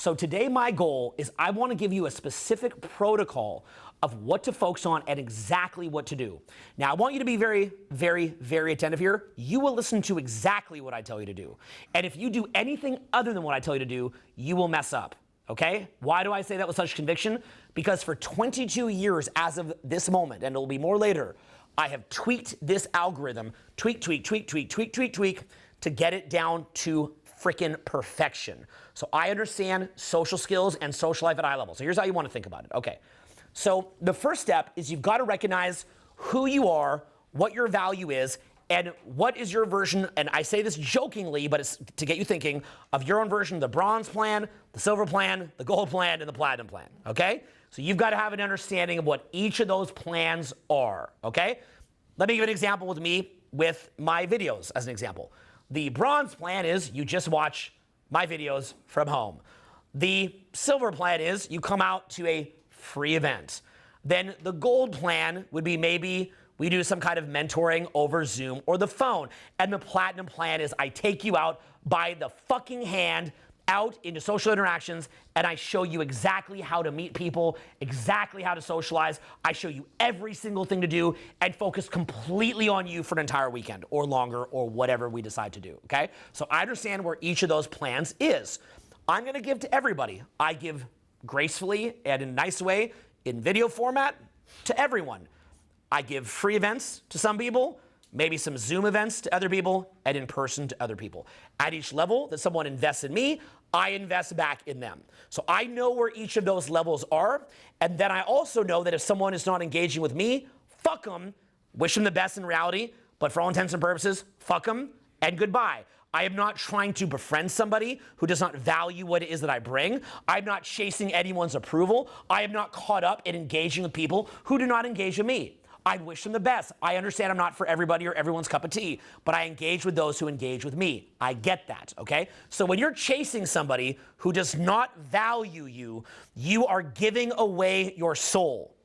So today my goal is I want to give you a specific protocol of what to focus on and exactly what to do. Now, I want you to be very, very, very attentive here. You will listen to exactly what I tell you to do. And if you do anything other than what I tell you to do, you will mess up, okay? Why do I say that with such conviction? Because for 22 years as of this moment, and it'll be more later, I have tweaked this algorithm, tweak, to get it down to frickin' perfection. So I understand social skills and social life at eye level. So here's how you want to think about it. Okay. So the first step is you've got to recognize who you are, what your value is, and what is your version, and I say this jokingly, but it's to get you thinking, of your own version of the bronze plan, the silver plan, the gold plan, and the platinum plan, okay? So you've got to have an understanding of what each of those plans are, okay? Let me give an example with me with my videos as an example. The bronze plan is you just watch my videos from home. The silver plan is you come out to a free event. Then the gold plan would be maybe we do some kind of mentoring over Zoom or the phone. And the platinum plan is I take you out by the fucking hand out into social interactions and I show you exactly how to meet people, exactly how to socialize. I show you every single thing to do and focus completely on you for an entire weekend or longer or whatever we decide to do, okay? So I understand where each of those plans is. I'm gonna give to everybody. I give gracefully and in a nice way in video format to everyone. I give free events to some people, maybe some Zoom events to other people, and in person to other people. At each level that someone invests in me, I invest back in them. So I know where each of those levels are, and then I also know that if someone is not engaging with me, fuck them, wish them the best in reality, but for all intents and purposes, fuck them, and goodbye. I am not trying to befriend somebody who does not value what it is that I bring. I'm not chasing anyone's approval. I am not caught up in engaging with people who do not engage with me. I wish them the best. I understand I'm not for everybody or everyone's cup of tea, but I engage with those who engage with me. I get that, okay? So when you're chasing somebody who does not value you, you are giving away your soul.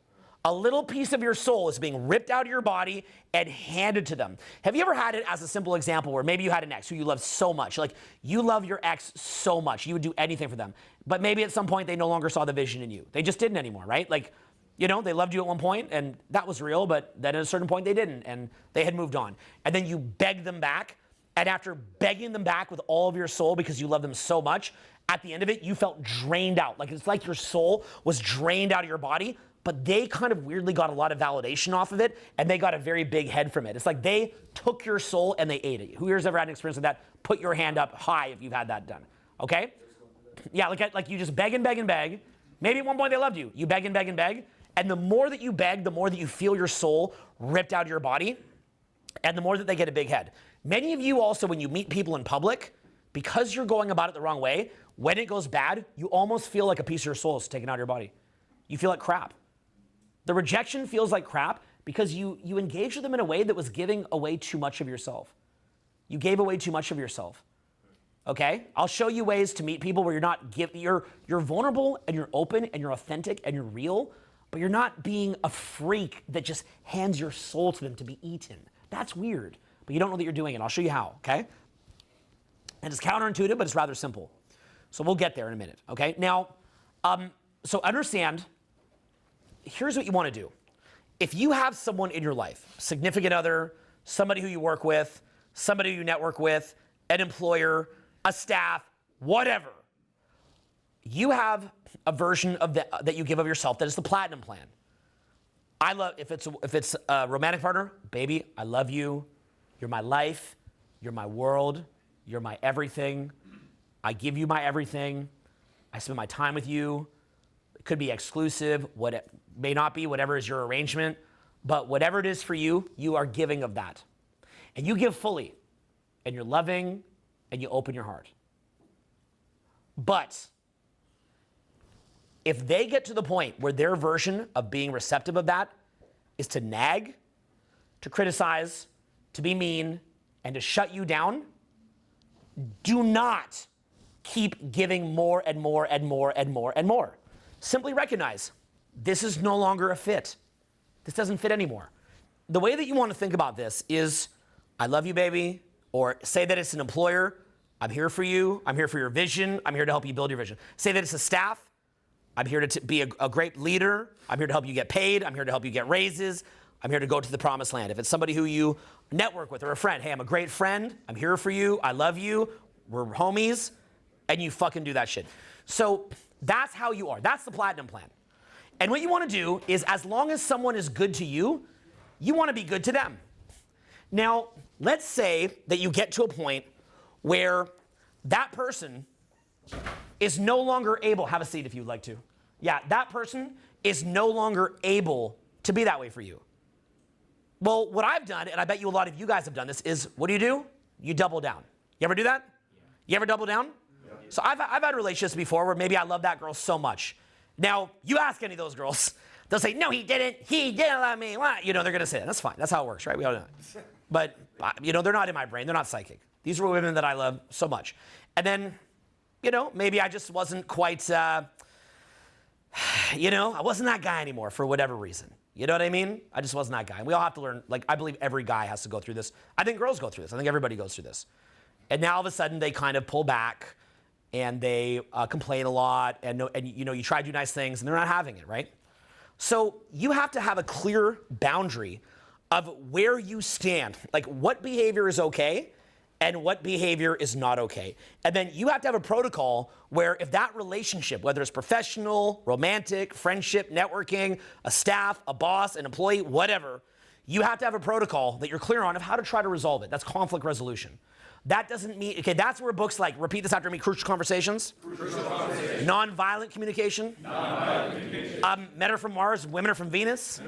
A little piece of your soul is being ripped out of your body and handed to them. Have you ever had it as a simple example where maybe you had an ex who you love so much, like you love your ex so much, you would do anything for them, but maybe at some point they no longer saw the vision in you. They just didn't anymore, right? Like, you know, they loved you at one point and that was real, but then at a certain point they didn't and they had moved on. And then you beg them back, and after begging them back with all of your soul because you love them so much, at the end of it, you felt drained out. Like it's like your soul was drained out of your body, but they kind of weirdly got a lot of validation off of it, and they got a very big head from it. It's like they took your soul and they ate it. Who here's ever had an experience like that? Put your hand up high if you've had that done, okay? Yeah, like you just beg and beg and beg. Maybe at one point they loved you. You beg and beg and beg, and the more that you beg, the more that you feel your soul ripped out of your body, and the more that they get a big head. Many of you also, when you meet people in public, because you're going about it the wrong way, when it goes bad, you almost feel like a piece of your soul is taken out of your body. You feel like crap. The rejection feels like crap because you engaged with them in a way that was giving away too much of yourself. You gave away too much of yourself. Okay? I'll show you ways to meet people where you're vulnerable and you're open and you're authentic and you're real, but you're not being a freak that just hands your soul to them to be eaten. That's weird, but you don't know that you're doing it. I'll show you how, okay? And it's counterintuitive, but it's rather simple. So we'll get there in a minute, okay? Now, so understand, here's what you want to do. If you have someone in your life, a significant other, somebody who you work with, somebody you network with, an employer, a staff, whatever, you have a version of that you give of yourself that is the platinum plan. I love, if it's a romantic partner, baby, I love you. You're my life. You're my world. You're my everything. I give you my everything. I spend my time with you. It could be exclusive, what it may not be, whatever is your arrangement, but whatever it is for you, you are giving of that. And you give fully, and you're loving, and you open your heart. But if they get to the point where their version of being receptive of that is to nag, to criticize, to be mean, and to shut you down, do not keep giving more and more and more and more and more. Simply recognize this is no longer a fit. This doesn't fit anymore. The way that you want to think about this is, I love you, baby, or say that it's an employer. I'm here for you. I'm here for your vision. I'm here to help you build your vision. Say that it's a staff. I'm here to be a great leader. I'm here to help you get paid. I'm here to help you get raises. I'm here to go to the promised land. If it's somebody who you network with or a friend, hey, I'm a great friend. I'm here for you. I love you. We're homies. And you fucking do that shit. So that's how you are. That's the platinum plan. And what you want to do is, as long as someone is good to you, you want to be good to them. Now, let's say that you get to a point where that person is no longer able, have a seat if you'd like to. Yeah, that person is no longer able to be that way for you. Well, what I've done, and I bet you a lot of you guys have done this, is what do? You double down. You ever do that? Yeah. You ever double down? Yeah. So I've had relationships before where maybe I love that girl so much. Now, you ask any of those girls, they'll say, no, he didn't. He didn't love me. You know, they're going to say that. That's fine. That's how it works, right? We all know that. But, you know, they're not in my brain. They're not psychic. These were women that I love so much. And then, you know, maybe I just wasn't quite, you know, I wasn't that guy anymore for whatever reason. You know what I mean? I just wasn't that guy. And we all have to learn, like, I believe every guy has to go through this. I think girls go through this. I think everybody goes through this. And now all of a sudden they kind of pull back and they complain a lot and you know, you try to do nice things and they're not having it, right? So you have to have a clear boundary of where you stand, like what behavior is okay and what behavior is not okay. And then you have to have a protocol where if that relationship, whether it's professional, romantic, friendship, networking, a staff, a boss, an employee, whatever, you have to have a protocol that you're clear on of how to try to resolve it. That's conflict resolution. That doesn't mean, okay, that's where books like, repeat this after me, Crucial Conversations. Crucial Conversations. Nonviolent Communication. Nonviolent Communication. Men Are From Mars, Women Are From Venus.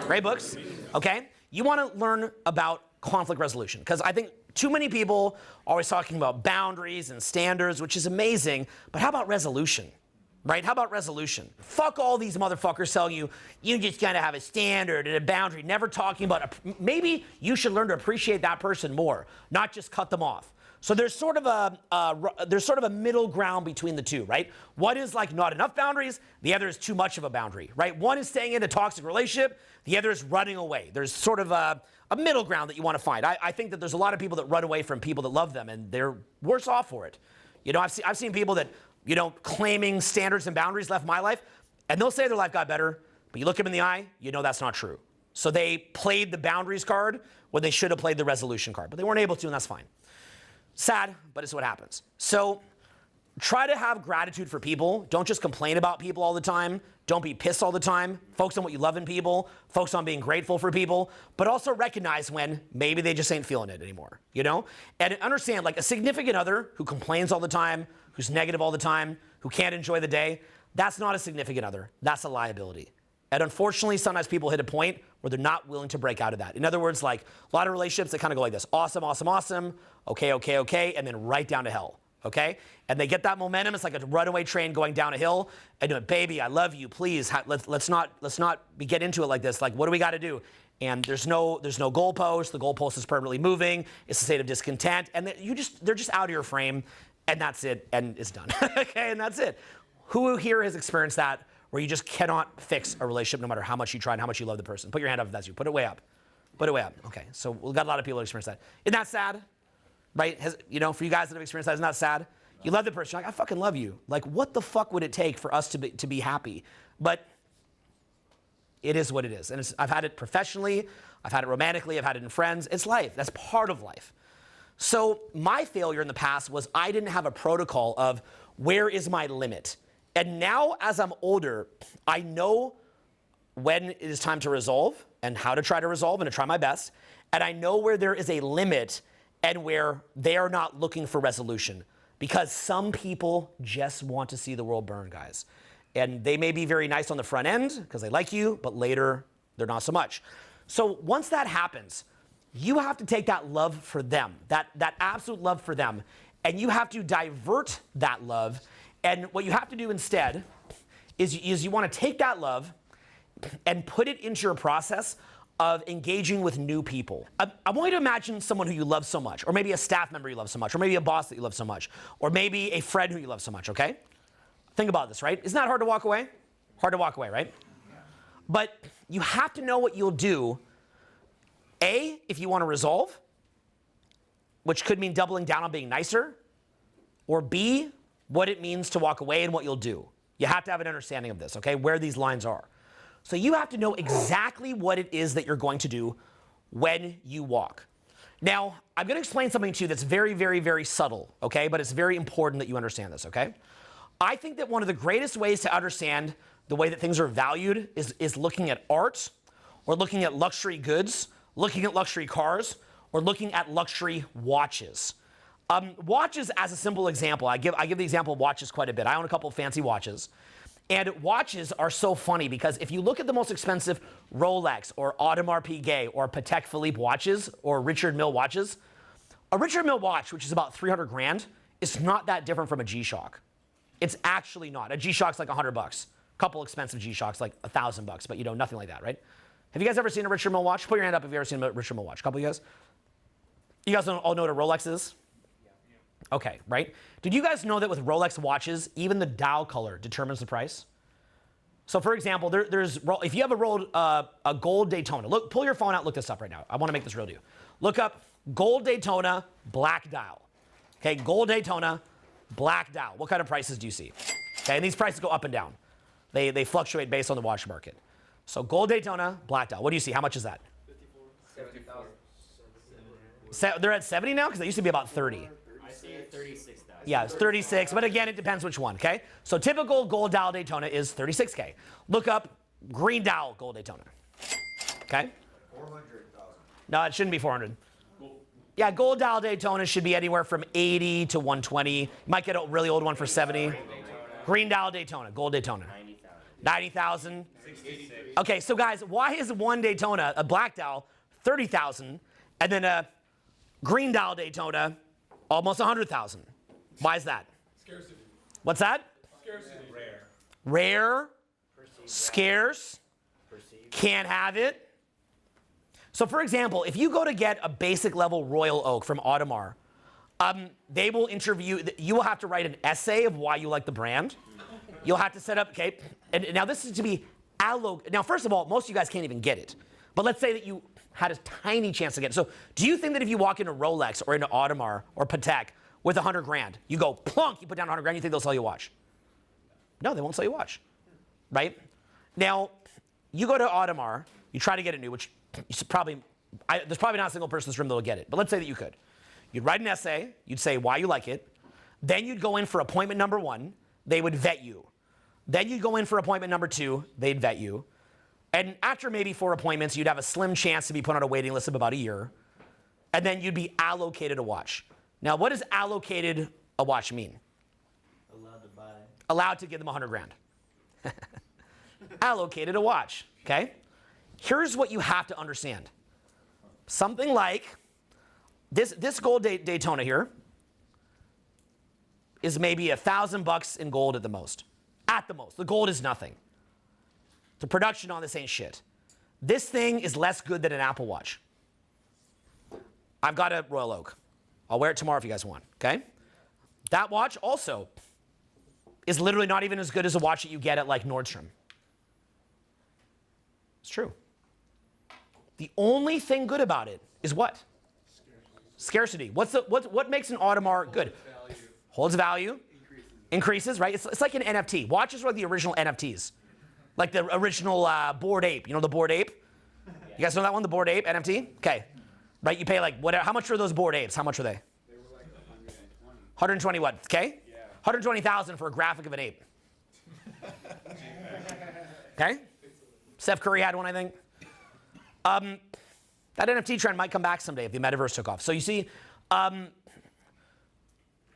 Great books, okay? You want to learn about conflict resolution because I think too many people are always talking about boundaries and standards, which is amazing, but how about resolution, right? How about resolution? Fuck all these motherfuckers telling you, you just gotta have a standard and a boundary, never talking about, maybe you should learn to appreciate that person more, not just cut them off. So there's sort of a middle ground between the two, right? One is like not enough boundaries, the other is too much of a boundary, right? One is staying in a toxic relationship, the other is running away. There's sort of a middle ground that you want to find. I think that there's a lot of people that run away from people that love them and they're worse off for it. You know, I've seen people that, you know, claiming standards and boundaries left my life and they'll say their life got better, but you look them in the eye, you know that's not true. So they played the boundaries card when they should have played the resolution card, but they weren't able to and that's fine. Sad, but it's what happens. So try to have gratitude for people. Don't just complain about people all the time. Don't be pissed all the time. Focus on what you love in people. Focus on being grateful for people. But also recognize when maybe they just ain't feeling it anymore, you know? And understand, like a significant other who complains all the time, who's negative all the time, who can't enjoy the day, that's not a significant other. That's a liability. And unfortunately, sometimes people hit a point where they're not willing to break out of that. In other words, like a lot of relationships, they kind of go like this. Awesome, awesome, awesome. Okay, okay, okay. And then right down to hell. Okay? And they get that momentum. It's like a runaway train going down a hill. And doing, baby, I love you. Please, let's not get into it like this. Like, what do we got to do? And there's no goalpost. The goalpost is permanently moving. It's a state of discontent. And they're just out of your frame. And that's it. And it's done. Okay? And that's it. Who here has experienced that where you just cannot fix a relationship no matter how much you try and how much you love the person? Put your hand up if that's you. Put it way up. Put it way up. Okay. So we've got a lot of people who experience that. Isn't that sad? Right? You know, for you guys that have experienced that, isn't that sad? You love the person. You're like, I fucking love you. Like, what the fuck would it take for us to be happy? But it is what it is. And I've had it professionally. I've had it romantically. I've had it in friends. It's life. That's part of life. So my failure in the past was I didn't have a protocol of where is my limit. And now as I'm older, I know when it is time to resolve and how to try to resolve and to try my best. And I know where there is a limit and where they are not looking for resolution. Because some people just want to see the world burn, guys. And they may be very nice on the front end because they like you, but later they're not so much. So once that happens, you have to take that love for them, that absolute love for them, and you have to divert that love. And what you have to do instead is you want to take that love and put it into your process of engaging with new people. I want you to imagine someone who you love so much, or maybe a staff member you love so much, or maybe a boss that you love so much, or maybe a friend who you love so much, okay? Think about this, right? Isn't that hard to walk away? Hard to walk away, right? But you have to know what you'll do, A, if you want to resolve, which could mean doubling down on being nicer, or B, what it means to walk away and what you'll do. You have to have an understanding of this, okay, where these lines are. So you have to know exactly what it is that you're going to do when you walk. Now, I'm going to explain something to you that's very, very, very subtle, okay, but it's very important that you understand this, okay? I think that one of the greatest ways to understand the way that things are valued is looking at art, or looking at luxury goods, looking at luxury cars, or looking at luxury watches. Watches, as a simple example, I give the example of watches quite a bit. I own a couple of fancy watches. And watches are so funny because if you look at the most expensive Rolex or Audemars Piguet or Patek Philippe watches or Richard Mille watches, a Richard Mille watch, which is about 300 grand, is not that different from a G-Shock. It's actually not. A G-Shock's like $100. A couple expensive G-Shocks like $1,000, but nothing like that, right? Have you guys ever seen a Richard Mille watch? Put your hand up if you've ever seen a Richard Mille watch. A couple of you guys? You guys all know what a Rolex is? Okay, right? Did you guys know that with Rolex watches, even the dial color determines the price? So for example, if you have a gold Daytona, pull your phone out, look this up right now. I want to make this real to you. Look up gold Daytona, black dial. Okay, gold Daytona, black dial. What kind of prices do you see? Okay, and these prices go up and down. They fluctuate based on the watch market. So gold Daytona, black dial. What do you see? How much is that? 70,000. They're at 70 now? Because they used to be about 30. 36,000. Yeah, it's 36, but again, it depends which one, okay? So typical gold dial Daytona is 36K. Look up green dial gold Daytona, okay? 400,000. No, it shouldn't be 400. Yeah, gold dial Daytona should be anywhere from 80 to 120. You might get a really old one for 70. Green dial Daytona, gold Daytona. 90,000. Okay, so guys, why is one Daytona, a black dial, 30,000, and then a green dial Daytona, almost 100,000? Why is that? Scarcity. What's that? Scarcity. Rare, scarce, can't have it. So for example, if you go to get a basic level Royal Oak from Audemars, they will interview, you will have to write an essay of why you like the brand. You'll have to set up, okay, and now this is to be now first of all, most of you guys can't even get it. But let's say that you had a tiny chance to get it. So do you think that if you walk into Rolex or into Audemars or Patek with 100 grand, you go plunk, you put down 100 grand, you think they'll sell you a watch? No, they won't sell you a watch, right? Now, you go to Audemars, you try to get it new, which you should there's probably not a single person in this room that will get it, but let's say that you could. You'd write an essay, you'd say why you like it, then you'd go in for appointment number 1, they would vet you. Then you'd go in for appointment number 2, they'd vet you. And after maybe 4 appointments, you'd have a slim chance to be put on a waiting list of about a year. And then you'd be allocated a watch. Now, what does allocated a watch mean? Allowed to buy. Allowed to give them 100 grand. Allocated a watch, okay? Here's what you have to understand. Something like this gold Daytona here is maybe $1,000 in gold at the most. At the most. The gold is nothing. The production on this ain't shit. This thing is less good than an Apple Watch. I've got a Royal Oak. I'll wear it tomorrow if you guys want, okay? That watch also is literally not even as good as a watch that you get at like Nordstrom. It's true. The only thing good about it is what? Scarcity. What makes an Audemars good? Holds value. Increases, right? It's like an NFT. Watches are like the original NFTs. Like the original Bored Ape. You know the Bored Ape? You guys know that one, the Bored Ape NFT? Okay. Right, you pay like whatever. How much were those Bored Apes? How much were they? They were like 120. 120 what? Okay? Yeah. 120,000 for a graphic of an ape. Okay? Steph Curry had one, I think. That NFT trend might come back someday if the metaverse took off. So you see,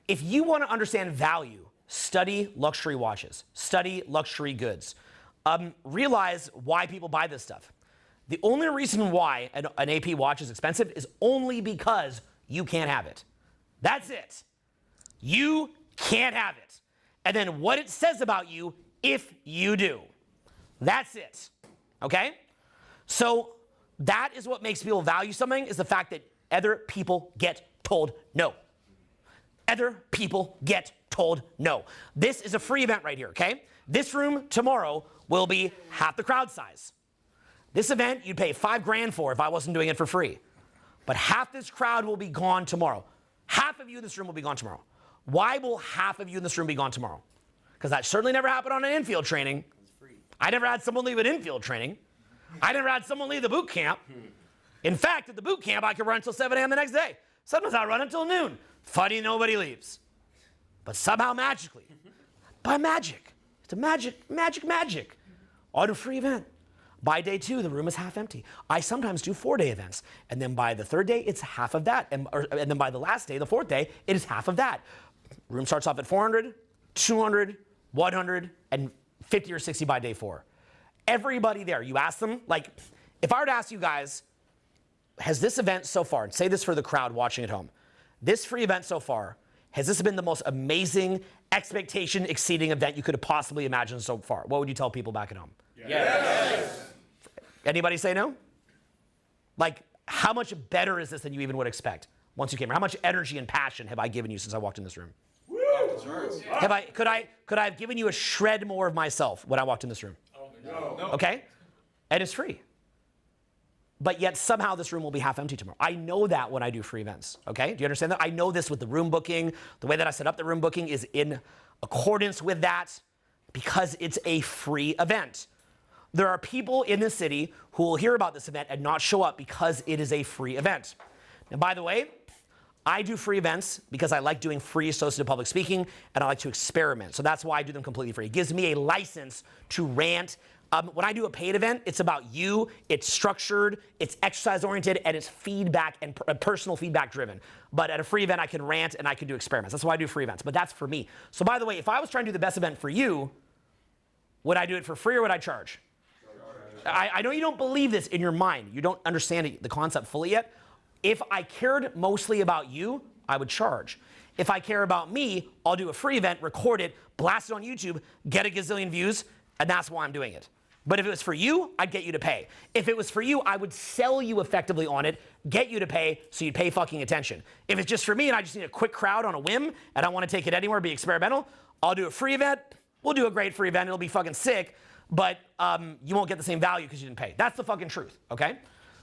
if you want to understand value, study luxury watches, study luxury goods. Realize why people buy this stuff. The only reason why an AP watch is expensive is only because you can't have it. That's it. You can't have it. And then what it says about you if you do. That's it. Okay? So that is what makes people value something, is the fact that other people get told no. Other people get told no. This is a free event right here, okay? This room tomorrow will be half the crowd size. This event you'd pay $5 grand for if I wasn't doing it for free. But half this crowd will be gone tomorrow. Half of you in this room will be gone tomorrow. Why will half of you in this room be gone tomorrow? Because that certainly never happened on an infield training. I never had someone leave an infield training. I never had someone leave the boot camp. In fact, at the boot camp, I could run until 7 a.m. the next day. Sometimes I run until noon. Funny, nobody leaves. But somehow magically, by magic, it's a magic, on a free event. By day 2, the room is half empty. I sometimes do 4-day events. And then by the 3rd day, it's half of that. And then by the last day, the 4th day, it is half of that. Room starts off at 400, 200, 100, and 50 or 60 by day 4. Everybody there, you ask them, like, if I were to ask you guys, has this event so far, and say this for the crowd watching at home, this free event so far, has this been the most amazing, expectation exceeding event you could have possibly imagined so far? What would you tell people back at home? Yes. Anybody say no? Like, how much better is this than you even would expect once you came here? How much energy and passion have I given you since I walked in this room? Could I have given you a shred more of myself when I walked in this room? No. Okay? And it's free. But yet somehow this room will be half empty tomorrow. I know that when I do free events, okay? Do you understand that? I know this with the room booking. The way that I set up the room booking is in accordance with that because it's a free event. There are people in this city who will hear about this event and not show up because it is a free event. And by the way, I do free events because I like doing free associative public speaking and I like to experiment. So that's why I do them completely free. It gives me a license to rant. When I do a paid event, it's about you, it's structured, it's exercise-oriented, and it's feedback and personal feedback driven. But at a free event, I can rant and I can do experiments. That's why I do free events, but that's for me. So by the way, if I was trying to do the best event for you, would I do it for free or would I charge? I know you don't believe this in your mind. You don't understand the concept fully yet. If I cared mostly about you, I would charge. If I care about me, I'll do a free event, record it, blast it on YouTube, get a gazillion views, and that's why I'm doing it. But if it was for you, I'd get you to pay. If it was for you, I would sell you effectively on it, get you to pay, so you'd pay fucking attention. If it's just for me and I just need a quick crowd on a whim and I want to take it anywhere, be experimental, I'll do a free event. We'll do a great free event. It'll be fucking sick, but you won't get the same value because you didn't pay. That's the fucking truth, okay?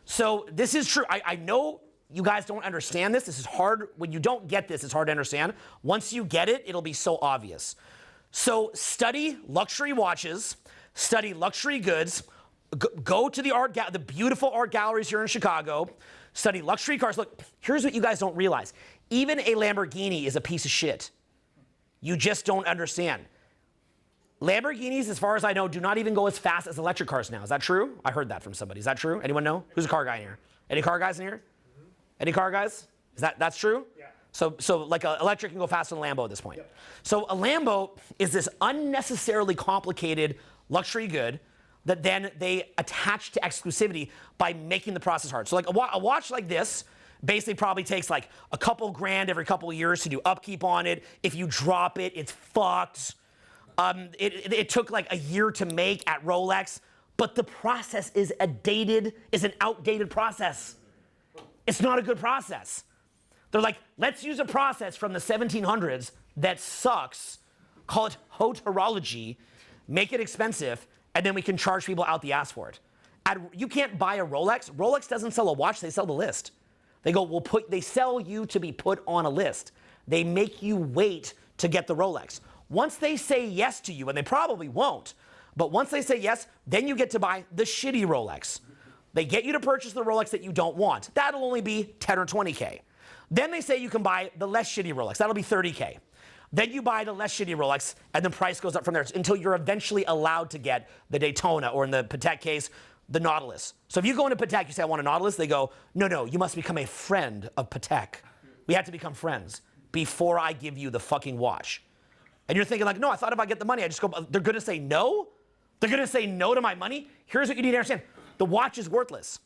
So this is true. I know you guys don't understand this. This is hard. When you don't get this, it's hard to understand. Once you get it, it'll be so obvious. So study luxury watches, study luxury goods, go to the beautiful art galleries here in Chicago, study luxury cars. Look, here's what you guys don't realize. Even a Lamborghini is a piece of shit. You just don't understand. Lamborghinis, as far as I know, do not even go as fast as electric cars now. Is that true? I heard that from somebody. Is that true? Anyone know? Who's a car guy in here? Any car guys in here? Mm-hmm. Any car guys? That's true? Yeah. So like an electric can go faster than a Lambo at this point. Yep. So a Lambo is this unnecessarily complicated luxury good that then they attach to exclusivity by making the process hard. So like a watch like this basically probably takes like a couple grand every couple of years to do upkeep on it. If you drop it, it's fucked. It took like a year to make at Rolex, but the process is an outdated process. It's not a good process. They're like, let's use a process from the 1700s that sucks, call it haute horology, make it expensive, and then we can charge people out the ass for it. You can't buy a Rolex. Rolex doesn't sell a watch, they sell the list. They sell you to be put on a list. They make you wait to get the Rolex. Once they say yes to you, and they probably won't, but once they say yes, then you get to buy the shitty Rolex. They get you to purchase the Rolex that you don't want. That'll only be 10 or 20K. Then they say you can buy the less shitty Rolex. That'll be 30K. Then you buy the less shitty Rolex, and the price goes up from there until you're eventually allowed to get the Daytona, or in the Patek case, the Nautilus. So if you go into Patek, you say, I want a Nautilus, they go, no, you must become a friend of Patek. We have to become friends before I give you the fucking watch. And you're thinking like, no, I thought if I get the money, I just go, they're gonna say no? They're gonna say no to my money? Here's what you need to understand. The watch is worthless.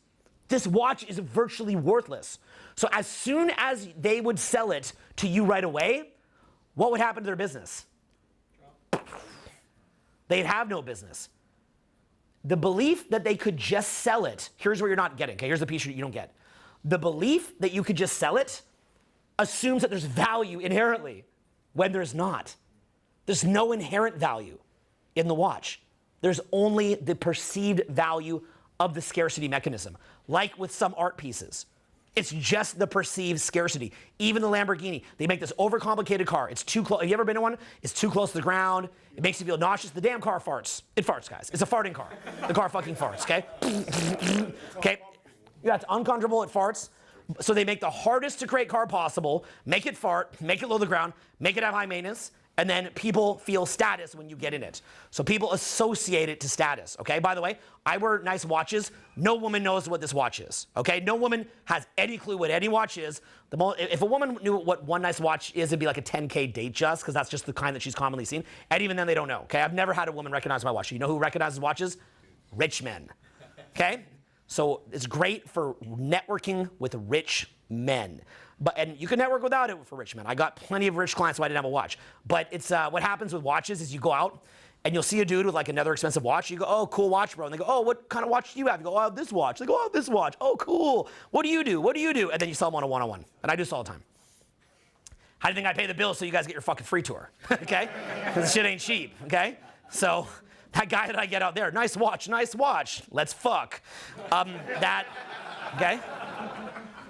This watch is virtually worthless. So as soon as they would sell it to you right away, what would happen to their business? They'd have no business. The belief that they could just sell it, here's where you're not getting, okay? Here's the piece you don't get. The belief that you could just sell it assumes that there's value inherently when there's not. There's no inherent value in the watch. There's only the perceived value of the scarcity mechanism, like with some art pieces. It's just the perceived scarcity. Even the Lamborghini, they make this overcomplicated car. It's too close. Have you ever been in one? It's too close to the ground. It makes you feel nauseous. The damn car farts. It farts, guys. It's a farting car. The car fucking farts, okay? Okay? Yeah, it's uncomfortable. It farts. So they make the hardest to create car possible, make it fart, make it low to the ground, make it have high maintenance, and then people feel status when you get in it. So people associate it to status, okay? By the way, I wear nice watches. No woman knows what this watch is, okay? No woman has any clue what any watch is. If a woman knew what one nice watch is, it'd be like a 10K date just, because that's just the kind that she's commonly seen. And even then, they don't know, okay? I've never had a woman recognize my watch. You know who recognizes watches? Rich men, okay? So it's great for networking with rich men. And you can network without it for rich men. I got plenty of rich clients who I didn't have a watch. But it's what happens with watches is you go out and you'll see a dude with like another expensive watch. You go, oh, cool watch, bro. And they go, oh, what kind of watch do you have? You go, oh, this watch. They go, oh, this watch. Oh, cool. What do you do? What do you do? And then you sell them on a one-on-one. And I do this all the time. How do you think I pay the bill so you guys get your fucking free tour? Okay? Because this shit ain't cheap, okay? So that guy that I get out there, nice watch, let's fuck. Okay?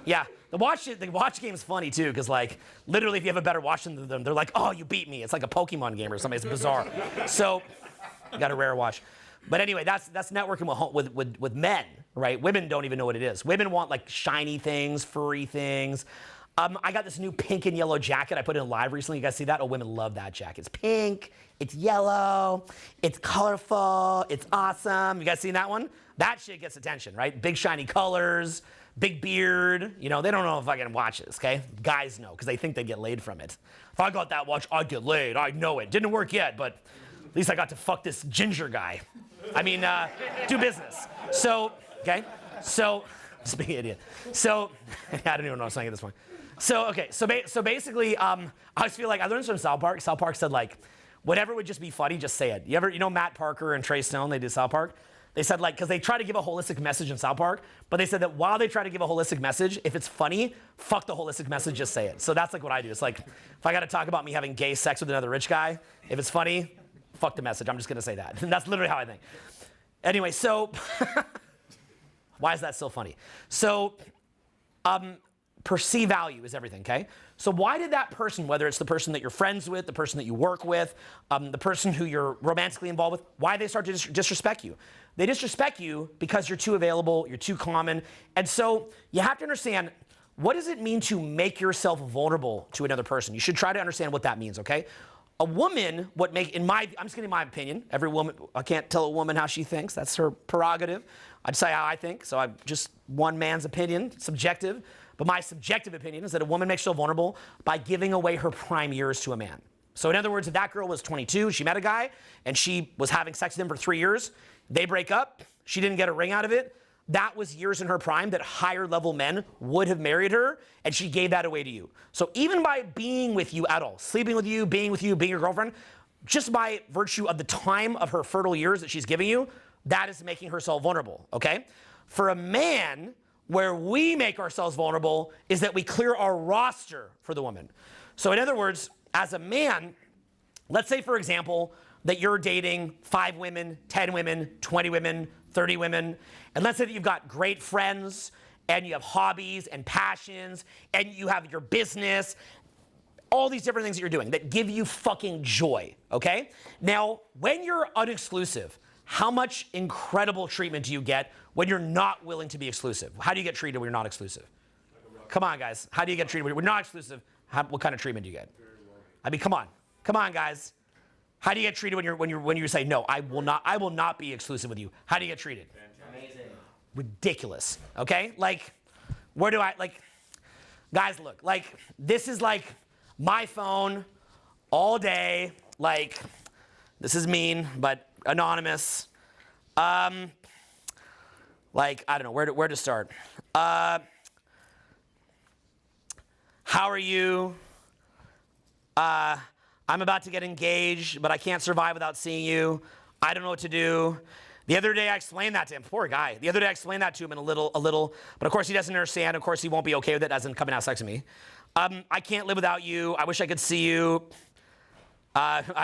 Yeah, the watch game's funny too, because like, literally if you have a better watch than them, they're like, oh, you beat me. It's like a Pokemon game or something, it's bizarre. So, you got a rare watch. But anyway, that's networking with men, right? Women don't even know what it is. Women want like shiny things, furry things. I got this new pink and yellow jacket I put in live recently. You guys see that? Oh, women love that jacket. It's pink, it's yellow, it's colorful, it's awesome. You guys seen that one? That shit gets attention, right? Big shiny colors, big beard. You know, they don't know if I can watch this, okay? Guys know, because they think they get laid from it. If I got that watch, I'd get laid. I know it. Didn't work yet, but at least I got to fuck this ginger guy. I mean, do business. So, okay? So, just being an idiot. So, I don't even know what I was saying at this point. So, okay, so basically, I always feel like, I learned from South Park. South Park said, like, whatever would just be funny, just say it. You know Matt Parker and Trey Stone, they did South Park? They said, like, because they try to give a holistic message in South Park, but they said that while they try to give a holistic message, if it's funny, fuck the holistic message, just say it. So that's like what I do. It's like, if I got to talk about me having gay sex with another rich guy, if it's funny, fuck the message. I'm just going to say that. And that's literally how I think. Anyway, so, why is that so funny? So, perceive value is everything, okay? So why did that person, whether it's the person that you're friends with, the person that you work with, the person who you're romantically involved with, why they start to disrespect you? They disrespect you because you're too available, you're too common. And so you have to understand, what does it mean to make yourself vulnerable to another person? You should try to understand what that means, okay? A woman, I'm just giving my opinion. Every woman, I can't tell a woman how she thinks. That's her prerogative. I'd say how I think. So I'm just one man's opinion, subjective. But my subjective opinion is that a woman makes herself vulnerable by giving away her prime years to a man. So in other words, if that girl was 22, she met a guy, and she was having sex with him for 3 years, they break up, she didn't get a ring out of it, that was years in her prime that higher level men would have married her, and she gave that away to you. So even by being with you at all, sleeping with you, being your girlfriend, just by virtue of the time of her fertile years that she's giving you, that is making herself vulnerable, okay? For a man, where we make ourselves vulnerable is that we clear our roster for the woman. So in other words, as a man, let's say, for example, that you're dating 5 women, 10 women, 20 women, 30 women, and let's say that you've got great friends, and you have hobbies and passions, and you have your business, all these different things that you're doing that give you fucking joy, okay? Now, when you're unexclusive, how much incredible treatment do you get when you're not willing to be exclusive? How do you get treated when you're not exclusive? Come on, guys. How do you get treated when you're not exclusive? What kind of treatment do you get? I mean, come on, guys. How do you get treated when you say no? I will not be exclusive with you. How do you get treated? Amazing. Ridiculous. Okay, like, guys, look, like, this is like my phone all day. Like, this is mean, but anonymous. Like, I don't know where to start. How are you? I'm about to get engaged, but I can't survive without seeing you. I don't know what to do. The other day I explained that to him. Poor guy. The other day I explained that to him in a little, but of course he doesn't understand. Of course he won't be okay with it, as in coming out sex with me. I can't live without you. I wish I could see you.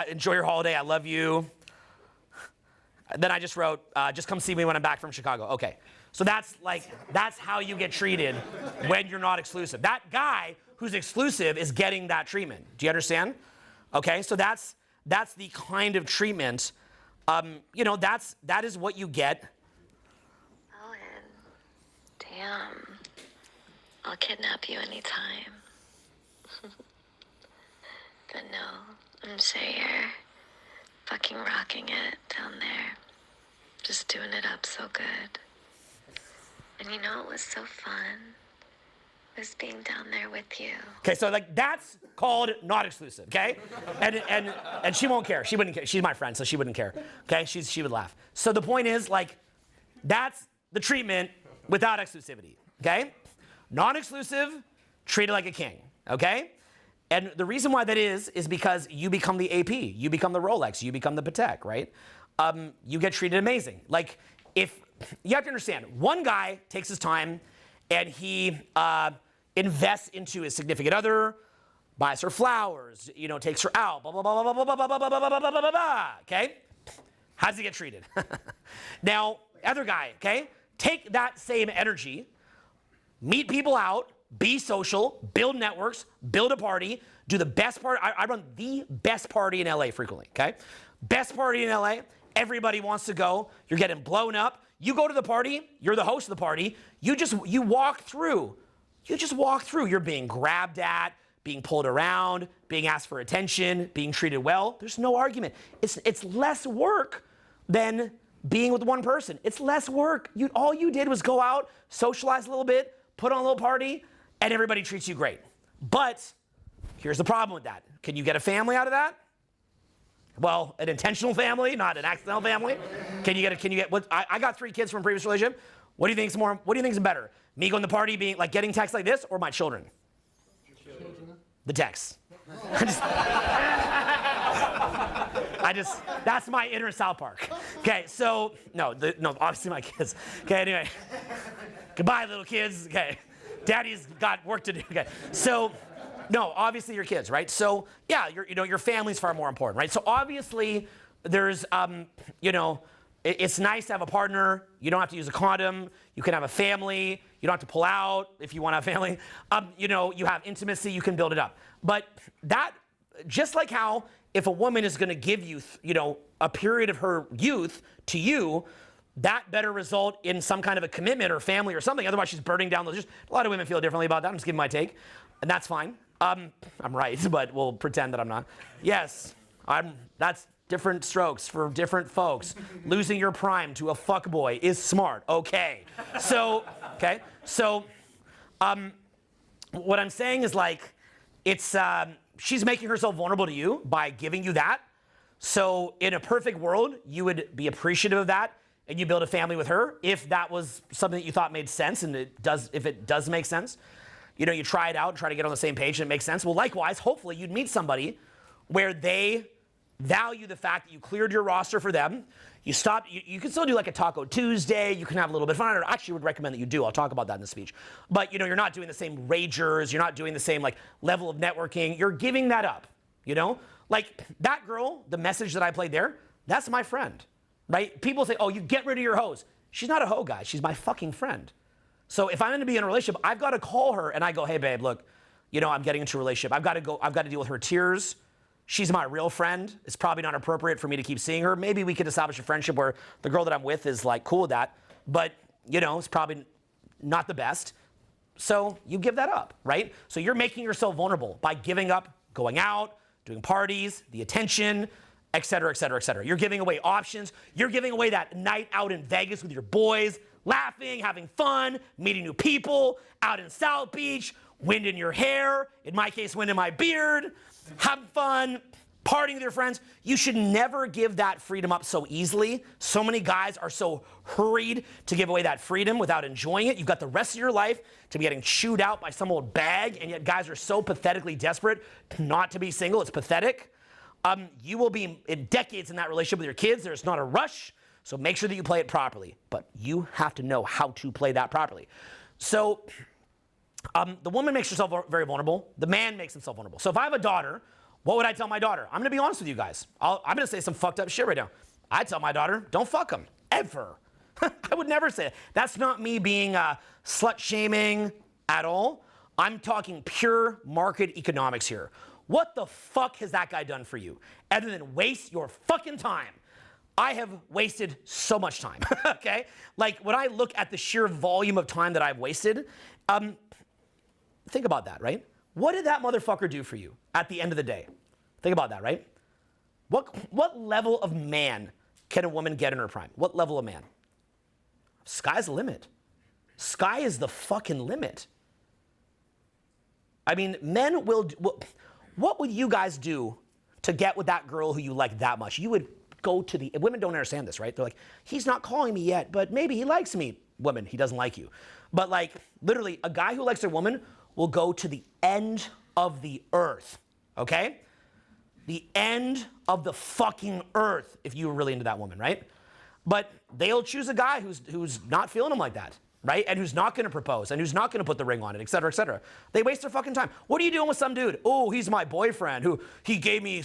Enjoy your holiday. I love you. Then I just wrote, just come see me when I'm back from Chicago. Okay. So that's how you get treated when you're not exclusive. That guy who's exclusive is getting that treatment. Do you understand? Okay, so that's the kind of treatment, that is what you get. Owen, damn. I'll kidnap you anytime. But no, I'm sure you're fucking rocking it down there. Just doing it up so good. And you know what was so fun? Was being down there with you. Okay, so that's called not exclusive, okay? And she won't care. She wouldn't care. She's my friend, so she wouldn't care. Okay? She would laugh. So the point is, that's the treatment without exclusivity, okay? Non-exclusive, treated like a king, okay? And the reason why that is because you become the AP, you become the Rolex, you become the Patek, right? You get treated amazing. If you have to understand, one guy takes his time and he invests into his significant other, buys her flowers, takes her out, blah, blah, blah, blah, blah, blah, blah, blah, blah, blah, blah, blah, blah, okay? How does he get treated? Now, other guy, okay? Take that same energy, meet people out, be social, build networks, build a party, do the best party. I run the best party in LA frequently, okay? Best party in LA. Everybody wants to go. You're getting blown up. You go to the party. You're the host of the party. You walk through. You just walk through. You're being grabbed at, being pulled around, being asked for attention, being treated well. There's no argument. It's less work than being with one person. It's less work. All you did was go out, socialize a little bit, put on a little party, and everybody treats you great. But here's the problem with that. Can you get a family out of that? Well, an intentional family, not an accidental family. I got 3 kids from a previous relationship. What do you think's better? Me going to the party, being getting texts like this, or my children? The texts. That's my inner South Park. Okay, so, no, obviously my kids. Okay, anyway. Goodbye, little kids. Okay, daddy's got work to do. Okay, so, no, obviously your kids, right? So, yeah, your family's far more important, right? So obviously there's, it's nice to have a partner. You don't have to use a condom. You can have a family. You don't have to pull out if you want to have a family. You have intimacy. You can build it up. But that, just like how if a woman is going to give you, a period of her youth to you, that better result in some kind of a commitment or family or something. Otherwise, she's burning down those. Just a lot of women feel differently about that. I'm just giving my take, and that's fine. I'm right, but we'll pretend that I'm not. Yes, that's different strokes for different folks. Losing your prime to a fuckboy is smart. Okay. So, what I'm saying is she's making herself vulnerable to you by giving you that. So in a perfect world, you would be appreciative of that and you build a family with her if that was something that you thought made sense, and if it does make sense. You try it out and try to get on the same page and it makes sense. Well, likewise, hopefully you'd meet somebody where they value the fact that you cleared your roster for them. You can still do a Taco Tuesday. You can have a little bit of fun. I actually would recommend that you do. I'll talk about that in the speech. But, you're not doing the same ragers. You're not doing the same, level of networking. You're giving that up, That girl, the message that I played there, that's my friend, right? People say, oh, you get rid of your hoes. She's not a hoe, guys. She's my fucking friend. So if I'm going to be in a relationship, I've got to call her and I go, hey, babe, look, I'm getting into a relationship. I've got to deal with her tears. She's my real friend. It's probably not appropriate for me to keep seeing her. Maybe we could establish a friendship where the girl that I'm with is cool with that. But, it's probably not the best. So you give that up, right? So you're making yourself vulnerable by giving up going out, doing parties, the attention, et cetera, et cetera, et cetera. You're giving away options. You're giving away that night out in Vegas with your boys, laughing, having fun, meeting new people, out in South Beach, wind in your hair, in my case, wind in my beard, having fun, partying with your friends. You should never give that freedom up so easily. So many guys are so hurried to give away that freedom without enjoying it. You've got the rest of your life to be getting chewed out by some old bag, and yet guys are so pathetically desperate not to be single. It's pathetic. You will be in decades in that relationship with your kids. There's not a rush. So make sure that you play it properly, but you have to know how to play that properly. So the woman makes herself very vulnerable. The man makes himself vulnerable. So if I have a daughter, what would I tell my daughter? I'm going to be honest with you guys. I'm going to say some fucked up shit right now. I tell my daughter, don't fuck him, ever. I would never say that. That's not me being slut shaming at all. I'm talking pure market economics here. What the fuck has that guy done for you other than waste your fucking time? I have wasted so much time, okay? Like when I look at the sheer volume of time that I've wasted, think about that, right? What did that motherfucker do for you at the end of the day? Think about that, right? What level of man can a woman get in her prime? What level of man? Sky's the limit. Sky is the fucking limit. I mean, men will, what would you guys do to get with that girl who you like that much? You would go to the, women don't understand this, right? They're like, he's not calling me yet, but maybe he likes me. Woman, he doesn't like you. But like, literally, a guy who likes a woman will go to the end of the earth, okay? The end of the fucking earth if you were really into that woman, right? But they'll choose a guy who's not feeling them like that, right? And who's not gonna propose and who's not gonna put the ring on it, et cetera, et cetera. They waste their fucking time. What are you doing with some dude? Oh, he's my boyfriend who he gave me,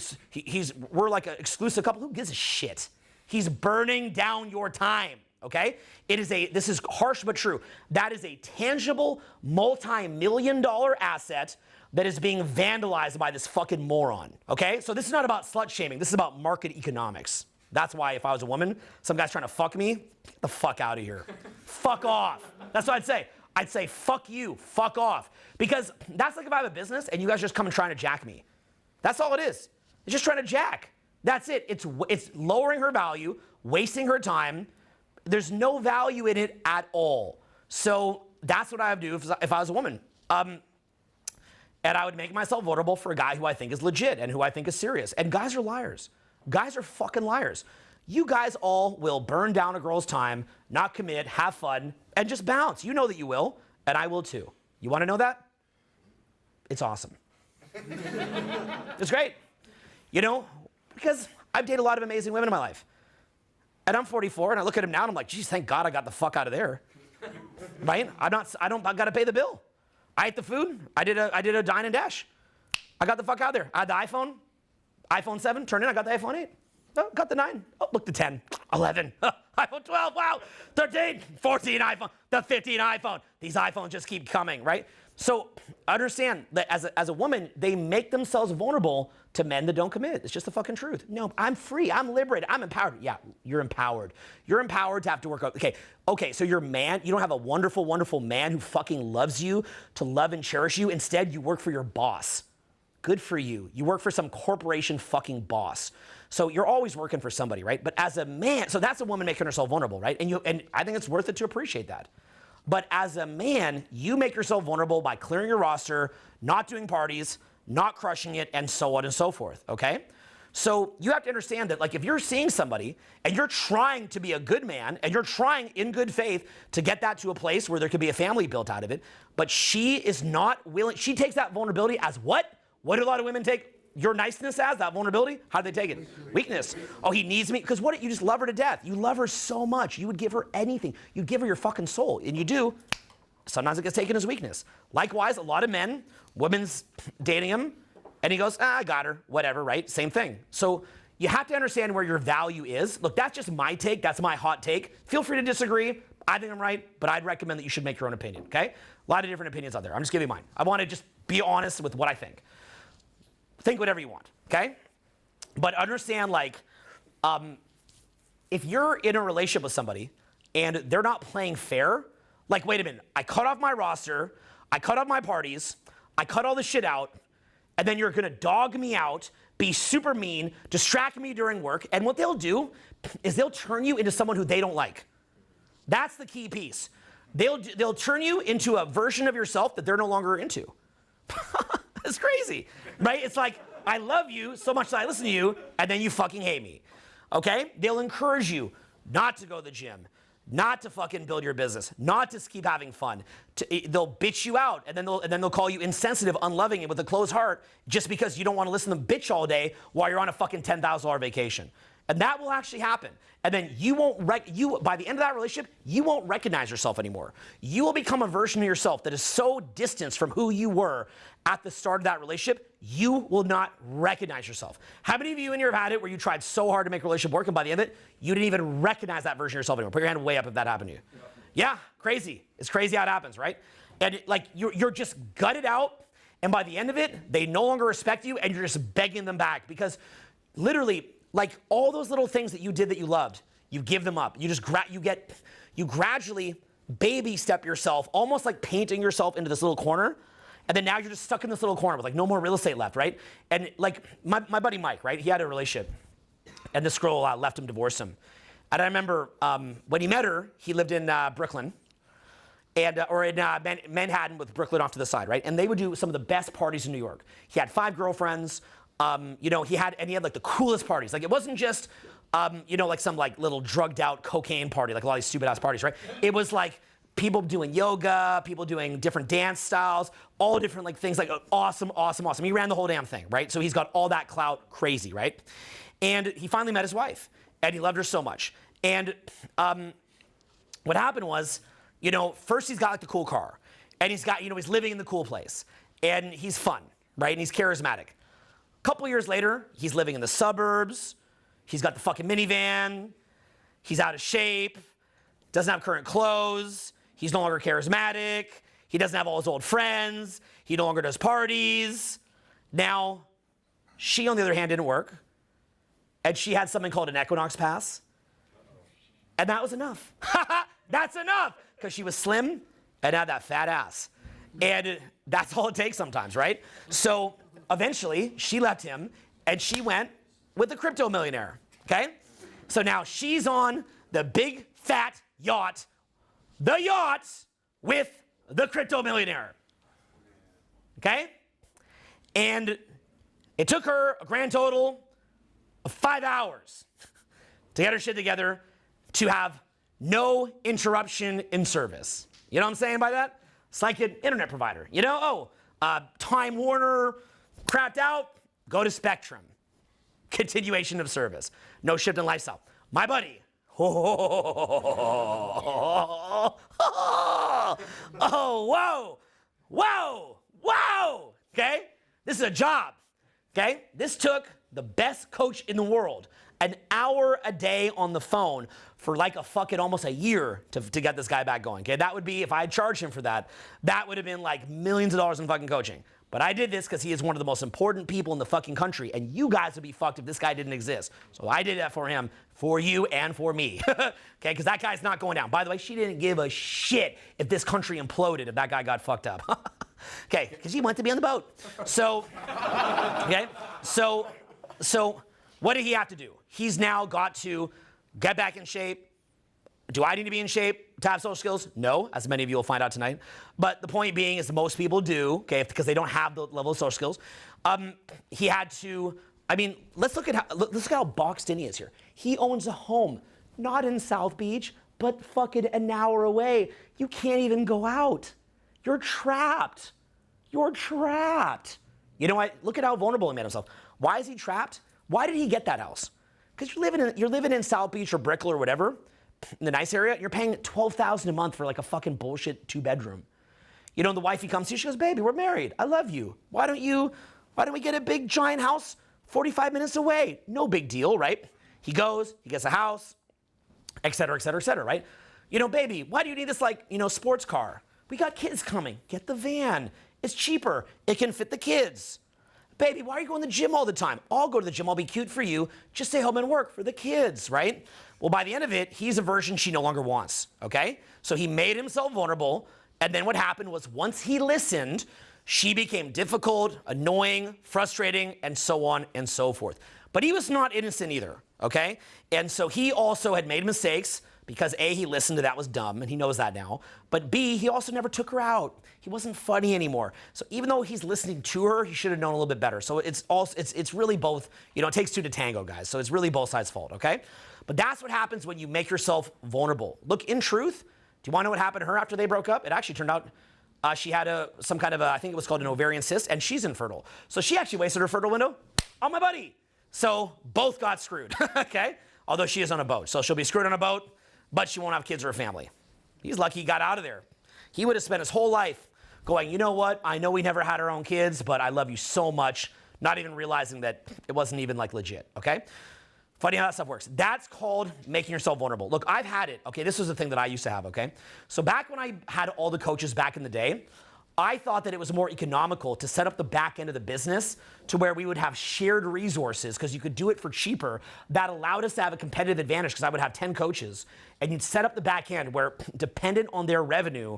we're like an exclusive couple. Who gives a shit? He's burning down your time, okay? This is harsh but true. That is a tangible, multi-million-dollar asset that is being vandalized by this fucking moron, okay? So this is not about slut shaming. This is about market economics. That's why if I was a woman, some guy's trying to fuck me, get the fuck out of here. Fuck off. That's what I'd say. I'd say, fuck you, fuck off. Because that's like if I have a business and you guys just come and trying to jack me. That's all it is. It's just trying to jack. That's it. It's lowering her value, wasting her time. There's no value in it at all. So that's what I would do if I was a woman. And I would make myself vulnerable for a guy who I think is legit and who I think is serious. And guys are liars. Guys are fucking liars. You guys all will burn down a girl's time, not commit, have fun, and just bounce. You know that you will, and I will too. You want to know that? It's awesome. It's great. You know, because I've dated a lot of amazing women in my life. And I'm 44, and I look at them now, and I'm like, geez, thank God I got the fuck out of there. Right? I don't got to pay the bill. I ate the food. I did a dine and dash. I got the fuck out of there. I had the iPhone 7, turned in, I got the iPhone 8. Oh, got the 9. Oh, look, the 10, 11, iPhone 12, wow, 13, 14 iPhone, the 15 iPhone. These iPhones just keep coming, right? So understand that as a woman, they make themselves vulnerable to men that don't commit. It's just the fucking truth. No, I'm free, I'm liberated, I'm empowered. Yeah, you're empowered. You're empowered to have to work out. Okay, so you're a man, you don't have a wonderful, wonderful man who fucking loves you, to love and cherish you. Instead, you work for your boss. Good for you. You work for some corporation fucking boss. So you're always working for somebody, right? But as a man, so that's a woman making herself vulnerable, right? And I think it's worth it to appreciate that. But as a man, you make yourself vulnerable by clearing your roster, not doing parties, not crushing it, and so on and so forth, okay? So you have to understand that, like, if you're seeing somebody and you're trying to be a good man and you're trying in good faith to get that to a place where there could be a family built out of it, but she is not willing, she takes that vulnerability as what? What do a lot of women take your niceness as, that vulnerability? How do they take it? Weakness. Oh, he needs me. Because what, you just love her to death. You love her so much. You would give her anything. You'd give her your fucking soul. And you do. Sometimes it gets taken as weakness. Likewise, a lot of men, women's dating him, and he goes, I got her, whatever, right? Same thing. So you have to understand where your value is. Look, that's just my take. That's my hot take. Feel free to disagree. I think I'm right, but I'd recommend that you should make your own opinion, okay? A lot of different opinions out there. I'm just giving mine. I want to just be honest with what I think. Think whatever you want, okay? But understand, like, if you're in a relationship with somebody and they're not playing fair, like, wait a minute, I cut off my roster, I cut off my parties, I cut all this shit out, and then you're gonna dog me out, be super mean, distract me during work, and what they'll do is they'll turn you into someone who they don't like. That's the key piece. They'll turn you into a version of yourself that they're no longer into. It's crazy, right? It's like, I love you so much that I listen to you, and then you fucking hate me, okay? They'll encourage you not to go to the gym, not to fucking build your business, not to keep having fun. They'll bitch you out, and then they'll call you insensitive, unloving, and with a closed heart, just because you don't want to listen to them bitch all day while you're on a fucking $10,000 vacation. And that will actually happen. And then by the end of that relationship, you won't recognize yourself anymore. You will become a version of yourself that is so distanced from who you were at the start of that relationship, you will not recognize yourself. How many of you in here have had it where you tried so hard to make a relationship work, and by the end of it, you didn't even recognize that version of yourself anymore? Put your hand way up if that happened to you. Yeah, crazy. It's crazy how it happens, right? And you're just gutted out, and by the end of it, they no longer respect you, and you're just begging them back because literally, like all those little things that you did that you loved, you give them up. You gradually baby step yourself, almost like painting yourself into this little corner. And then now you're just stuck in this little corner with like no more real estate left, right? And like my buddy Mike, right? He had a relationship and this girl left him, divorced him. And I remember when he met her, he lived in Brooklyn or in Manhattan with Brooklyn off to the side, right? And they would do some of the best parties in New York. He had 5 girlfriends. He had like the coolest parties. Like it wasn't just, like some like little drugged out cocaine party, like a lot of these stupid ass parties, right? It was like people doing yoga, people doing different dance styles, all different like things, like awesome. He ran the whole damn thing, right? So he's got all that clout, crazy, right? And he finally met his wife, and he loved her so much. And what happened was, first he's got like the cool car, and he's got, he's living in the cool place, and he's fun, right? And he's charismatic. A couple years later, he's living in the suburbs. He's got the fucking minivan. He's out of shape. Doesn't have current clothes. He's no longer charismatic. He doesn't have all his old friends. He no longer does parties. Now, she, on the other hand, didn't work. And she had something called an Equinox pass. And that was enough. That's enough. Because she was slim and had that fat ass. And that's all it takes sometimes, right? So eventually, she left him and she went with the crypto millionaire, okay? So now she's on the big fat yacht, the yacht with the crypto millionaire, okay? And it took her a grand total of 5 hours to get her shit together to have no interruption in service. You know what I'm saying by that? It's like an internet provider. Time Warner crapped out, go to Spectrum. Continuation of service. No shift in lifestyle. My buddy. Whoa. Okay? This is a job. Okay? This took the best coach in the world an hour a day on the phone for like almost a year to get this guy back going. Okay? That would be, if I had charged him for that, that would have been like millions of dollars in fucking coaching. But I did this because he is one of the most important people in the fucking country, and you guys would be fucked if this guy didn't exist. So I did that for him, for you, and for me. Okay, because that guy's not going down. By the way, she didn't give a shit if this country imploded, if that guy got fucked up. Okay, because he wanted to be on the boat. So, okay, so what did he have to do? He's now got to get back in shape. Do I need to be in shape to have social skills? No, as many of you will find out tonight. But the point being is most people do, okay, because they don't have the level of social skills. He had to, let's look at how boxed in he is here. He owns a home, not in South Beach, but fucking an hour away. You can't even go out. You're trapped. You know what? Look at how vulnerable he made himself. Why is he trapped? Why did he get that house? Because you're living in South Beach or Brickell or whatever, in the nice area, you're paying $12,000 a month for like a fucking bullshit 2-bedroom. The wifey comes to you, she goes, baby, we're married. I love you. Why don't we get a big giant house 45 minutes away? No big deal, right? He goes, he gets a house, et cetera, right? Baby, why do you need this sports car? We got kids coming. Get the van. It's cheaper. It can fit the kids. Baby, why are you going to the gym all the time? I'll go to the gym. I'll be cute for you. Just stay home and work for the kids, right? Well, by the end of it, he's a version she no longer wants, okay? So he made himself vulnerable, and then what happened was once he listened, she became difficult, annoying, frustrating, and so on and so forth. But he was not innocent either, okay? And so he also had made mistakes because A, he listened to that was dumb, and he knows that now. But B, he also never took her out. He wasn't funny anymore. So even though he's listening to her, he should have known a little bit better. So it's really both, it takes two to tango, guys. So it's really both sides' fault, okay? But that's what happens when you make yourself vulnerable. Look, in truth, do you want to know what happened to her after they broke up? It actually turned out she had I think it was called an ovarian cyst, and she's infertile. So she actually wasted her fertile window on my buddy. So both got screwed, okay? Although she is on a boat. So she'll be screwed on a boat, but she won't have kids or a family. He's lucky he got out of there. He would have spent his whole life going, you know what? I know we never had our own kids, but I love you so much, not even realizing that it wasn't even like legit, okay? Funny how that stuff works. That's called making yourself vulnerable. Look, I've had it, okay? This was the thing that I used to have, okay? So back when I had all the coaches back in the day, I thought that it was more economical to set up the back end of the business to where we would have shared resources because you could do it for cheaper. That allowed us to have a competitive advantage because I would have 10 coaches and you'd set up the back end where, dependent on their revenue,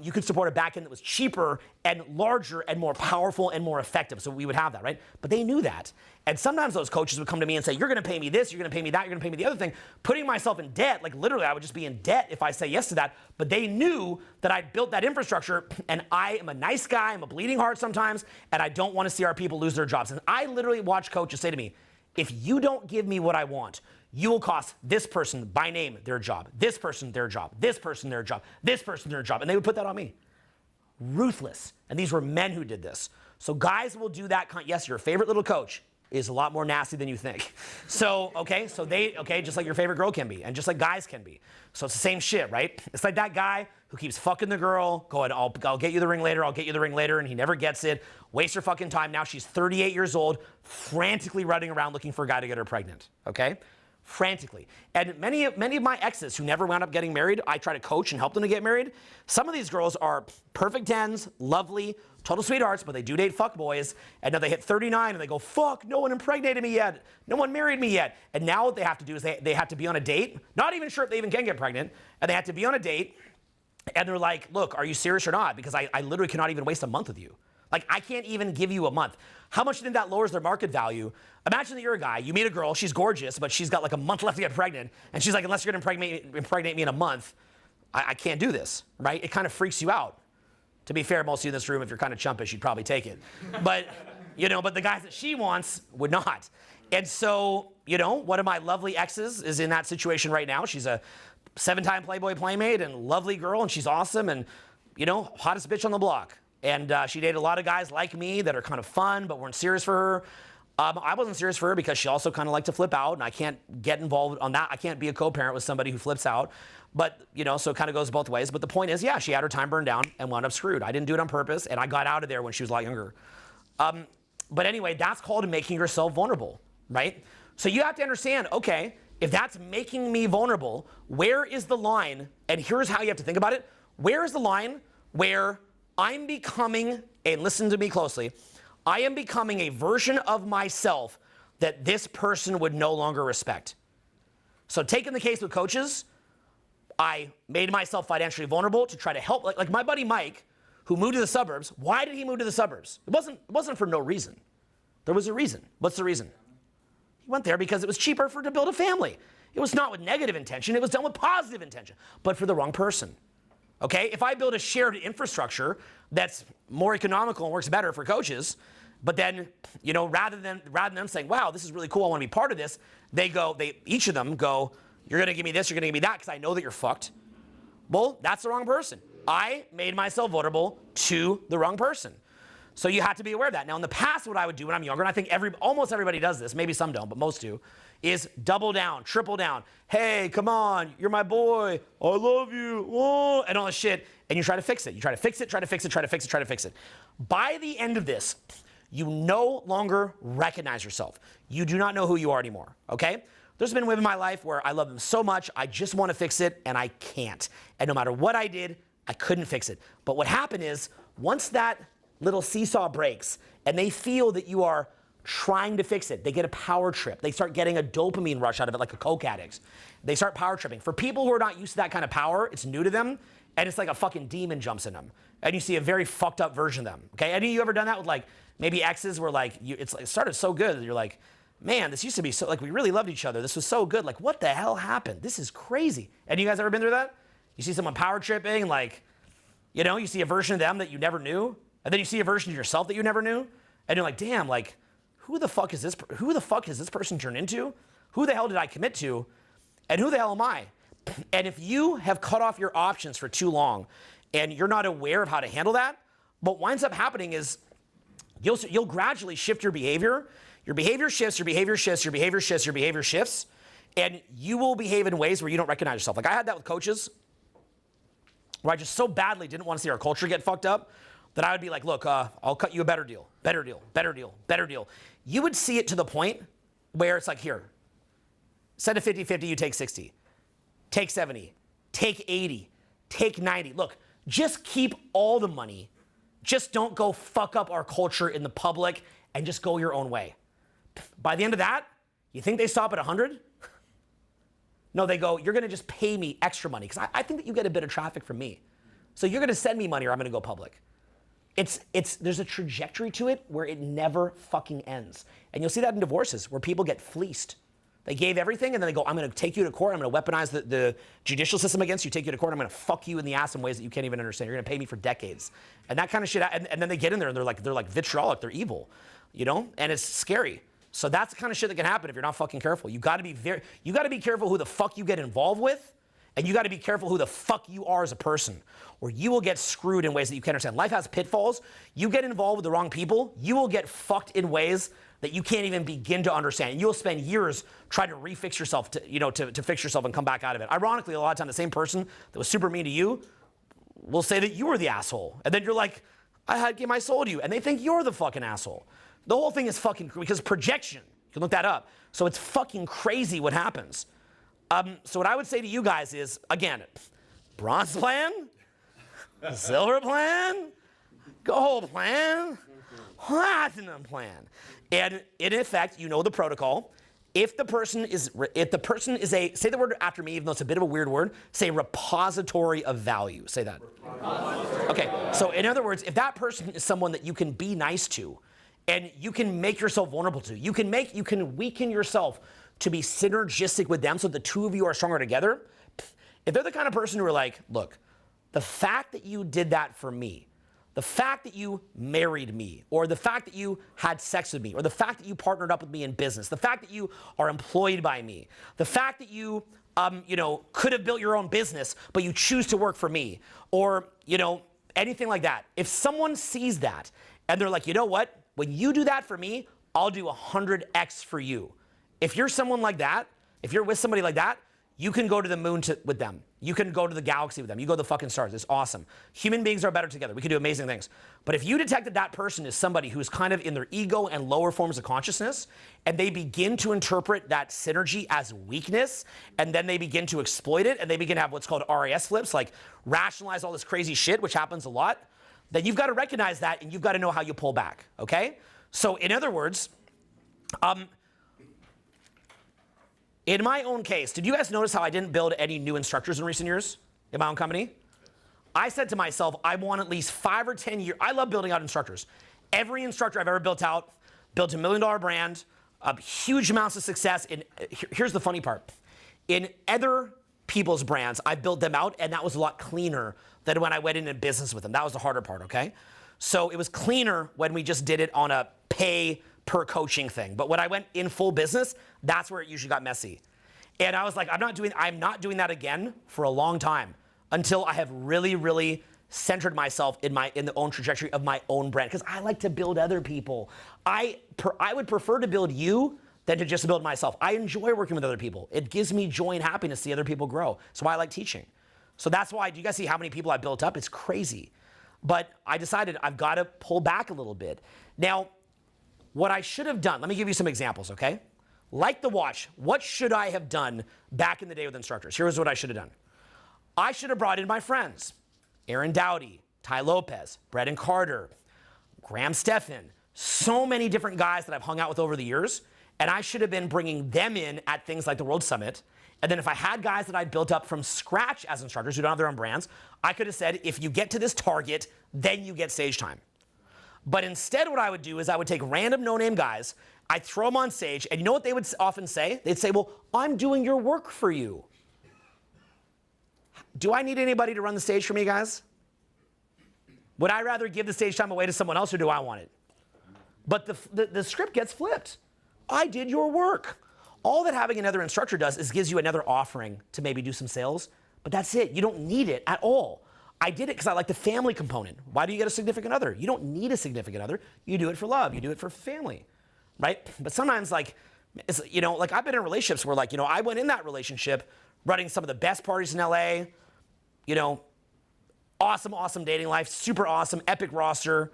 you could support a back end that was cheaper and larger and more powerful and more effective. So we would have that, right? But they knew that. And sometimes those coaches would come to me and say, you're going to pay me this, you're going to pay me that, you're going to pay me the other thing, putting myself in debt. Like literally, I would just be in debt if I say yes to that. But they knew that I'd built that infrastructure and I am a nice guy, I'm a bleeding heart sometimes, and I don't want to see our people lose their jobs. And I literally watch coaches say to me, if you don't give me what I want, you will cost this person by name their job, this person their job, this person their job, this person their job. And they would put that on me. Ruthless. And these were men who did this. So guys will do that. Yes, your favorite little coach is a lot more nasty than you think. So, just like your favorite girl can be, and just like guys can be. So it's the same shit, right? It's like that guy who keeps fucking the girl, going, I'll get you the ring later, I'll get you the ring later, and he never gets it, wastes her fucking time. Now she's 38 years old, frantically running around looking for a guy to get her pregnant, okay? Frantically. And many of my exes who never wound up getting married, I try to coach and help them to get married. Some of these girls are perfect 10s, lovely, total sweethearts, but they do date fuck boys. And now they hit 39 and they go, fuck, no one impregnated me yet. No one married me yet. And now what they have to do is they have to be on a date, not even sure if they even can get pregnant, and they have to be on a date. And they're like, look, are you serious or not? Because I literally cannot even waste a month with you. Like, I can't even give you a month. How much do you think that lowers their market value? Imagine that you're a guy, you meet a girl, she's gorgeous, but she's got like a month left to get pregnant, and she's like, unless you're gonna impregnate me in a month, I can't do this, right? It kind of freaks you out. To be fair, most of you in this room, if you're kind of chumpish, you'd probably take it. But, but the guys that she wants would not. And so, one of my lovely exes is in that situation right now. She's a 7-time Playboy Playmate and lovely girl, and she's awesome, and, hottest bitch on the block. And she dated a lot of guys like me that are kind of fun, but weren't serious for her. I wasn't serious for her because she also kind of liked to flip out, and I can't get involved on that. I can't be a co-parent with somebody who flips out. But, so it kind of goes both ways. But the point is, yeah, she had her time burned down and wound up screwed. I didn't do it on purpose, and I got out of there when she was a lot younger. But anyway, that's called making yourself vulnerable, right? So you have to understand, okay, if that's making me vulnerable, where is the line? And here's how you have to think about it. Where is the line where I'm becoming, and listen to me closely, I am becoming a version of myself that this person would no longer respect. So taking the case with coaches, I made myself financially vulnerable to try to help, like my buddy Mike, who moved to the suburbs. Why did he move to the suburbs? It wasn't for no reason. There was a reason. What's the reason? He went there because it was cheaper to build a family. It was not with negative intention, it was done with positive intention, but for the wrong person. Okay, if I build a shared infrastructure that's more economical and works better for coaches, but then, rather than them saying, wow, this is really cool, I want to be part of this, each of them go, you're going to give me this, you're going to give me that, because I know that you're fucked. Well, that's the wrong person. I made myself vulnerable to the wrong person. So you have to be aware of that. Now, in the past, what I would do when I'm younger, and I think almost everybody does this, maybe some don't, but most do, is double down, triple down. Hey, come on, you're my boy, I love you, oh, and all this shit, and you try to fix it. You try to fix it, try to fix it, try to fix it, try to fix it. By the end of this, you no longer recognize yourself. You do not know who you are anymore, okay? There's been women in my life where I love them so much, I just want to fix it, and I can't. And no matter what I did, I couldn't fix it. But what happened is, once that little seesaw breaks, and they feel that you are trying to fix it, they get a power trip. They start getting a dopamine rush out of it like a coke addict. They start power tripping. For people who are not used to that kind of power, it's new to them, and it's like a fucking demon jumps in them. And you see a very fucked up version of them, okay? Any of you ever done that with like, maybe exes where like, it started so good that you're like, man, this used to be so, like we really loved each other. This was so good. Like, what the hell happened? This is crazy. Any of you guys ever been through that? You see someone power tripping, like, you see a version of them that you never knew, and then you see a version of yourself that you never knew, and you're like, damn, like, who the fuck has this person turned into? Who the hell did I commit to? And who the hell am I? And if you have cut off your options for too long, and you're not aware of how to handle that, what winds up happening is you'll gradually shift your behavior. Your behavior shifts, your behavior shifts, your behavior shifts, your behavior shifts, and you will behave in ways where you don't recognize yourself. Like I had that with coaches where I just so badly didn't want to see our culture get fucked up that I would be like, look, I'll cut you a better deal, better deal, better deal, better deal. You would see it to the point where it's like, here, instead of 50-50, you take 60, take 70, take 80, take 90. Look, just keep all the money. Just don't go fuck up our culture in the public and just go your own way. By the end of that, you think they stop at 100? No, they go, you're gonna just pay me extra money because I think that you get a bit of traffic from me. So you're gonna send me money or I'm gonna go public. There's a trajectory to it where it never fucking ends. And you'll see that in divorces where people get fleeced. They gave everything and then they go, I'm gonna take you to court, I'm gonna weaponize the judicial system against you, take you to court, I'm gonna fuck you in the ass in ways that you can't even understand. You're gonna pay me for decades. And that kind of shit, and then they get in there and they're like vitriolic, they're evil, you know? And it's scary. So that's the kind of shit that can happen if you're not fucking careful. You gotta be careful who the fuck you get involved with, and you gotta be careful who the fuck you are as a person, or you will get screwed in ways that you can't understand. Life has pitfalls. You get involved with the wrong people, you will get fucked in ways that you can't even begin to understand. And you'll spend years trying to refix yourself to fix yourself and come back out of it. Ironically, a lot of times the same person that was super mean to you will say that you were the asshole. And then you're like, I gave my soul to you. And they think you're the fucking asshole. The whole thing is fucking, because projection, you can look that up. So it's fucking crazy what happens. So what I would say to you guys is, again, bronze plan, silver plan, gold plan, platinum plan. And in effect, you know the protocol. If the person is say the word after me, even though it's a bit of a weird word, say repository of value. Say that. Okay, so in other words, if that person is someone that you can be nice to, and you can make yourself vulnerable to, you can weaken yourself to be synergistic with them so the two of you are stronger together. If they're the kind of person who are like, look, the fact that you did that for me, the fact that you married me, or the fact that you had sex with me, or the fact that you partnered up with me in business, the fact that you are employed by me, the fact that you, could have built your own business, but you choose to work for me, or, anything like that. If someone sees that and they're like, you know what? When you do that for me, I'll do 100x for you. If you're someone like that, if you're with somebody like that, you can go to the moon with them. You can go to the galaxy with them. You go to the fucking stars. It's awesome. Human beings are better together. We can do amazing things. But if you detect that person is somebody who's kind of in their ego and lower forms of consciousness, and they begin to interpret that synergy as weakness, and then they begin to exploit it, and they begin to have what's called RAS flips, like rationalize all this crazy shit, which happens a lot, then you've got to recognize that, and you've got to know how you pull back, okay? So in other words, in my own case, did you guys notice how I didn't build any new instructors in recent years in my own company? I said to myself, I want at least 5 or 10 years. I love building out instructors. Every instructor I've ever built out, built a $1 million brand, huge amounts of success. Here's the funny part. In other people's brands, I built them out, and that was a lot cleaner than when I went into business with them. That was the harder part, okay? So it was cleaner when we just did it on a pay per coaching thing. But when I went in full business, that's where it usually got messy. And I was like, I'm not doing that again for a long time until I have really, really centered myself in the own trajectory of my own brand. Because I like to build other people. I would prefer to build you than to just build myself. I enjoy working with other people. It gives me joy and happiness to see other people grow. So I like teaching. So that's why, do you guys see how many people I built up? It's crazy. But I decided I've got to pull back a little bit. Now, what I should have done, let me give you some examples, okay? Like the watch, what should I have done back in the day with instructors? Here's what I should have done. I should have brought in my friends, Aaron Dowdy, Ty Lopez, Brett Carter, Graham Stephan, so many different guys that I've hung out with over the years, and I should have been bringing them in at things like the World Summit. And then if I had guys that I'd built up from scratch as instructors who don't have their own brands, I could have said, if you get to this target, then you get stage time. But instead what I would do is I would take random no-name guys, I'd throw them on stage, and you know what they would often say? They'd say, well, I'm doing your work for you. Do I need anybody to run the stage for me, guys? Would I rather give the stage time away to someone else, or do I want it? But the script gets flipped. I did your work. All that having another instructor does is gives you another offering to maybe do some sales, but that's it. You don't need it at all. I did it because I like the family component. Why do you get a significant other? You don't need a significant other. You do it for love. You do it for family. right? But sometimes like, it's, you know, like I've been in relationships where like, you know, I went in that relationship running some of the best parties in LA, you know, awesome dating life, super awesome, epic roster.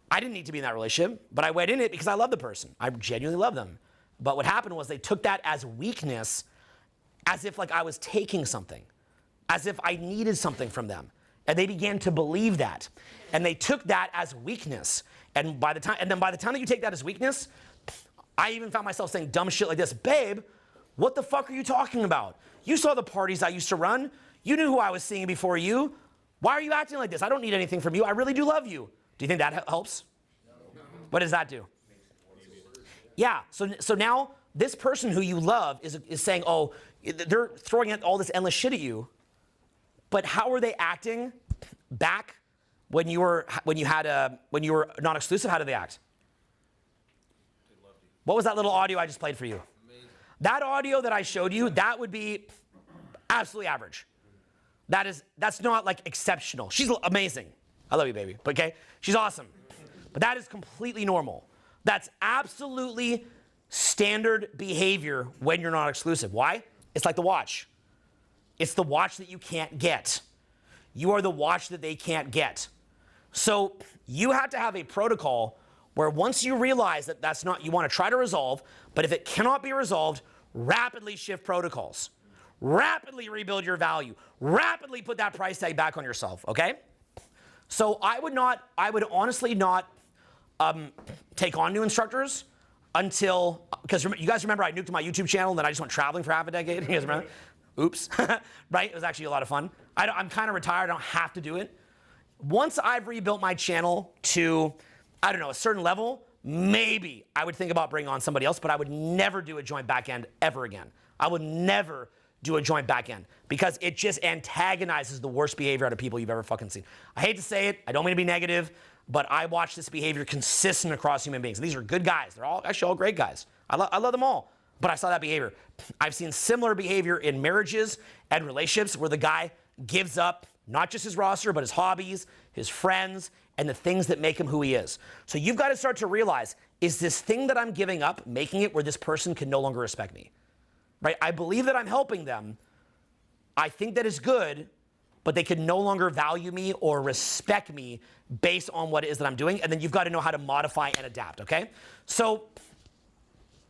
I didn't need to be in that relationship, but I went in it because I love the person. I genuinely love them. But what happened was they took that as weakness, as if like I was taking something, as if I needed something from them. And they began to believe that. And they took that as weakness. And by the time that you take that as weakness, I even found myself saying dumb shit like this. Babe, what the fuck are you talking about? You saw the parties I used to run. You knew who I was seeing before you. Why are you acting like this? I don't need anything from you. I really do love you. Do you think that helps? No. What does that do? Yeah, so now this person who you love is saying, oh, they're throwing out all this endless shit at you, but how were they acting back when you were not exclusive? How did they act? What was that little audio I just played for you? Amazing. That audio that I showed you, that would be absolutely average. That's not like exceptional. She's amazing. I love you, baby. Okay? She's awesome. But that is completely normal. That's absolutely standard behavior when you're not exclusive. Why? It's like the watch. It's the watch that you can't get. You are the watch that they can't get. So you have to have a protocol where once you realize that that's not, you want to try to resolve, but if it cannot be resolved, rapidly shift protocols. Rapidly rebuild your value. Rapidly put that price tag back on yourself, okay? So I would honestly not take on new instructors until, because you guys remember I nuked my YouTube channel and then I just went traveling for half a decade? You guys remember? Oops, right? It was actually a lot of fun. I'm kind of retired, I don't have to do it. Once I've rebuilt my channel to, I don't know, a certain level, maybe I would think about bringing on somebody else, but I would never do a joint back end ever again. I would never do a joint back end because it just antagonizes the worst behavior out of people you've ever fucking seen. I hate to say it, I don't mean to be negative, but I watch this behavior consistent across human beings. These are good guys. They're all actually all great guys. I love them all, but I saw that behavior. I've seen similar behavior in marriages and relationships where the guy gives up not just his roster, but his hobbies, his friends, and the things that make him who he is. So you've got to start to realize, is this thing that I'm giving up making it where this person can no longer respect me? Right? I believe that I'm helping them. I think that is good, but they can no longer value me or respect me based on what it is that I'm doing. And then you've got to know how to modify and adapt, okay? So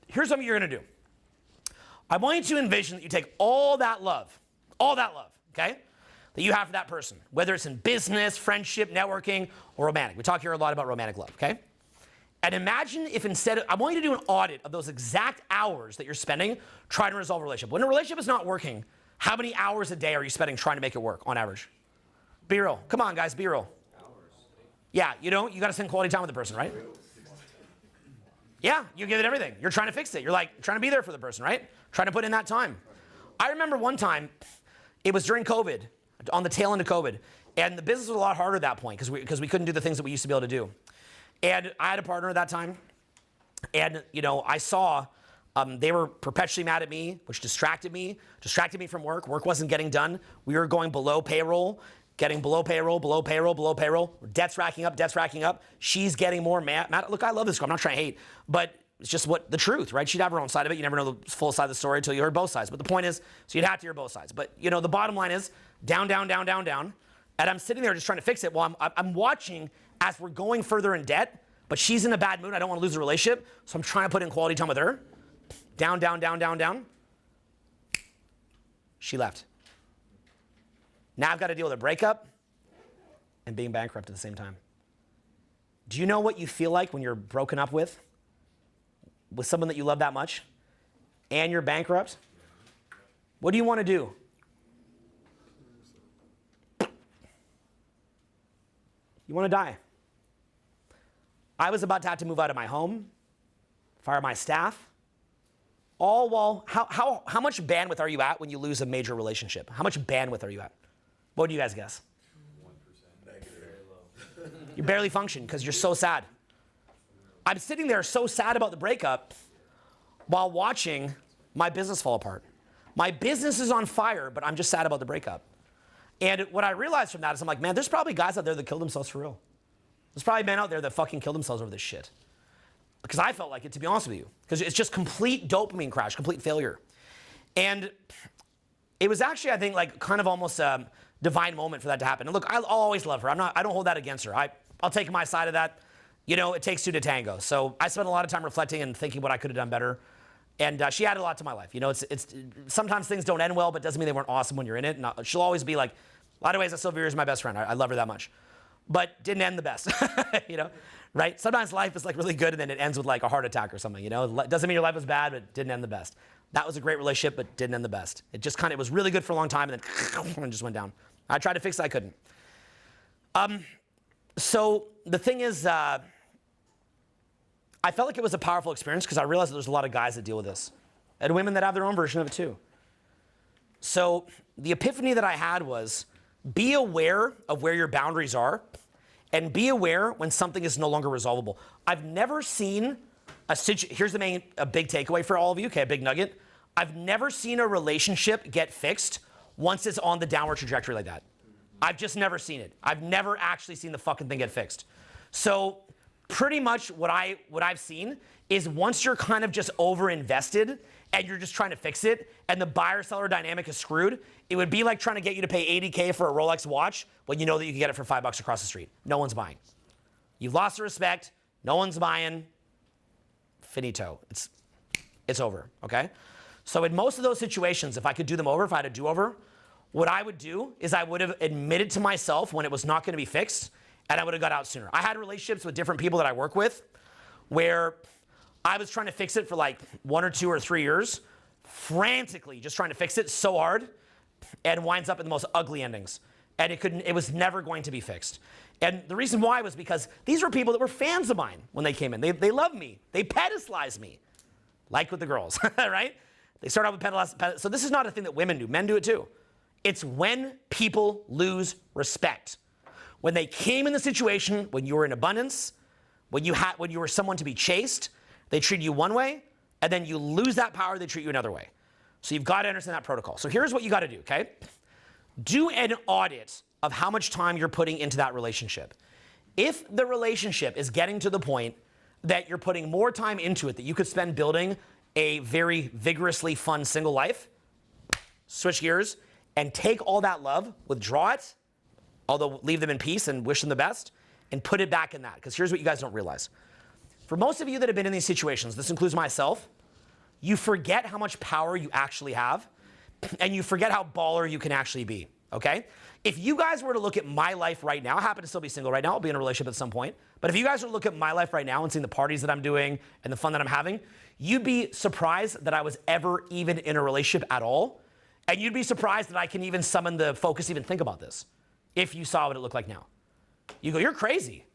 here's something you're going to do. I want you to envision that you take all that love, okay, that you have for that person, whether it's in business, friendship, networking, or romantic. We talk here a lot about romantic love, okay? And imagine if instead of, I want you to do an audit of those exact hours that you're spending trying to resolve a relationship. When a relationship is not working, how many hours a day are you spending trying to make it work on average? Be real. Come on, guys, be real. Hours. Yeah, you got to spend quality time with the person, right? Yeah, you give it everything. You're trying to fix it. You're like trying to be there for the person, right? Trying to put in that time. I remember one time, it was during COVID, on the tail end of COVID, and the business was a lot harder at that point because we couldn't do the things that we used to be able to do. And I had a partner at that time, and I saw they were perpetually mad at me, which distracted me from work. Work wasn't getting done. We were going below payroll, getting below payroll. Debts racking up. She's getting more mad. Look, I love this girl. I'm not trying to hate, but it's just the truth, right? She'd have her own side of it. You never know the full side of the story until you heard both sides. But the point is, so you'd have to hear both sides. But the bottom line is down. And I'm sitting there just trying to fix it while I'm watching as we're going further in debt, but she's in a bad mood. I don't want to lose the relationship, so I'm trying to put in quality time with her. Down. She left. Now I've got to deal with a breakup and being bankrupt at the same time. Do you know what you feel like when you're broken up with someone that you love that much and you're bankrupt? What do you want to do? You want to die. I was about to have to move out of my home, fire my staff, all while, how much bandwidth are you at when you lose a major relationship? How much bandwidth are you at? What do you guys guess? 1%. Negative. You barely function because you're so sad. I'm sitting there so sad about the breakup while watching my business fall apart. My business is on fire, but I'm just sad about the breakup. And what I realized from that is I'm like, man, there's probably guys out there that killed themselves for real. There's probably men out there that fucking killed themselves over this shit. because I felt like it, to be honest with you, because it's just complete dopamine crash, complete failure. And it was actually, I think, like kind of almost a divine moment for that to happen. And look, I'll always love her. I don't hold that against her. I'll take my side of that. You know, it takes two to tango. So I spent a lot of time reflecting and thinking what I could have done better. And she added a lot to my life. You know, it's sometimes things don't end well, but doesn't mean they weren't awesome when you're in it. And she'll always be like, a lot of ways, I still view her as my best friend. I love her that much. But didn't end the best, you know, right? Sometimes life is like really good and then it ends with like a heart attack or something, you know? It doesn't mean your life was bad, but it didn't end the best. That was a great relationship, but didn't end the best. It was really good for a long time and then it just went down. I tried to fix it, I couldn't. So the thing is, I felt like it was a powerful experience because I realized that there's a lot of guys that deal with this and women that have their own version of it too. So the epiphany that I had was be aware of where your boundaries are and be aware when something is no longer resolvable. I've never seen here's a big takeaway for all of you, okay, a big nugget. I've never seen a relationship get fixed once it's on the downward trajectory like that. I've just never seen it. I've never actually seen the fucking thing get fixed. So pretty much what I've seen is once you're kind of just over-invested and you're just trying to fix it and the buyer-seller dynamic is screwed, it would be like trying to get you to pay $80K for a Rolex watch when you know that you can get it for $5 across the street. No one's buying. You've lost the respect. No one's buying. Finito. It's over, okay? So in most of those situations, if I could do them over, if I had a do-over, what I would do is I would have admitted to myself when it was not going to be fixed, and I would have got out sooner. I had relationships with different people that I work with where I was trying to fix it for like 1 or 2 or 3 years, frantically just trying to fix it so hard, and winds up in the most ugly endings. And it was never going to be fixed. And the reason why was because these were people that were fans of mine when they came in. They loved me. They pedestalized me, like with the girls, right? They start out with pedestalized. So this is not a thing that women do. Men do it too. It's when people lose respect. When they came in the situation, when you were in abundance, when you were someone to be chased, they treat you one way, and then you lose that power, they treat you another way. So you've got to understand that protocol. So here's what you got to do, okay? Do an audit of how much time you're putting into that relationship. If the relationship is getting to the point that you're putting more time into it that you could spend building a very vigorously fun single life, switch gears and take all that love, withdraw it, although leave them in peace and wish them the best, and put it back in that. Because here's what you guys don't realize. For most of you that have been in these situations, this includes myself, you forget how much power you actually have, and you forget how baller you can actually be, okay? If you guys were to look at my life right now, I happen to still be single right now, I'll be in a relationship at some point, but if you guys were to look at my life right now and seeing the parties that I'm doing and the fun that I'm having, you'd be surprised that I was ever even in a relationship at all, and you'd be surprised that I can even summon the focus to even think about this, if you saw what it looked like now. You go, you're crazy.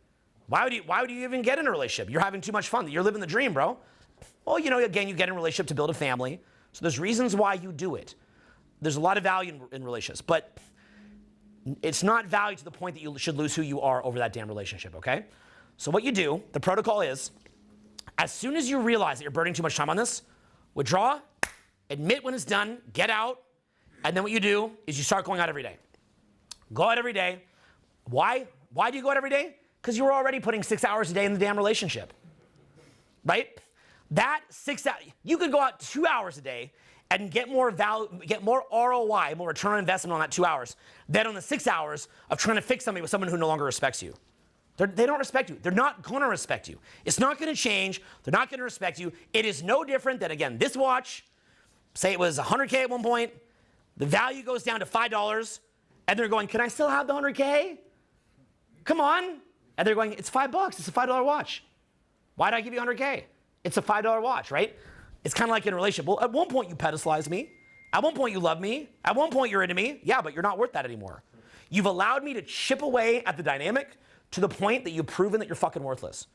Why would you even get in a relationship? You're having too much fun. You're living the dream, bro. Well, you know, again, you get in a relationship to build a family. So there's reasons why you do it. There's a lot of value in relationships, but it's not value to the point that you should lose who you are over that damn relationship, okay? So what you do, the protocol is, as soon as you realize that you're burning too much time on this, withdraw, admit when it's done, get out, and then what you do is you start going out every day. Go out every day. Why? Why do you go out every day? Because you're already putting 6 hours a day in the damn relationship, right? That 6 hours, you could go out 2 hours a day and get more value, get more ROI, more return on investment on that 2 hours than on the 6 hours of trying to fix something with someone who no longer respects you. They don't respect you. They're not going to respect you. It's not going to change. They're not going to respect you. It is no different than, again, this watch, say it was $100K at one point, the value goes down to $5, and they're going, can I still have the $100K? Come on. And they're going, it's $5. It's a $5 watch. Why did I give you $100K? It's a $5 watch, right? It's kind of like in a relationship. Well, at one point you pedestalized me. At one point you love me. At one point you're into me. Yeah, but you're not worth that anymore. You've allowed me to chip away at the dynamic to the point that you've proven that you're fucking worthless.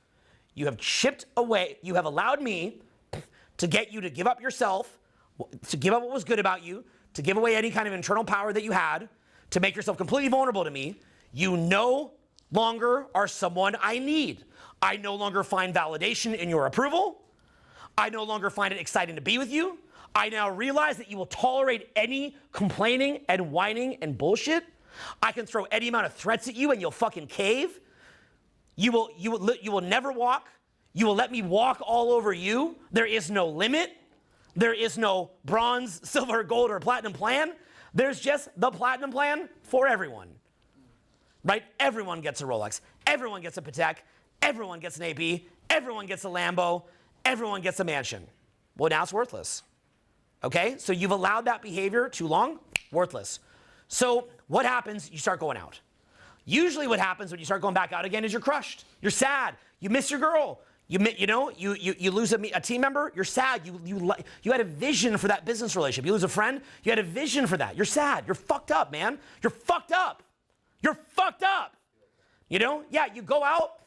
You have chipped away. You have allowed me to get you to give up yourself, to give up what was good about you, to give away any kind of internal power that you had, to make yourself completely vulnerable to me. You no longer are someone I need. I no longer find validation in your approval. I no longer find it exciting to be with you. I now realize that you will tolerate any complaining and whining and bullshit. I can throw any amount of threats at you and you'll fucking cave. You will never walk You will let me walk all over you. There is no limit. There is no bronze, silver, gold, or platinum plan. There's just the platinum plan for everyone, right? Everyone gets a Rolex. Everyone gets a Patek. Everyone gets an AP. Everyone gets a Lambo. Everyone gets a mansion. Well, now it's worthless. Okay? So you've allowed that behavior too long, worthless. So what happens? You start going out. Usually what happens when you start going back out again is you're crushed. You're sad. You miss your girl. You lose a team member. You're sad. You had a vision for that business relationship. You lose a friend. You had a vision for that. You're sad. You're fucked up, man. You're fucked up. You're fucked up. Yeah, you go out.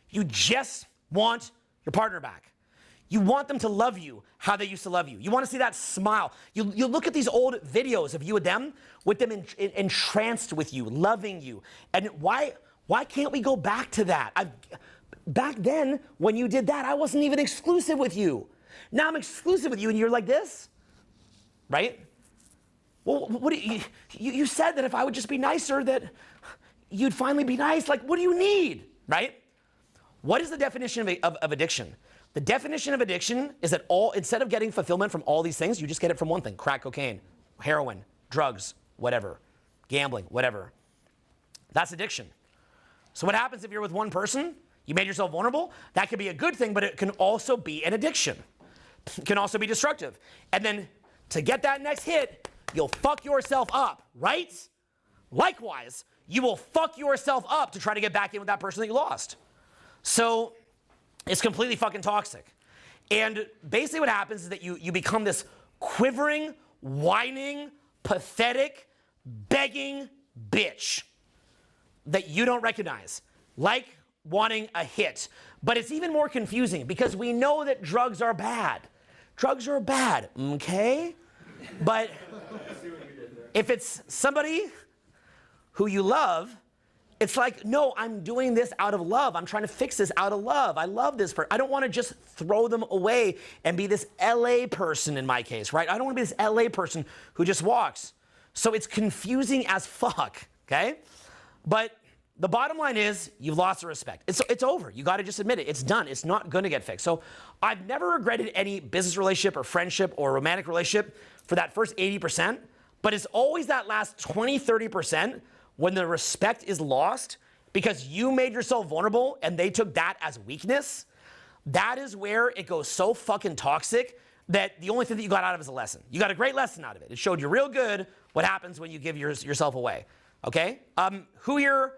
You just want your partner back. You want them to love you how they used to love you. You want to see that smile. You look at these old videos of you with them entranced with you, loving you. And why can't we go back to that? Back then, when you did that, I wasn't even exclusive with you. Now I'm exclusive with you, and you're like this, right? Well, what you said that if I would just be nicer, that you'd finally be nice. Like, what do you need, right? What is the definition of addiction? The definition of addiction is that instead of getting fulfillment from all these things, you just get it from one thing: crack cocaine, heroin, drugs, whatever, gambling, whatever. That's addiction. So what happens if you're with one person? You made yourself vulnerable. That could be a good thing, but it can also be an addiction. It can also be destructive. And then to get that next hit, you'll fuck yourself up, right? Likewise, you will fuck yourself up to try to get back in with that person that you lost. So it's completely fucking toxic. And basically what happens is that you become this quivering, whining, pathetic, begging bitch that you don't recognize. Like wanting a hit. But it's even more confusing because we know that drugs are bad. Drugs are bad, okay? But if it's somebody who you love, it's like, no, I'm doing this out of love. I'm trying to fix this out of love. I love this person. I don't want to just throw them away and be this LA person in my case, right? I don't want to be this LA person who just walks. So it's confusing as fuck, okay? But the bottom line is you've lost the respect. It's over. You got to just admit it. It's done. It's not going to get fixed. So I've never regretted any business relationship or friendship or romantic relationship for that first 80%, but it's always that last 20, 30% when the respect is lost because you made yourself vulnerable and they took that as weakness. That is where it goes so fucking toxic that the only thing that you got out of it is a lesson. You got a great lesson out of it. It showed you real good what happens when you give yourself away. Okay? Who here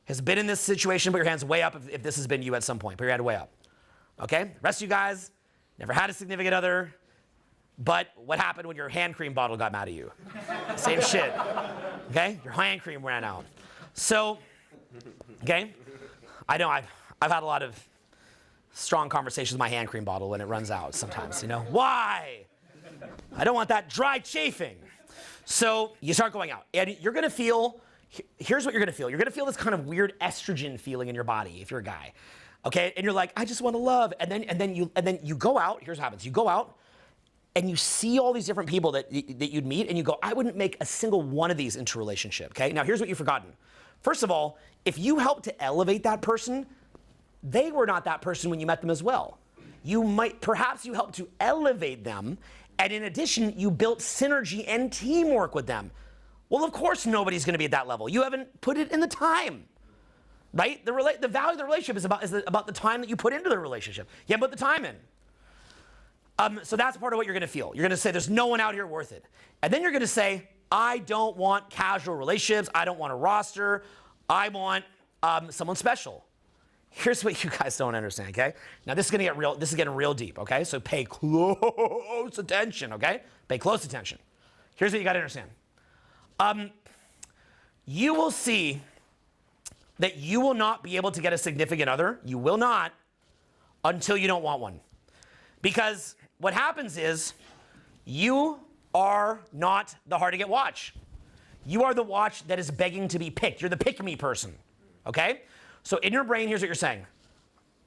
has been in this situation? Put your hands way up if this has been you at some point. Put your hand way up. Okay? The rest of you guys never had a significant other, but what happened when your hand cream bottle got mad at you? Same shit. Okay? Your hand cream ran out. So, okay? I know I've had a lot of strong conversations with my hand cream bottle when it runs out sometimes, Why? I don't want that dry chafing. So you start going out, and you're gonna feel, here's what you're gonna feel. You're gonna feel this kind of weird estrogen feeling in your body if you're a guy, okay? And you're like, I just wanna love, and then you go out, here's what happens. You go out, and you see all these different people that you'd meet, and you go, I wouldn't make a single one of these into a relationship, okay? Now here's what you've forgotten. First of all, if you help to elevate that person, they were not that person when you met them as well. Perhaps you helped to elevate them, and in addition, you built synergy and teamwork with them. Well, of course nobody's gonna be at that level. You haven't put it in the time, right? The value of the relationship is about the time that you put into the relationship. You haven't put the time in. So that's part of what you're gonna feel. You're gonna say, there's no one out here worth it. And then you're gonna say, I don't want casual relationships. I don't want a roster. I want someone special. Here's what you guys don't understand, okay? Now this is gonna get real, this is getting real deep, okay? So pay close attention, okay? Pay close attention. Here's what you gotta understand. You will see that you will not be able to get a significant other. You will not until you don't want one. Because what happens is you are not the hard to get watch. You are the watch that is begging to be picked. You're the pick me person, okay? So in your brain, here's what you're saying.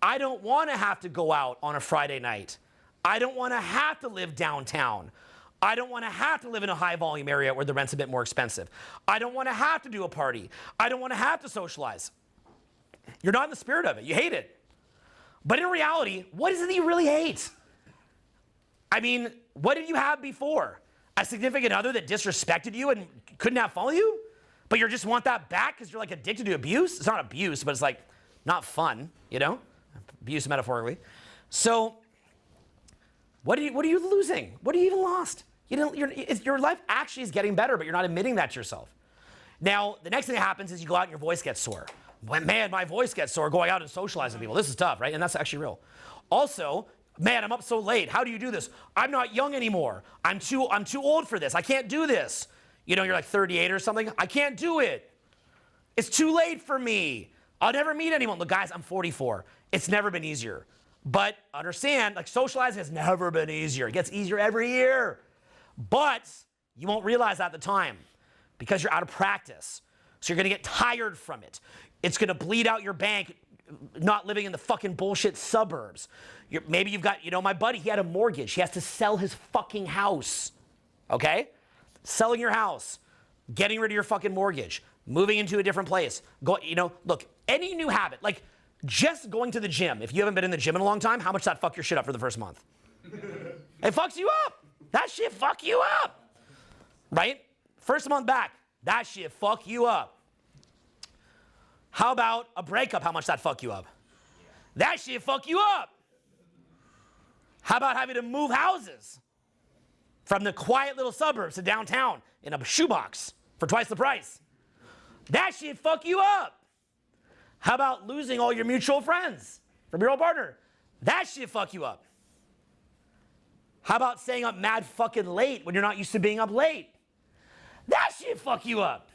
I don't want to have to go out on a Friday night. I don't want to have to live downtown. I don't want to have to live in a high volume area where the rent's a bit more expensive. I don't want to have to do a party. I don't want to have to socialize. You're not in the spirit of it. You hate it. But in reality, what is it that you really hate? I mean, what did you have before? A significant other that disrespected you and couldn't have fun with you? But you just want that back because you're like addicted to abuse? It's not abuse, but it's like not fun, you know? Abuse metaphorically. So what are you losing? What are you even lost? Your life actually is getting better, but you're not admitting that to yourself. Now, the next thing that happens is you go out and your voice gets sore. Man, my voice gets sore going out and socializing with people. This is tough, right? And that's actually real. Also, man, I'm up so late. How do you do this? I'm not young anymore. I'm too old for this. I can't do this. You know, you're like 38 or something. I can't do it. It's too late for me. I'll never meet anyone. Look, guys, I'm 44. It's never been easier. But understand, like socializing has never been easier. It gets easier every year. But you won't realize that at the time because you're out of practice. So you're gonna get tired from it. It's gonna bleed out your bank not living in the fucking bullshit suburbs. Maybe you've got, you know, my buddy, he had a mortgage. He has to sell his fucking house, okay? Selling your house, getting rid of your fucking mortgage, moving into a different place. Look, any new habit, like just going to the gym. If you haven't been in the gym in a long time, how much does that fuck your shit up for the first month? It fucks you up. That shit fuck you up, right? First month back, that shit fuck you up. How about a breakup? How much that fuck you up? That shit fuck you up. How about having to move houses from the quiet little suburbs to downtown in a shoebox for twice the price? That shit fuck you up. How about losing all your mutual friends from your old partner? That shit fuck you up. How about staying up mad fucking late when you're not used to being up late? That shit fuck you up.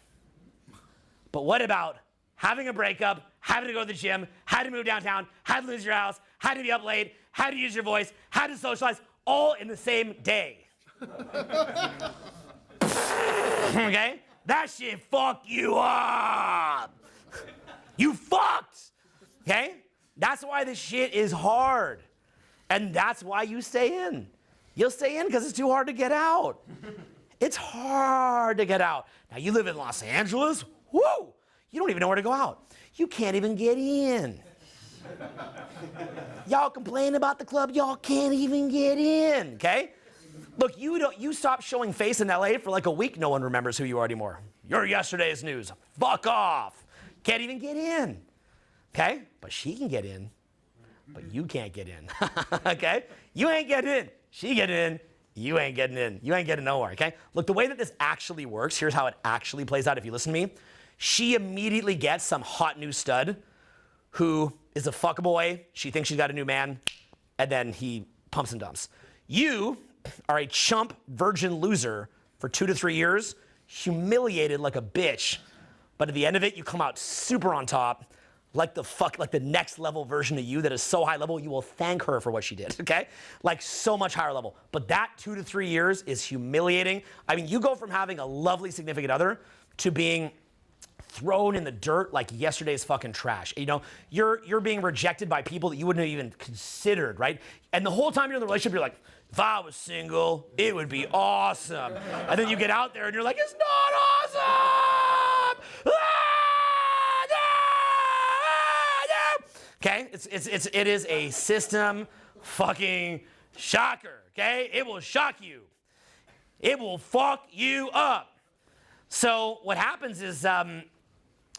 But what about having a breakup, having to go to the gym, had to move downtown, had to lose your house, had to be up late, had to use your voice, had to socialize, all in the same day? Okay? That shit fuck you up. You fucked. Okay? That's why this shit is hard. And that's why you stay in. You'll stay in because it's too hard to get out. It's hard to get out. Now, you live in Los Angeles. Woo! You don't even know where to go out. You can't even get in. Y'all complain about the club. Y'all can't even get in, okay? Look, you stop showing face in LA for like a week. No one remembers who you are anymore. You're yesterday's news. Fuck off. Can't even get in, okay? But she can get in, but you can't get in, okay? You ain't getting in. She get in. You ain't getting in. You ain't getting nowhere, okay? Look, the way that this actually works, here's how it actually plays out if you listen to me. She immediately gets some hot new stud who is a fuckboy. She thinks she's got a new man, and then he pumps and dumps. You are a chump virgin loser for 2 to 3 years, humiliated like a bitch, but at the end of it, you come out super on top, like the next level version of you that is so high level, you will thank her for what she did, okay? Like so much higher level. But that 2 to 3 years is humiliating. I mean, you go from having a lovely significant other to being thrown in the dirt like yesterday's fucking trash. You know, you're being rejected by people that you wouldn't have even considered, right? And the whole time you're in the relationship, you're like, if I was single, it would be awesome. And then you get out there and you're like, it's not awesome! Okay, it is a system fucking shocker, okay? It will shock you. It will fuck you up. So what happens is,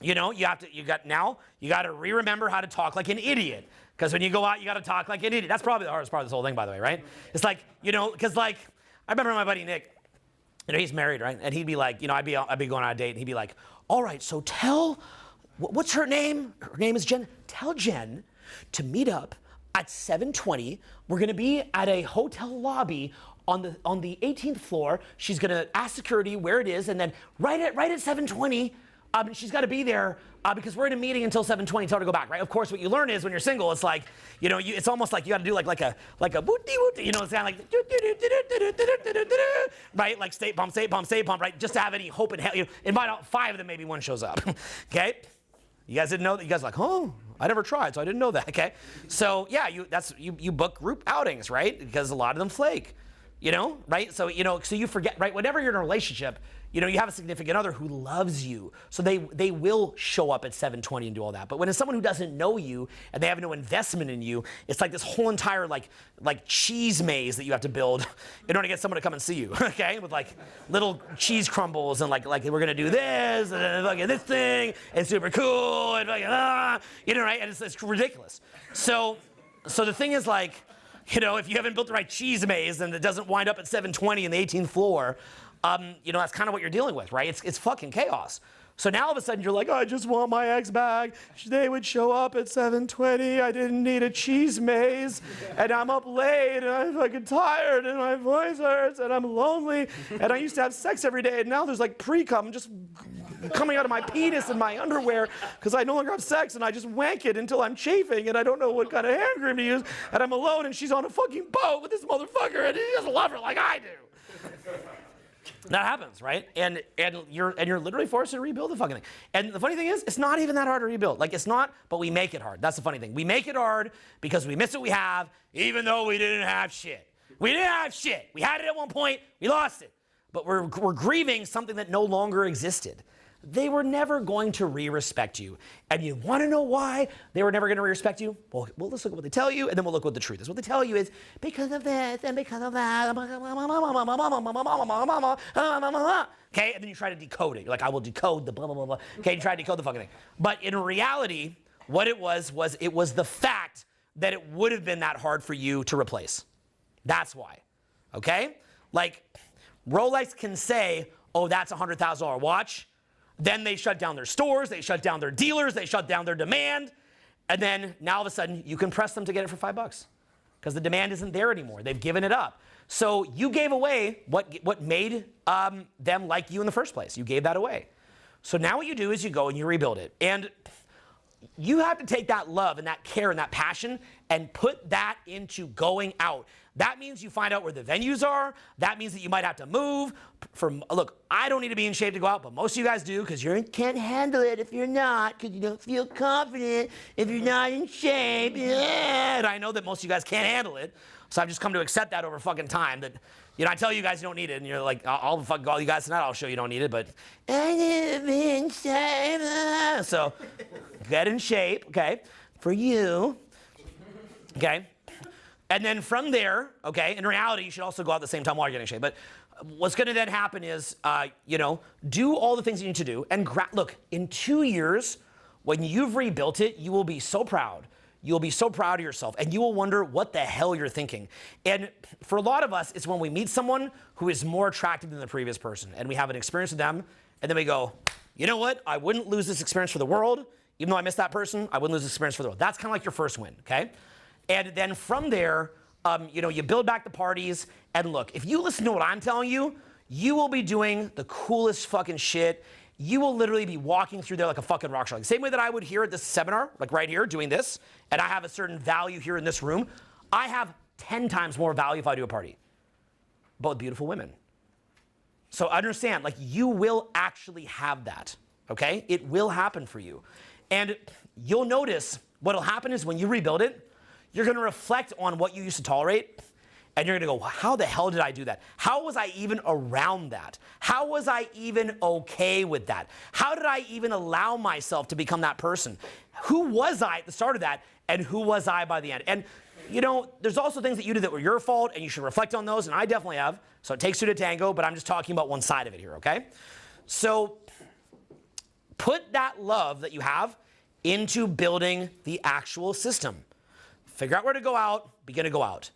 you got to re-remember how to talk like an idiot. Because when you go out, you got to talk like an idiot. That's probably the hardest part of this whole thing, by the way, right? It's like, because like, I remember my buddy Nick, he's married, right? And he'd be like, I'd be going on a date, and he'd be like, all right, so what's her name? Her name is Jen. Tell Jen to meet up at 7:20. We're gonna be at a hotel lobby on the 18th floor. She's gonna ask security where it is, and then right at 7:20, she's got to be there because we're in a meeting until 7:20. Tell her to go back, right? Of course, what you learn is when you're single, it's like, it's almost like you got to do like a wooty wooty, it's kind of like right, like state pump, right? Just to have any hope in hell. Invite out 5 of them, maybe 1 shows up. Okay. You guys didn't know that? You guys are like, oh, I never tried, so I didn't know that, okay? So, yeah, you book group outings, right? Because a lot of them flake. You know, right? So, so you forget, right? Whenever you're in a relationship, you have a significant other who loves you. So they will show up at 7:20 and do all that. But when it's someone who doesn't know you and they have no investment in you, it's like this whole entire like cheese maze that you have to build in order to get someone to come and see you, okay? With like little cheese crumbles and like we're gonna do this and then fucking this thing and super cool and fucking right? And it's ridiculous. So the thing is like, if you haven't built the right cheese maze and it doesn't wind up at 7:20 in the 18th floor, that's kind of what you're dealing with, right? It's fucking chaos. So now all of a sudden you're like, I just want my ex back. They would show up at 7:20. I didn't need a cheese maze. And I'm up late and I'm fucking tired and my voice hurts and I'm lonely. And I used to have sex every day and now there's like pre-cum just coming out of my penis and my underwear because I no longer have sex and I just wank it until I'm chafing and I don't know what kind of hand cream to use. And I'm alone and she's on a fucking boat with this motherfucker and he doesn't love her like I do. That happens, right? And you're literally forced to rebuild the fucking thing. And the funny thing is, it's not even that hard to rebuild. Like it's not, but we make it hard. That's the funny thing. We make it hard because we miss what we have, even though we didn't have shit. We didn't have shit. We had it at one point, we lost it. But we're grieving something that no longer existed. They were never going to re-respect you. And you want to know why they were never going to re-respect you? Well, let's look at what they tell you, and then we'll look at what the truth is. What they tell you is, because of this, and because of that, okay? And then you try to decode it. You're like, I will decode the blah, blah, blah, blah. Okay, you try to decode the fucking thing. But in reality, what it was the fact that it would have been that hard for you to replace. That's why, okay? Like, Rolex can say, oh, that's a $100,000 watch. Then they shut down their stores, they shut down their dealers, they shut down their demand, and then now all of a sudden you can press them to get it for $5 because the demand isn't there anymore. They've given it up. So you gave away what made them like you in the first place. You gave that away. So now what you do is you go and you rebuild it. And you have to take that love and that care and that passion and put that into going out. That means you find out where the venues are. That means that you might have to move. Look, I don't need to be in shape to go out, but most of you guys do because you can't handle it if you're not, because you don't feel confident if you're not in shape. Yeah. And I know that most of you guys can't handle it, so I've just come to accept that over fucking time. That I tell you guys you don't need it, and you're like, I'll fucking call you guys tonight. I'll show you don't need it, but I need to be in shape. So get in shape, okay, for you, okay. And then from there, okay, in reality, you should also go out at the same time while you're getting in shape. But what's going to then happen is, do all the things you need to do. And look, in 2 years, when you've rebuilt it, you will be so proud. You'll be so proud of yourself. And you will wonder what the hell you're thinking. And for a lot of us, it's when we meet someone who is more attractive than the previous person. And we have an experience with them. And then we go, you know what? I wouldn't lose this experience for the world. Even though I missed that person, I wouldn't lose this experience for the world. That's kind of like your first win, okay? And then from there, you build back the parties. And look, if you listen to what I'm telling you, you will be doing the coolest fucking shit. You will literally be walking through there like a fucking rock star. Like, same way that I would here at this seminar, like right here, doing this, and I have a certain value here in this room, I have 10 times more value if I do a party, but with beautiful women. So understand, like, you will actually have that, okay? It will happen for you. And you'll notice what'll happen is when you rebuild it, you're going to reflect on what you used to tolerate, and you're going to go, how the hell did I do that? How was I even around that? How was I even okay with that? How did I even allow myself to become that person? Who was I at the start of that, and who was I by the end? And, there's also things that you did that were your fault, and you should reflect on those, and I definitely have. So it takes two to tango, but I'm just talking about one side of it here, okay? So put that love that you have into building the actual system. Figure out where to go out, begin to go out.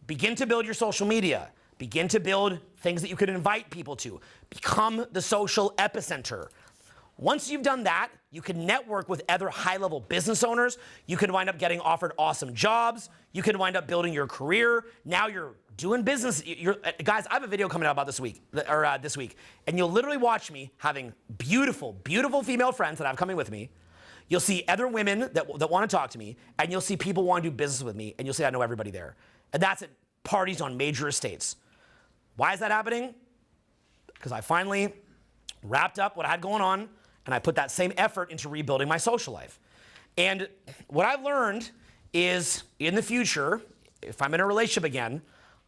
Begin to build your social media. Begin to build things that you could invite people to. Become the social epicenter. Once you've done that, you can network with other high-level business owners. You can wind up getting offered awesome jobs. You can wind up building your career. Now you're doing business. Guys, I have a video coming out about this week, and you'll literally watch me having beautiful, beautiful female friends that I have coming with me. You'll see other women that want to talk to me, and you'll see people want to do business with me, and you'll see I know everybody there. And that's at parties on major estates. Why is that happening? Because I finally wrapped up what I had going on, and I put that same effort into rebuilding my social life. And what I've learned is in the future, if I'm in a relationship again,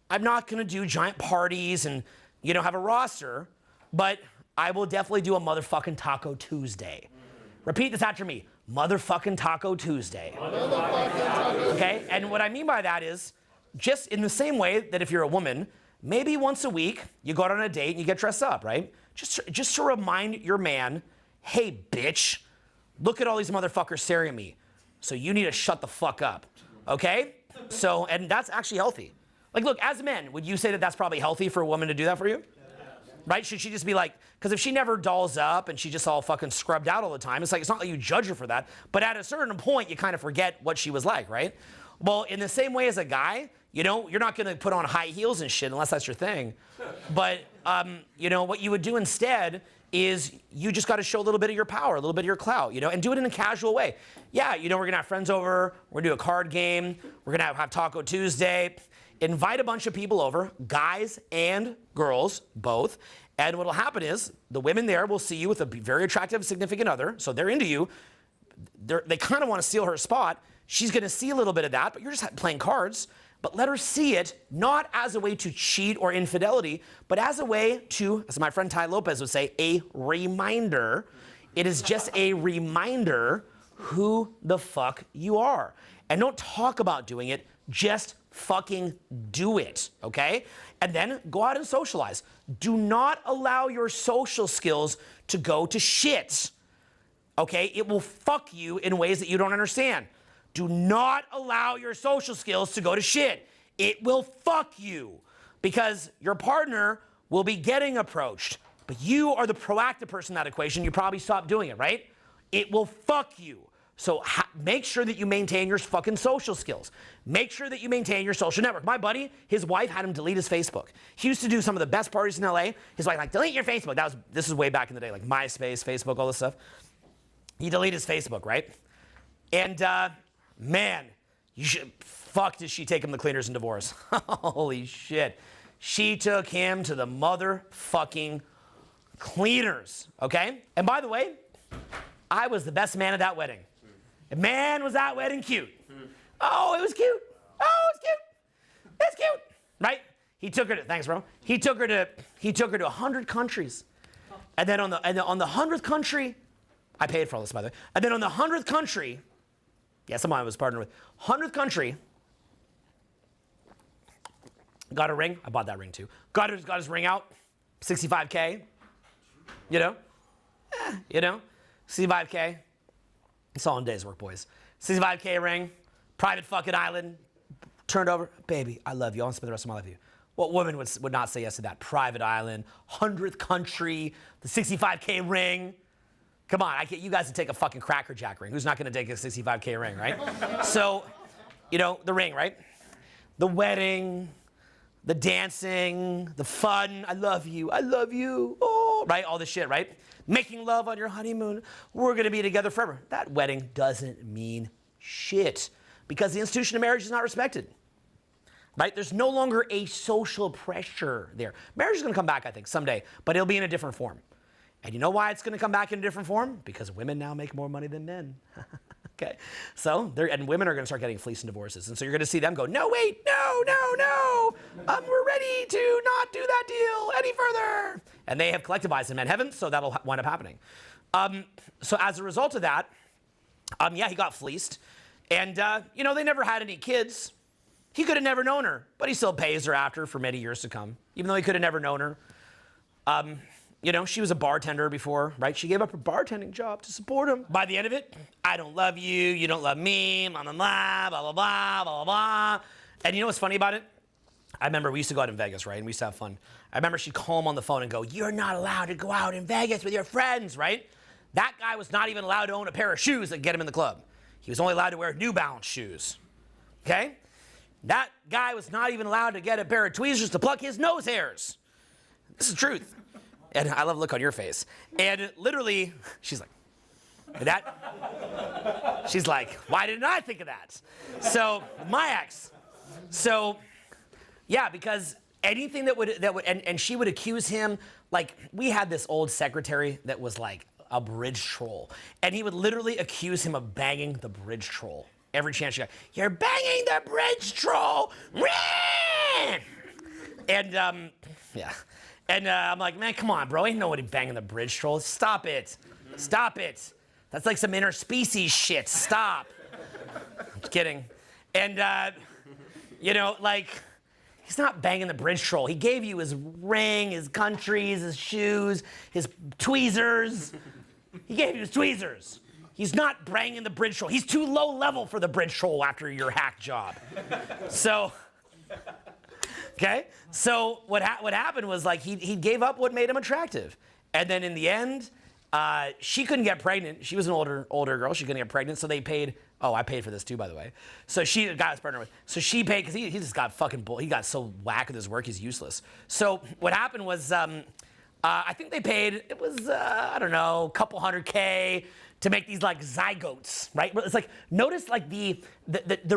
I'm not gonna do giant parties and, have a roster, but I will definitely do a motherfucking Taco Tuesday. Repeat this after me. Motherfucking Taco Tuesday. Okay? And what I mean by that is, just in the same way that if you're a woman, maybe once a week, you go out on a date and you get dressed up, right? Just to remind your man, hey, bitch, look at all these motherfuckers staring at me. So you need to shut the fuck up, okay? So, and that's actually healthy. Like, look, as men, would you say that that's probably healthy for a woman to do that for you? Right? Should she just be like, because if she never dolls up and she just all fucking scrubbed out all the time, it's like, it's not like you judge her for that, but at a certain point, you kind of forget what she was like, right? Well, in the same way as a guy, you're not gonna put on high heels and shit unless that's your thing. But, what you would do instead is you just gotta show a little bit of your power, a little bit of your clout, and do it in a casual way. Yeah, we're gonna have friends over, we're gonna do a card game, we're gonna have Taco Tuesday. Invite a bunch of people over, guys and girls, both. And what'll happen is the women there will see you with a very attractive significant other, so they're into you. They kind of want to steal her spot. She's going to see a little bit of that, but you're just playing cards. But let her see it not as a way to cheat or infidelity, but as a way to, as my friend Ty Lopez would say, a reminder. It is just a reminder who the fuck you are. And don't talk about doing it, just fucking do it, okay? And then go out and socialize. Do not allow your social skills to go to shit, okay? It will fuck you in ways that you don't understand. Do not allow your social skills to go to shit. It will fuck you because your partner will be getting approached, but you are the proactive person in that equation. You probably stopped doing it, right? It will fuck you. So make sure that you maintain your fucking social skills. Make sure that you maintain your social network. My buddy, his wife had him delete his Facebook. He used to do some of the best parties in LA. His wife like, delete your Facebook. This is way back in the day, like MySpace, Facebook, all this stuff. He deleted his Facebook, right? And man, fuck did she take him to cleaners and divorce. Holy shit. She took him to the motherfucking cleaners, okay? And by the way, I was the best man at that wedding. And man, was that wedding cute. Oh, it was cute. Oh, it's cute. It's cute. Right? He took her to, thanks, bro. He took her to 100 countries. And then on the 100th country, I paid for all this, by the way. And then on the 100th country, yeah, someone I was partnered with, 100th country, got a ring. I bought that ring too. Got his ring out, 65K. 65K. It's all in days work, boys. 65K ring, private fucking island, turned over. Baby, I love you. I want to spend the rest of my life with you. What woman would not say yes to that? Private island, 100th country, the 65K ring. Come on, you guys can take a fucking Cracker Jack ring. Who's not going to take a 65K ring, right? So, the ring, right? The wedding, the dancing, the fun. I love you. Oh, right? All this shit, right? Making love on your honeymoon. We're going to be together forever. That wedding doesn't mean shit because the institution of marriage is not respected. Right? There's no longer a social pressure there. Marriage is going to come back, I think, someday, but it'll be in a different form. And you know why it's going to come back in a different form? Because women now make more money than men. Okay? So, and women are going to start getting fleeced and divorces. And so you're going to see them go, no, wait, no. We're ready to not do that deal any further. And they have collectivized in men heaven, so that'll wind up happening. So as a result of that, he got fleeced. And, they never had any kids. He could have never known her, but he still pays her after for many years to come, even though he could have never known her. She was a bartender before, right? She gave up her bartending job to support him. By the end of it, I don't love you, you don't love me, blah, blah, blah, blah, blah, blah, blah, blah. And you know what's funny about it? I remember we used to go out in Vegas, right? And we used to have fun. I remember she'd call him on the phone and go, you're not allowed to go out in Vegas with your friends, right? That guy was not even allowed to own a pair of shoes that get him in the club. He was only allowed to wear New Balance shoes, okay? That guy was not even allowed to get a pair of tweezers to pluck his nose hairs. This is the truth. And I love the look on your face. And literally, she's like, that? She's like, why didn't I think of that? So, my ex. So, yeah, because anything that would, and she would accuse him, like, we had this old secretary that was like a bridge troll. And he would literally accuse him of banging the bridge troll. Every chance she got, you're banging the bridge troll! And yeah. And I'm like, man, come on, bro. Ain't nobody banging the bridge troll. Stop it. Stop it. That's like some interspecies shit. Stop. I'm just kidding. And, you know, like, he's not banging the bridge troll. He gave you his ring, his countries, his shoes, his tweezers. He gave you his tweezers. He's not banging the bridge troll. He's too low level for the bridge troll after your hack job. So, okay? So what happened was, like, he gave up what made him attractive. And then in the end, she couldn't get pregnant. She was an older girl. She couldn't get pregnant, so they paid. Oh, I paid for this too, by the way. So the guy I was partnered with. So she paid, because he just got fucking bull. He got so whack with his work, he's useless. So what happened was, I think they paid, it was, I don't know, a couple $100K to make these like zygotes, right? It's like, notice like the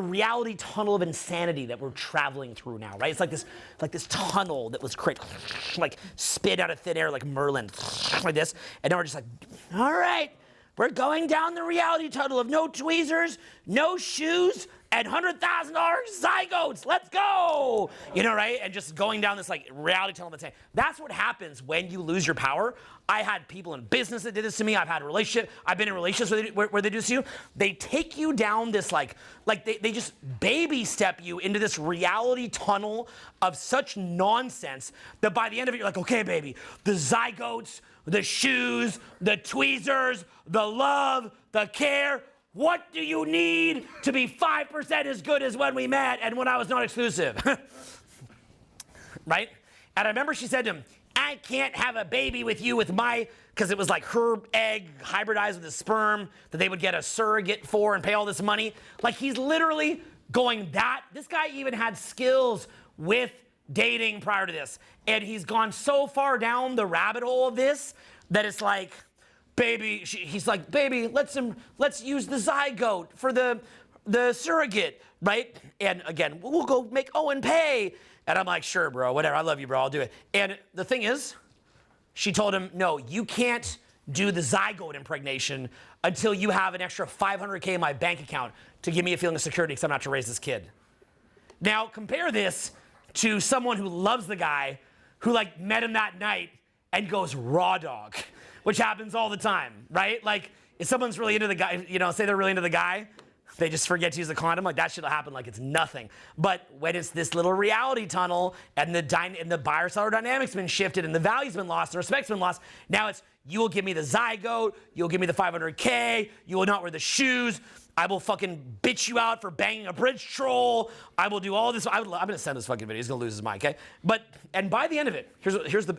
reality tunnel of insanity that we're traveling through now, right? It's like this tunnel that was created, like spit out of thin air like Merlin, like this. And now we're just like, all right, we're going down the reality tunnel of no tweezers, no shoes, and $100,000 zygotes. Let's go. You know, right? And just going down this like reality tunnel of insanity. That's what happens when you lose your power. I had people in business that did this to me. I've been in relationships where they do this to you. They take you down this like they just baby step you into this reality tunnel of such nonsense that by the end of it, you're like, okay, baby, the zygotes, the shoes, the tweezers, the love, the care. What do you need to be 5% as good as when we met and when I was not exclusive? Right? And I remember she said to him, I can't have a baby with you with my, because it was like her egg hybridized with his sperm that they would get a surrogate for and pay all this money. Like, he's literally going that. This guy even had skills with dating prior to this. And he's gone so far down the rabbit hole of this that it's like, baby, he's like, baby, let's use the zygote for the surrogate, right? And again, we'll go make Owen pay. And I'm like, sure, bro, whatever. I love you, bro. I'll do it. And the thing is, she told him, no, you can't do the zygote impregnation until you have an extra $500K in my bank account to give me a feeling of security because I'm not to raise this kid. Now, compare this to someone who loves the guy who like met him that night and goes raw dog, which happens all the time, right? Like, if someone's really into the guy, you know, say they're really into the guy, they just forget to use a condom, like that shit'll happen like it's nothing. But when it's this little reality tunnel and the buyer-seller dynamic's been shifted and the value's been lost, the respect's been lost, now it's, you will give me the zygote, you'll give me the $500K, you will not wear the shoes, I will fucking bitch you out for banging a bridge troll, I will do all this, I'm gonna send this fucking video, he's gonna lose his mind, okay? And by the end of it, here's the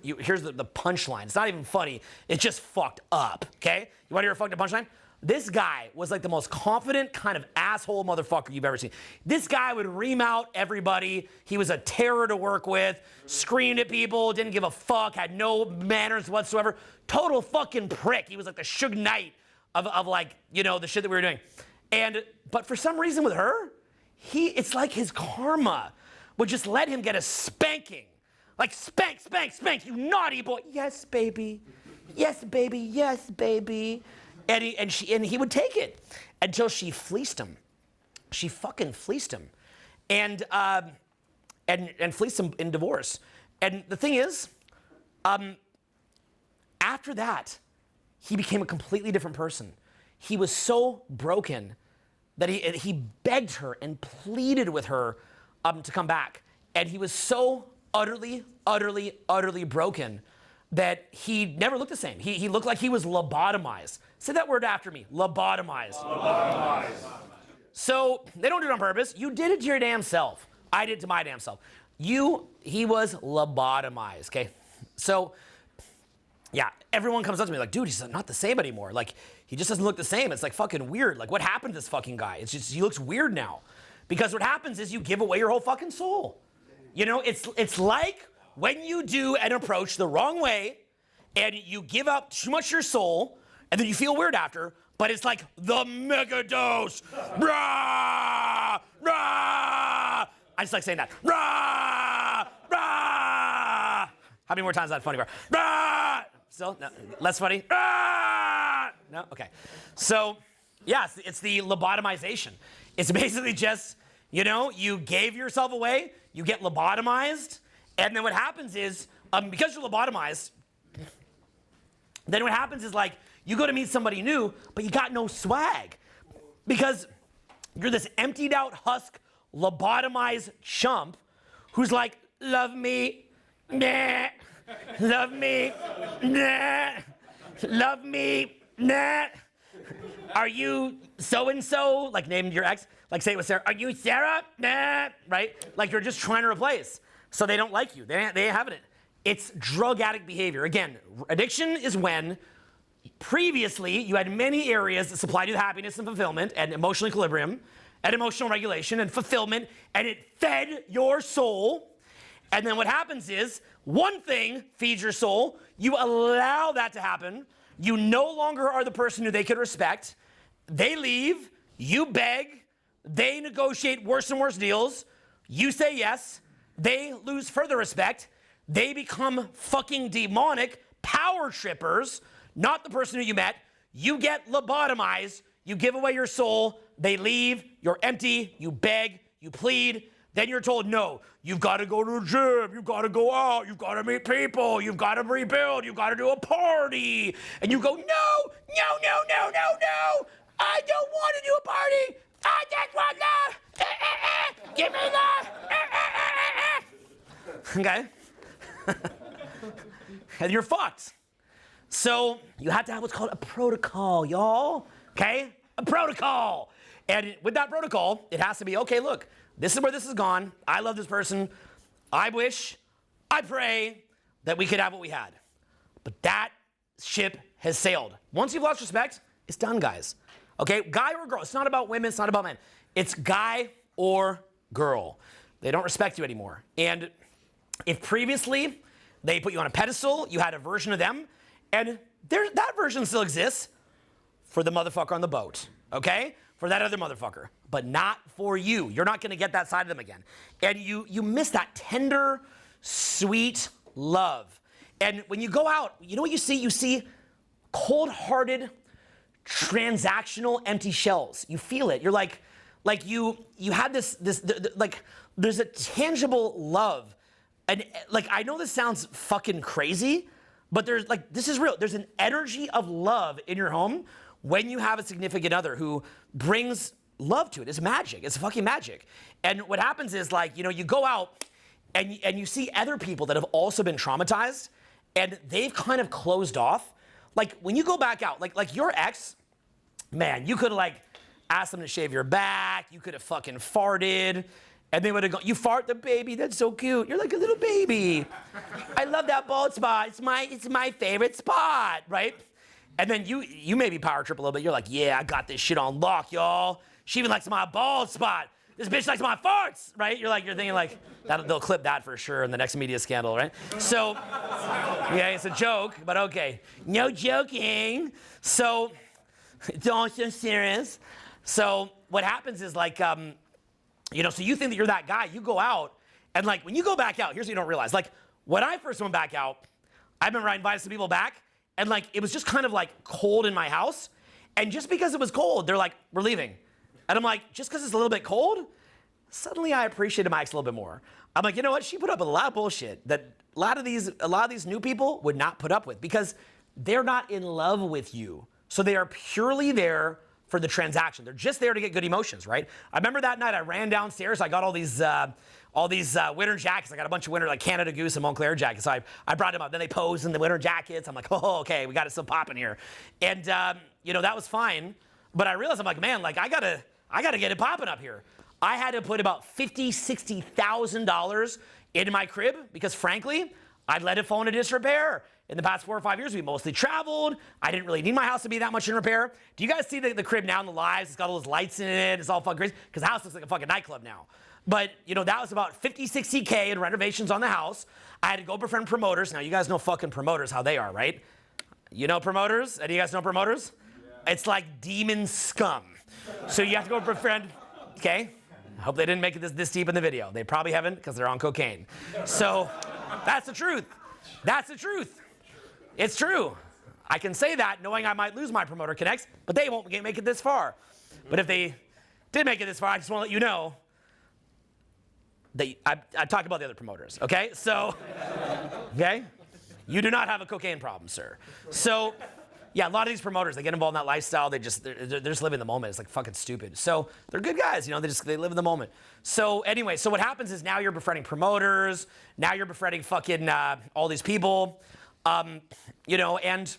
punchline. It's not even funny, it's just fucked up, okay? You wanna hear a fucked up punchline? This guy was like the most confident kind of asshole motherfucker you've ever seen. This guy would ream out everybody. He was a terror to work with, screamed at people, didn't give a fuck, had no manners whatsoever. Total fucking prick. He was like the Suge Knight of like, you know, the shit that we were doing. But for some reason with her, it's like his karma would just let him get a spanking. Like, spank, spank, spank, you naughty boy. Yes, baby. Yes, baby. Yes, baby. And he would take it until she fleeced him. She fucking fleeced him. And fleeced him in divorce. And the thing is, after that, he became a completely different person. He was so broken that he begged her and pleaded with her to come back. And he was so utterly, utterly, utterly broken that he never looked the same. He looked like he was lobotomized. Say that word after me, lobotomized. Lobotomized. So they don't do it on purpose. You did it to your damn self. I did it to my damn self. He was lobotomized, okay? So, yeah, everyone comes up to me like, dude, he's not the same anymore. Like, he just doesn't look the same. It's like fucking weird. Like, what happened to this fucking guy? It's just, he looks weird now. Because what happens is you give away your whole fucking soul. You know, it's like when you do an approach the wrong way and you give up too much of your soul and then you feel weird after, but it's like the mega dose. Rah! Rah! I just like saying that. Rah! Rah! How many more times is that funny? Rah! Still? No. Less funny? Rah! No? Okay. So, yeah, it's the lobotomization. It's basically just, you know, you gave yourself away, you get lobotomized, And then what happens is, because you're lobotomized, then what happens is like, you go to meet somebody new, but you got no swag. Because you're this emptied out husk, lobotomized chump who's like, love me, nah, love me, nah, love me, nah. Are you so-and-so? Like named your ex, like say it was Sarah. Are you Sarah? Nah, right? Like you're just trying to replace. So they don't like you. They ain't having it. It's drug addict behavior. Again, addiction is when previously you had many areas that supplied you happiness and fulfillment and emotional equilibrium and emotional regulation and fulfillment, and it fed your soul. And then what happens is one thing feeds your soul. You allow that to happen. You no longer are the person who they could respect. They leave. You beg. They negotiate worse and worse deals. You say yes. They lose further respect. They become fucking demonic power trippers, not the person who you met. You get lobotomized. You give away your soul. They leave. You're empty. You beg. You plead. Then you're told, no, you've got to go to the gym. You've got to go out. You've got to meet people. You've got to rebuild. You've got to do a party. And you go, no, no, no, no, no, no. I don't want to do a party. I just want love. Give me love. Okay? And you're fucked. So you have to have what's called a protocol, y'all. Okay? A protocol. And with that protocol, it has to be, okay, look, this is where this has gone. I love this person. I wish, I pray that we could have what we had. But that ship has sailed. Once you've lost respect, it's done, guys. Okay? Guy or girl. It's not about women. It's not about men. It's guy or girl. They don't respect you anymore. And if previously they put you on a pedestal, you had a version of them, and that version still exists for the motherfucker on the boat, okay? For that other motherfucker, but not for you. You're not gonna get that side of them again. And you miss that tender, sweet love. And when you go out, you know what you see? You see cold-hearted, transactional, empty shells. You feel it. You're like you had this like, there's a tangible love. And like, I know this sounds fucking crazy, but there's like, this is real. There's an energy of love in your home when you have a significant other who brings love to it. It's magic. It's fucking magic. And what happens is like, you know, you go out and you see other people that have also been traumatized and they've kind of closed off. Like when you go back out, like your ex, man, you could have like asked them to shave your back. You could have fucking farted. And they would have gone, you fart the baby, that's so cute. You're like a little baby. I love that bald spot. It's my favorite spot, right? And then you maybe power trip a little bit. You're like, yeah, I got this shit on lock, y'all. She even likes my bald spot. This bitch likes my farts, right? You're thinking like, they'll clip that for sure in the next media scandal, right? So, yeah, it's a joke, but okay. No joking. So, it's also serious. So what happens is like, you know, so you think that you're that guy. You go out, and like when you go back out, here's what you don't realize. Like when I first went back out, I remember I invited some people back, and like it was just kind of like cold in my house. And just because it was cold, they're like, we're leaving. And I'm like, just because it's a little bit cold, suddenly I appreciated my ex a little bit more. I'm like, you know what? She put up with a lot of bullshit that a lot of these new people would not put up with because they're not in love with you. So they are purely there for the transaction. They're just there to get good emotions, right? I remember that night I ran downstairs. I got all these winter jackets. I got a bunch of winter, like Canada Goose and Montclair jackets. So I brought them up. Then they posed in the winter jackets. I'm like, oh, okay, we got it still popping here. And, you know, that was fine. But I realized, I'm like, man, like I gotta get it popping up here. I had to put about $50,000, $60,000 into my crib because frankly, I'd let it fall into disrepair. In the past 4 or 5 years, we mostly traveled. I didn't really need my house to be that much in repair. Do you guys see the crib now in the lives? It's got all those lights in it. It's all fucking crazy. Because the house looks like a fucking nightclub now. But, you know, that was about 50, 60K in renovations on the house. I had to go befriend promoters. Now, you guys know fucking promoters, how they are, right? You know promoters? Any of you guys know promoters? Yeah. It's like demon scum. So you have to go befriend, okay? I hope they didn't make it this deep in the video. They probably haven't because they're on cocaine. So that's the truth. That's the truth. It's true. I can say that knowing I might lose my promoter connects, but they won't make it this far. But if they did make it this far, I just want to let you know, I talked about the other promoters, okay? So, okay? You do not have a cocaine problem, sir. So, yeah, a lot of these promoters, they get involved in that lifestyle. They're just living the moment. It's like fucking stupid. So they're good guys, you know. They live in the moment. So anyway, so what happens is now you're befriending promoters. Now you're befriending fucking all these people, you know. And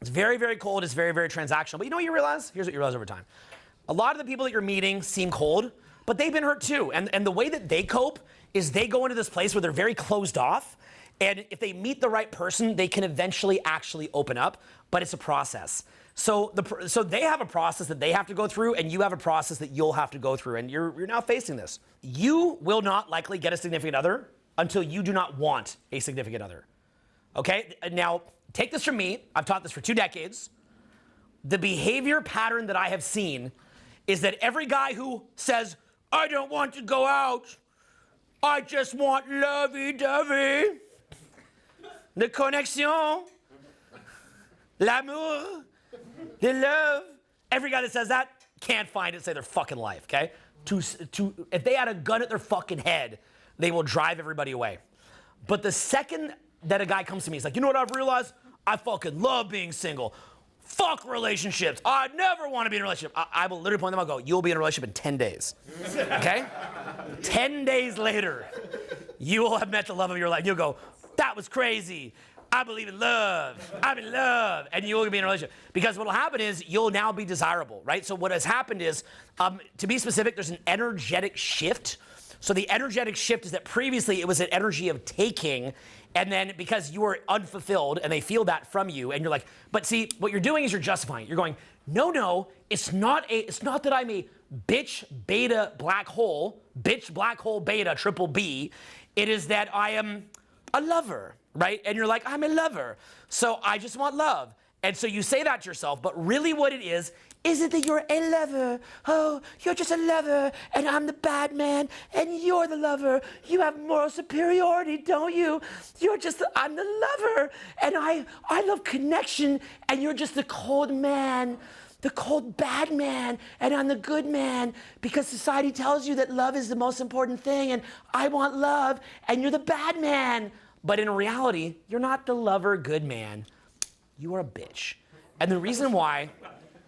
it's very, very cold. It's very, very transactional. But you know what you realize? Here's what you realize over time. A lot of the people that you're meeting seem cold, but they've been hurt too. And the way that they cope is they go into this place where they're very closed off. And if they meet the right person, they can eventually actually open up, but it's a process. So they have a process that they have to go through, and you have a process that you'll have to go through, and you're now facing this. You will not likely get a significant other until you do not want a significant other. Okay? Now, take this from me. I've taught this for 2 decades. The behavior pattern that I have seen is that every guy who says, I don't want to go out, I just want lovey-dovey, the connexion, l'amour, the love. Every guy that says that can't find it to save their fucking life, okay? If they had a gun at their fucking head, they will drive everybody away. But the second that a guy comes to me, he's like, you know what I've realized? I fucking love being single. Fuck relationships. I never want to be in a relationship. I will literally point them out and go, you'll be in a relationship in 10 days, okay? 10 days later, you will have met the love of your life. You'll go, that was crazy. I believe in love. I'm in love. And you will be in a relationship. Because what will happen is you'll now be desirable, right? So what has happened is, to be specific, there's an energetic shift. So the energetic shift is that previously it was an energy of taking, and then because you were unfulfilled and they feel that from you, and you're like, but see, what you're doing is you're justifying it. You're going, no, it's not that I'm a bitch beta black hole beta triple B. It is that I am a lover, right? And you're like, I'm a lover, so I just want love. And so you say that to yourself, but really what it is it that you're a lover? Oh, you're just a lover, and I'm the bad man, and you're the lover. You have moral superiority, don't you? I'm the lover, and I love connection, and you're just the cold man, the cold bad man, and I'm the good man, because society tells you that love is the most important thing, and I want love, and you're the bad man. But in reality, you're not the lover, good man. You are a bitch. And the reason why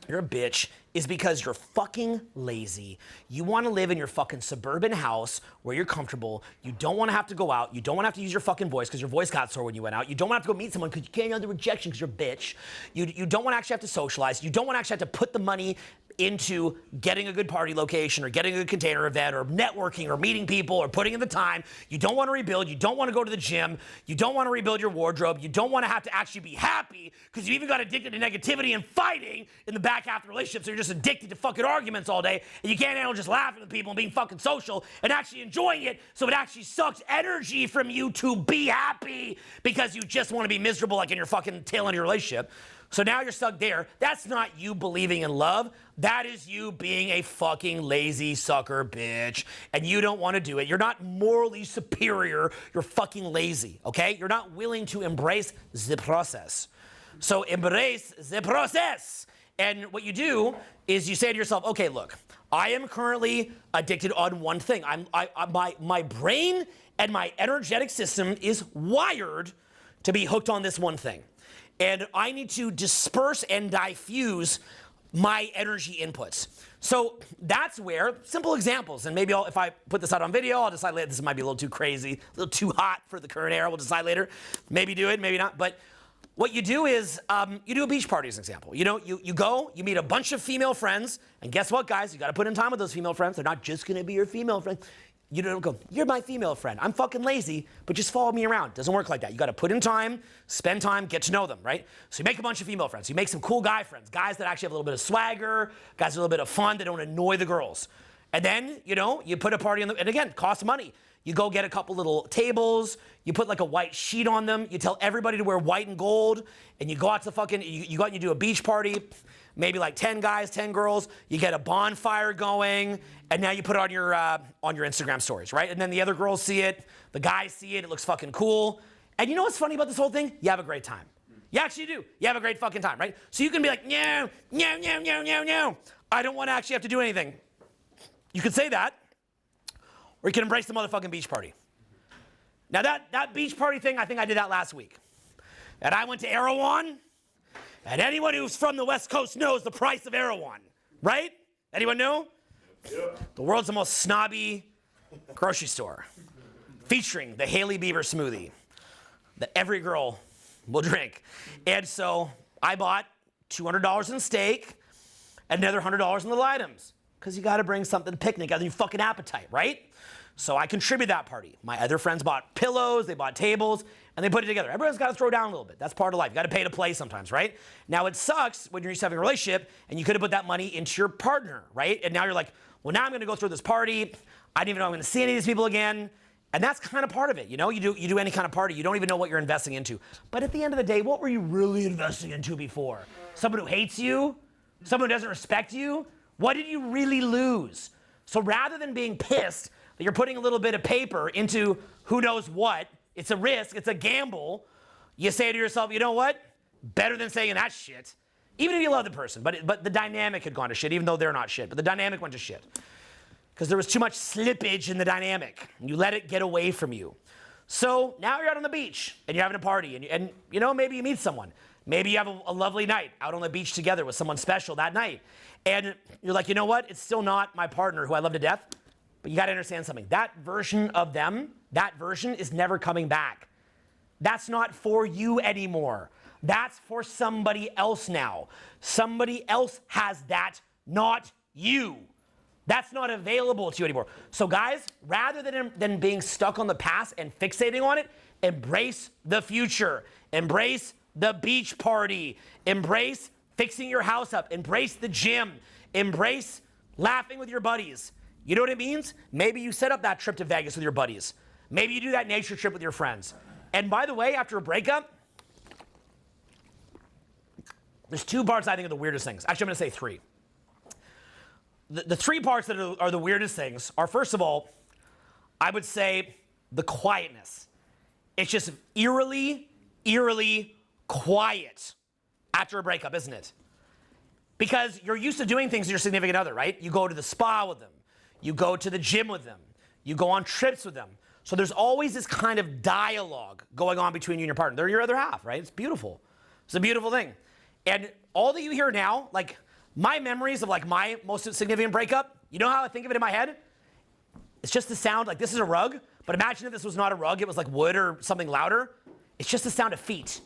you're a bitch is because you're fucking lazy. You want to live in your fucking suburban house where you're comfortable. You don't want to have to go out. You don't want to have to use your fucking voice because your voice got sore when you went out. You don't want to have to go meet someone because you can't handle the rejection because you're a bitch. You don't want to actually have to socialize. You don't want to actually have to put the money into getting a good party location or getting a good container event or networking or meeting people or putting in the time. You don't want to rebuild. You don't want to go to the gym. You don't want to rebuild your wardrobe. You don't want to have to actually be happy because you even got addicted to negativity and fighting in the back half of the relationship, so you're just addicted to fucking arguments all day, and you can't handle just laughing with people and being fucking social and actually enjoying it, so it actually sucks energy from you to be happy because you just want to be miserable like in your fucking tail end of your relationship. So now you're stuck there. That's not you believing in love. That is you being a fucking lazy sucker bitch, and you don't want to do it. You're not morally superior. You're fucking lazy, okay? You're not willing to embrace the process. So embrace the process. And what you do is you say to yourself, okay, look, I am currently addicted on one thing. My brain and my energetic system is wired to be hooked on this one thing. And I need to disperse and diffuse my energy inputs. So that's where, simple examples, and maybe if I put this out on video, I'll decide later, this might be a little too crazy, a little too hot for the current era, we'll decide later. Maybe do it, maybe not, but what you do is, you do a beach party as an example. You know, you go, you meet a bunch of female friends, and guess what, guys? You gotta put in time with those female friends. They're not just gonna be your female friends. You don't go, you're my female friend. I'm fucking lazy, but just follow me around. Doesn't work like that. You gotta put in time, spend time, get to know them, right? So you make a bunch of female friends. You make some cool guy friends, guys that actually have a little bit of swagger, guys with a little bit of fun, that don't annoy the girls. And then, you know, you put a party on and again, costs money. You go get a couple little tables, you put like a white sheet on them, you tell everybody to wear white and gold, and you go out to fucking, you go out and you do a beach party, maybe like 10 guys, 10 girls, you get a bonfire going, and now you put it on your Instagram stories, right? And then the other girls see it, the guys see it looks fucking cool. And you know what's funny about this whole thing? You have a great time. You actually do. You have a great fucking time, right? So you can be like, no, I don't want to actually have to do anything. You could say that. or you can embrace the motherfucking beach party. Now that beach party thing, I think I did that last week. And I went to Erewhon, and anyone who's from the West Coast knows the price of Erewhon, right? Anyone know? Yep. The world's the most snobby grocery store, featuring the Hailey Bieber smoothie that every girl will drink. And so I bought $200 in steak and another $100 in little items, because you got to bring something to picnic other than your fucking appetite, right? So I contribute that party. My other friends bought pillows, they bought tables, and they put it together. Everyone's got to throw down a little bit. That's part of life. You got to pay to play sometimes, right? Now it sucks when you're used to having a relationship and you could have put that money into your partner, right? And now you're like, well, now I'm going to go through this party. I didn't even know I'm going to see any of these people again. And that's kind of part of it, you know? You do any kind of party, you don't even know what you're investing into. But at the end of the day, what were you really investing into before? Someone who hates you? Someone who doesn't respect you? What did you really lose? So rather than being pissed that you're putting a little bit of paper into who knows what, it's a risk, it's a gamble, you say to yourself, you know what? Better than saying that shit. Even if you love the person, but the dynamic had gone to shit, even though they're not shit, but the dynamic went to shit. Because there was too much slippage in the dynamic, and you let it get away from you. So now you're out on the beach, and you're having a party, and you know, maybe you meet someone. Maybe you have a lovely night out on the beach together with someone special that night. And you're like, you know what? It's still not my partner who I love to death, but you got to understand something. That version of them, that version is never coming back. That's not for you anymore. That's for somebody else now. Somebody else has that, not you. That's not available to you anymore. So guys, rather than being stuck on the past and fixating on it, embrace the future. Embrace the beach party. Embrace fixing your house up. Embrace the gym. Embrace laughing with your buddies. You know what it means? Maybe you set up that trip to Vegas with your buddies. Maybe you do that nature trip with your friends. And by the way, after a breakup, there's two parts I think are the weirdest things. Actually, I'm going to say three. The three parts that are the weirdest things are, first of all, I would say the quietness. It's just eerily quiet after a breakup, isn't it? Because you're used to doing things with your significant other, right? You go to the spa with them. You go to the gym with them. You go on trips with them. So there's always this kind of dialogue going on between you and your partner. They're your other half, right? It's beautiful. It's a beautiful thing. And all that you hear now, like my memories of like my most significant breakup, you know how I think of it in my head? It's just the sound, like this is a rug, but imagine if this was not a rug, it was like wood or something louder. It's just the sound of feet.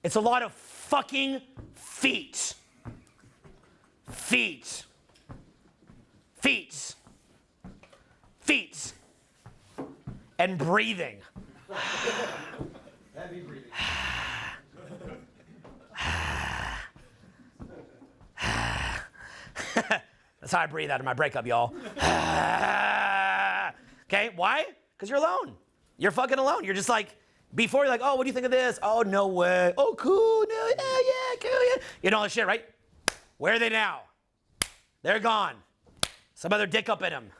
It's a lot of fucking feet. Feet. Feet. Feet. And breathing. Heavy breathing. That's how I breathe out of my breakup, y'all. Okay, why? Because you're alone. You're fucking alone. You're just like, before you're like, oh, what do you think of this? Oh, no way. Oh, cool. No, yeah, cool, yeah. You know all that shit, right? Where are they now? They're gone. Some other dick up in them.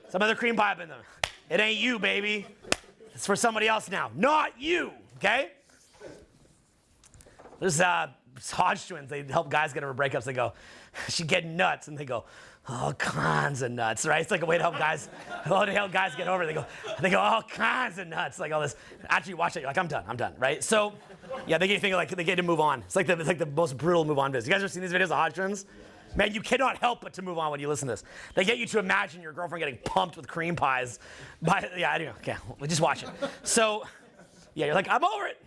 Some other cream pie up in them. It ain't you, baby. It's for somebody else now. Not you, okay? There's Hodge twins. They help guys get over breakups. They go, she getting nuts. And they go, all kinds of nuts, right? It's like a way to help guys, get over it. They go, all kinds of nuts, like all this. After you watch it, you're like, I'm done, right? So, yeah, they get you thinking like they get to move on. It's like the most brutal move on business. You guys ever seen these videos of Hodge twins? Man, you cannot help but to move on when you listen to this. They get you to imagine your girlfriend getting pumped with cream pies. Yeah, anyway, okay, we'll just watch it. So, yeah, you're like, I'm over it.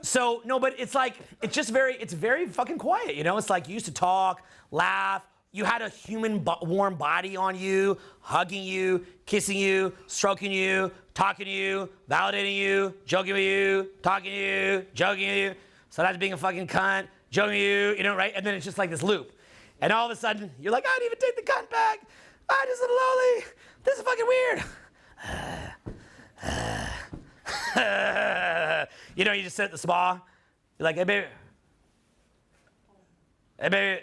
So, no, but it's like, it's very fucking quiet, you know? It's like you used to talk, laugh. You had a human warm body on you, hugging you, kissing you, stroking you, talking to you, validating you, joking with you, talking to you, joking with you. So that's being a fucking cunt, joking with you, you know, right? And then it's just like this loop. And all of a sudden, you're like, I didn't even take the cunt back. I'm just a little lonely. This is fucking weird. You know, you just sit at the spa. You're like, hey, baby. Hey, baby.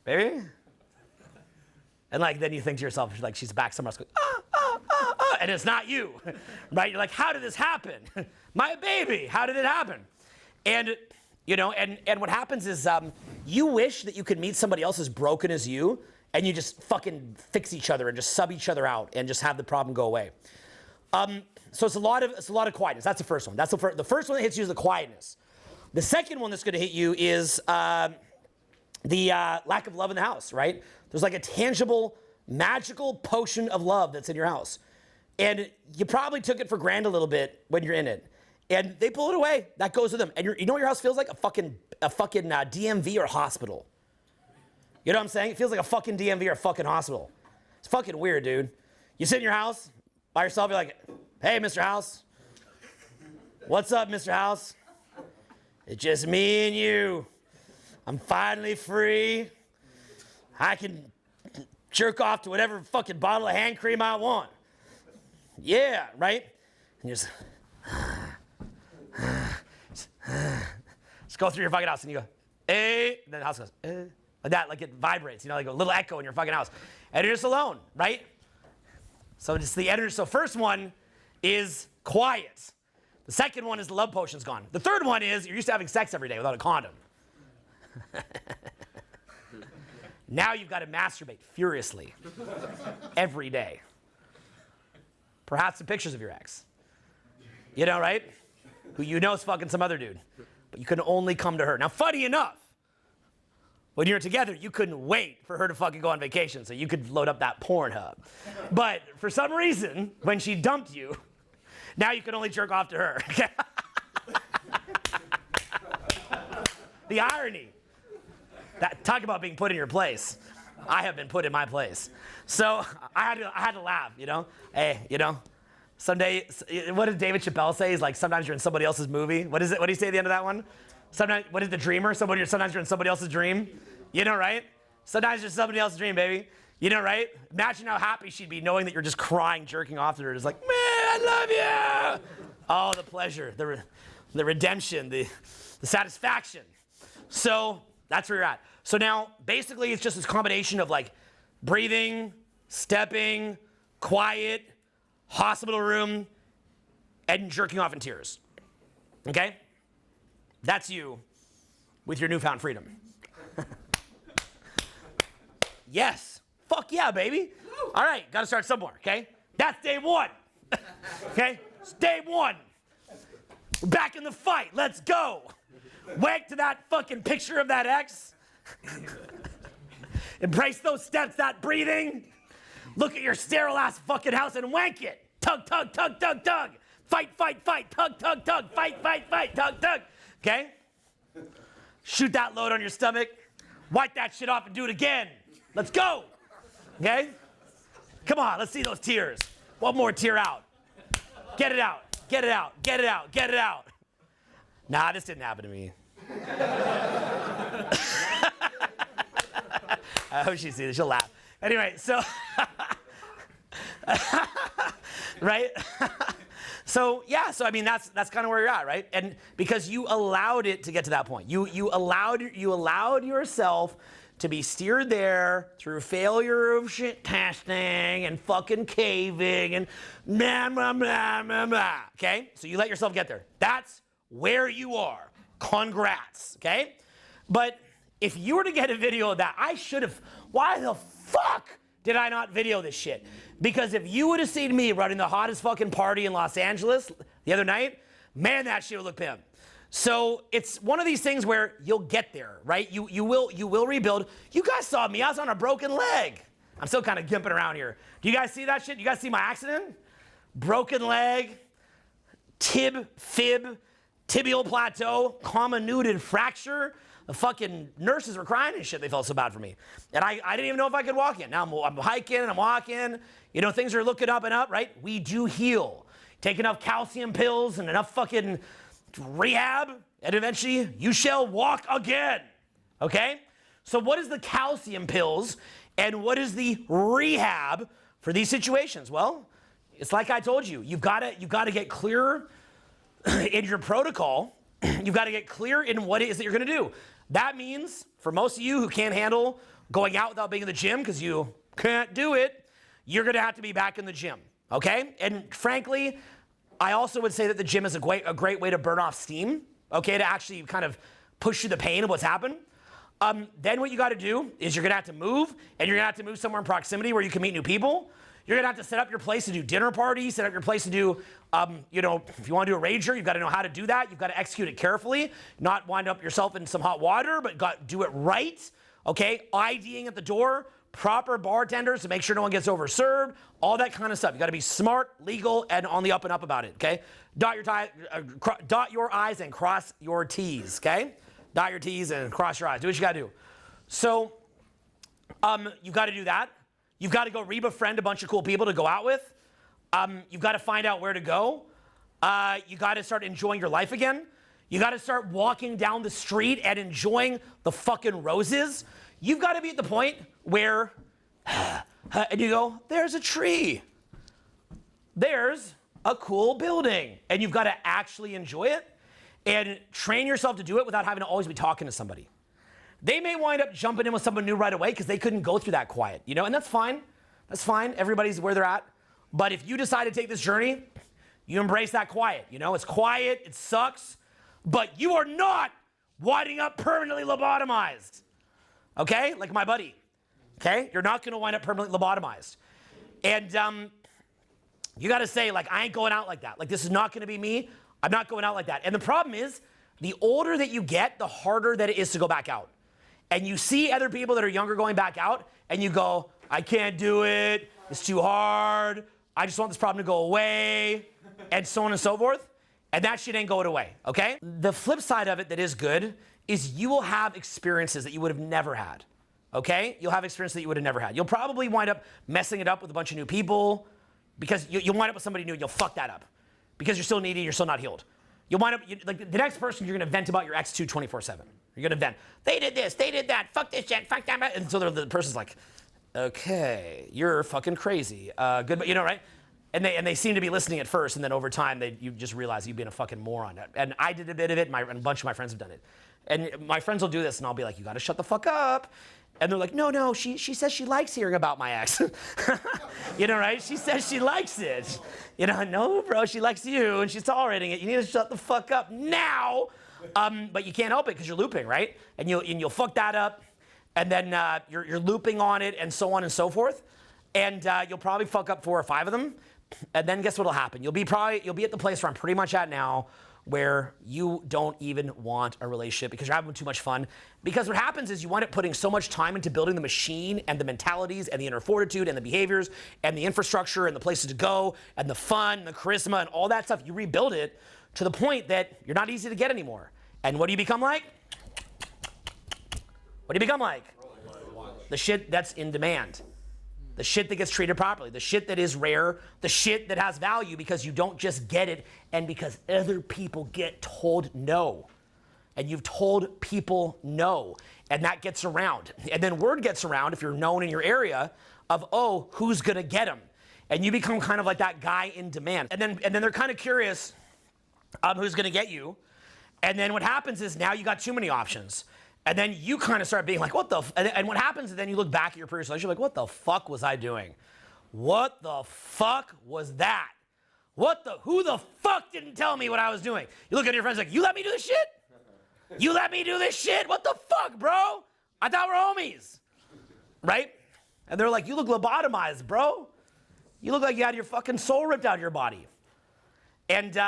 Baby? And like, then you think to yourself, like, she's back somewhere else going, and it's not you, right? You're like, how did this happen? My baby, how did it happen? And, you know, and what happens is you wish that you could meet somebody else as broken as you and you just fucking fix each other and just sub each other out and just have the problem go away. So it's a lot of quietness. That's the first one. That's the first one that hits you is the quietness. The second one that's going to hit you is the lack of love in the house, right? There's like a tangible, magical potion of love that's in your house. And you probably took it for granted a little bit when you're in it. And they pull it away. That goes with them. And you know what your house feels like? A fucking DMV or hospital. You know what I'm saying? It feels like a fucking DMV or a fucking hospital. It's fucking weird, dude. You sit in your house by yourself, you're like, hey, Mr. House. What's up, Mr. House? It's just me and you. I'm finally free. I can jerk off to whatever fucking bottle of hand cream I want. Yeah, right? And you just go through your fucking house and you go, hey, and then the house goes, like that, like it vibrates, you know, like a little echo in your fucking house. And you're just alone, right? So it's the energy. So first one is quiet. The second one is the love potion's gone. The third one is you're used to having sex every day without a condom. Now you've got to masturbate furiously every day. Perhaps some pictures of your ex. You know, right? Who you know is fucking some other dude. But you can only come to her. Now, funny enough, when you're together, you couldn't wait for her to fucking go on vacation so you could load up that Pornhub. But for some reason, when she dumped you, now you can only jerk off to her. The irony. Talk about being put in your place. I have been put in my place. So I had to laugh, you know? Hey, you know, someday, what did David Chappelle say? He's like, sometimes you're in somebody else's movie. What is it? What did he say at the end of that one? Sometimes, what is the dreamer? Sometimes you're in somebody else's dream. You know, right? Sometimes you're somebody else's dream, baby. You know, right? Imagine how happy she'd be knowing that you're just crying, jerking off to her. It's like, man, I love you. Oh, the pleasure, the redemption, the satisfaction. So that's where you're at. So now, basically, it's just this combination of like breathing, stepping, quiet, hospital room, and jerking off in tears. Okay? That's you with your newfound freedom. Yes. Fuck yeah, baby. All right, got to start somewhere, okay? That's day one. Okay? It's day one. We're back in the fight. Let's go. Wank to that fucking picture of that ex. Embrace those steps, that breathing. Look at your sterile ass fucking house and wank it. Tug, tug, tug, tug, tug. Fight, fight, fight. Tug, tug, tug. Fight, fight, fight. Tug, tug. Okay? Shoot that load on your stomach. Wipe that shit off and do it again. Let's go. Okay? Come on, let's see those tears. One more tear out. Get it out. Get it out. Get it out. Get it out. Nah, this didn't happen to me. I hope she sees it. She'll laugh. Anyway, so, right? So, yeah, so I mean, that's kind of where you're at, right? And because you allowed it to get to that point. You allowed yourself to be steered there through failure of shit testing and fucking caving and blah, blah, blah, blah, blah. Okay? So you let yourself get there. That's where you are. Congrats, okay? But if you were to get a video of that, I should have, why the fuck did I not video this shit? Because if you would have seen me running the hottest fucking party in Los Angeles the other night, man, that shit would look pimp. So it's one of these things where you'll get there, right? You will rebuild. You guys saw me, I was on a broken leg. I'm still kind of gimping around here. Do you guys see that shit? You guys see my accident? Broken leg, fib, tibial plateau, comminuted fracture. The fucking nurses were crying and shit. They felt so bad for me. And I didn't even know if I could walk in. Now I'm hiking and I'm walking. You know, things are looking up and up, right? We do heal. Take enough calcium pills and enough fucking rehab, and eventually you shall walk again. Okay? So what is the calcium pills and what is the rehab for these situations? Well, it's like I told you. You've got to get clearer in your protocol. You've got to get clear in what it is that you're going to do. That means, for most of you who can't handle going out without being in the gym because you can't do it, you're going to have to be back in the gym, okay? And frankly, I also would say that the gym is a great way to burn off steam, okay, to actually kind of push through the pain of what's happened. Then what you got to do is you're going to have to move, and you're going to have to move somewhere in proximity where you can meet new people. You're going to have to set up your place to do dinner parties, set up your place to do, if you want to do a rager, you've got to know how to do that. You've got to execute it carefully, not wind up yourself in some hot water, but do it right, okay? IDing at the door, proper bartenders to make sure no one gets overserved, all that kind of stuff. You got to be smart, legal, and on the up and up about it, okay? Dot your I's and cross your T's, okay? Dot your T's and cross your I's. Do what you got to do. So you've got to do that. You've got to go re-befriend a bunch of cool people to go out with. You've got to find out where to go. You got to start enjoying your life again. You got to start walking down the street and enjoying the fucking roses. You've got to be at the point where, and you go, there's a tree. There's a cool building. And you've got to actually enjoy it and train yourself to do it without having to always be talking to somebody. They may wind up jumping in with someone new right away because they couldn't go through that quiet, and that's fine. That's fine. Everybody's where they're at. But if you decide to take this journey, you embrace that quiet. It's quiet, it sucks, but you are not winding up permanently lobotomized. Okay? Like my buddy. Okay? You're not going to wind up permanently lobotomized. And you got to say, I ain't going out like that. This is not going to be me. I'm not going out like that. And the problem is, the older that you get, the harder that it is to go back out. And you see other people that are younger going back out, and you go, I can't do it. It's too hard. I just want this problem to go away, and so on and so forth. And that shit ain't going away, okay? The flip side of it that is good is you will have experiences that you would have never had, okay? You'll have experiences that you would have never had. You'll probably wind up messing it up with a bunch of new people because you'll wind up with somebody new and you'll fuck that up because you're still needy, you're still not healed. You'll wind up, the next person, you're going to vent about your ex 24/7. You're going to vent. They did this, they did that, fuck this shit, fuck that. And so the person's like, okay, you're fucking crazy. Good, but right? And they seem to be listening at first, and then over time, you just realize you've been a fucking moron. And I did a bit of it, and a bunch of my friends have done it. And my friends will do this, and I'll be like, you got to shut the fuck up. And they're like, no, she says she likes hearing about my ex. Right? She says she likes it. No, bro, she likes you, and she's tolerating it. You need to shut the fuck up now. But you can't help it because you're looping, right? And you'll fuck that up, and then you're looping on it, and so on and so forth. And you'll probably fuck up 4 or 5 of them. And then guess what'll happen? You'll be at the place where I'm pretty much at now, where you don't even want a relationship because you're having too much fun. Because what happens is you wind up putting so much time into building the machine and the mentalities and the inner fortitude and the behaviors and the infrastructure and the places to go and the fun and the charisma and all that stuff. You rebuild it to the point that you're not easy to get anymore. And what do you become like? What do you become like? The shit that's in demand. The shit that gets treated properly, the shit that is rare, the shit that has value because you don't just get it and because other people get told no. And you've told people no, and that gets around. And then word gets around, if you're known in your area, of, oh, who's gonna get him? And you become kind of like that guy in demand. And then they're kind of curious who's gonna get you. And then what happens is now you got too many options. And then you kind of start being like, what the, and what happens is then you look back at your previous life, you're like, what the fuck was I doing? What the fuck was that? Who the fuck didn't tell me what I was doing? You look at your friends like, you let me do this shit? You let me do this shit? What the fuck, bro? I thought we're homies, right? And they're like, you look lobotomized, bro. You look like you had your fucking soul ripped out of your body. And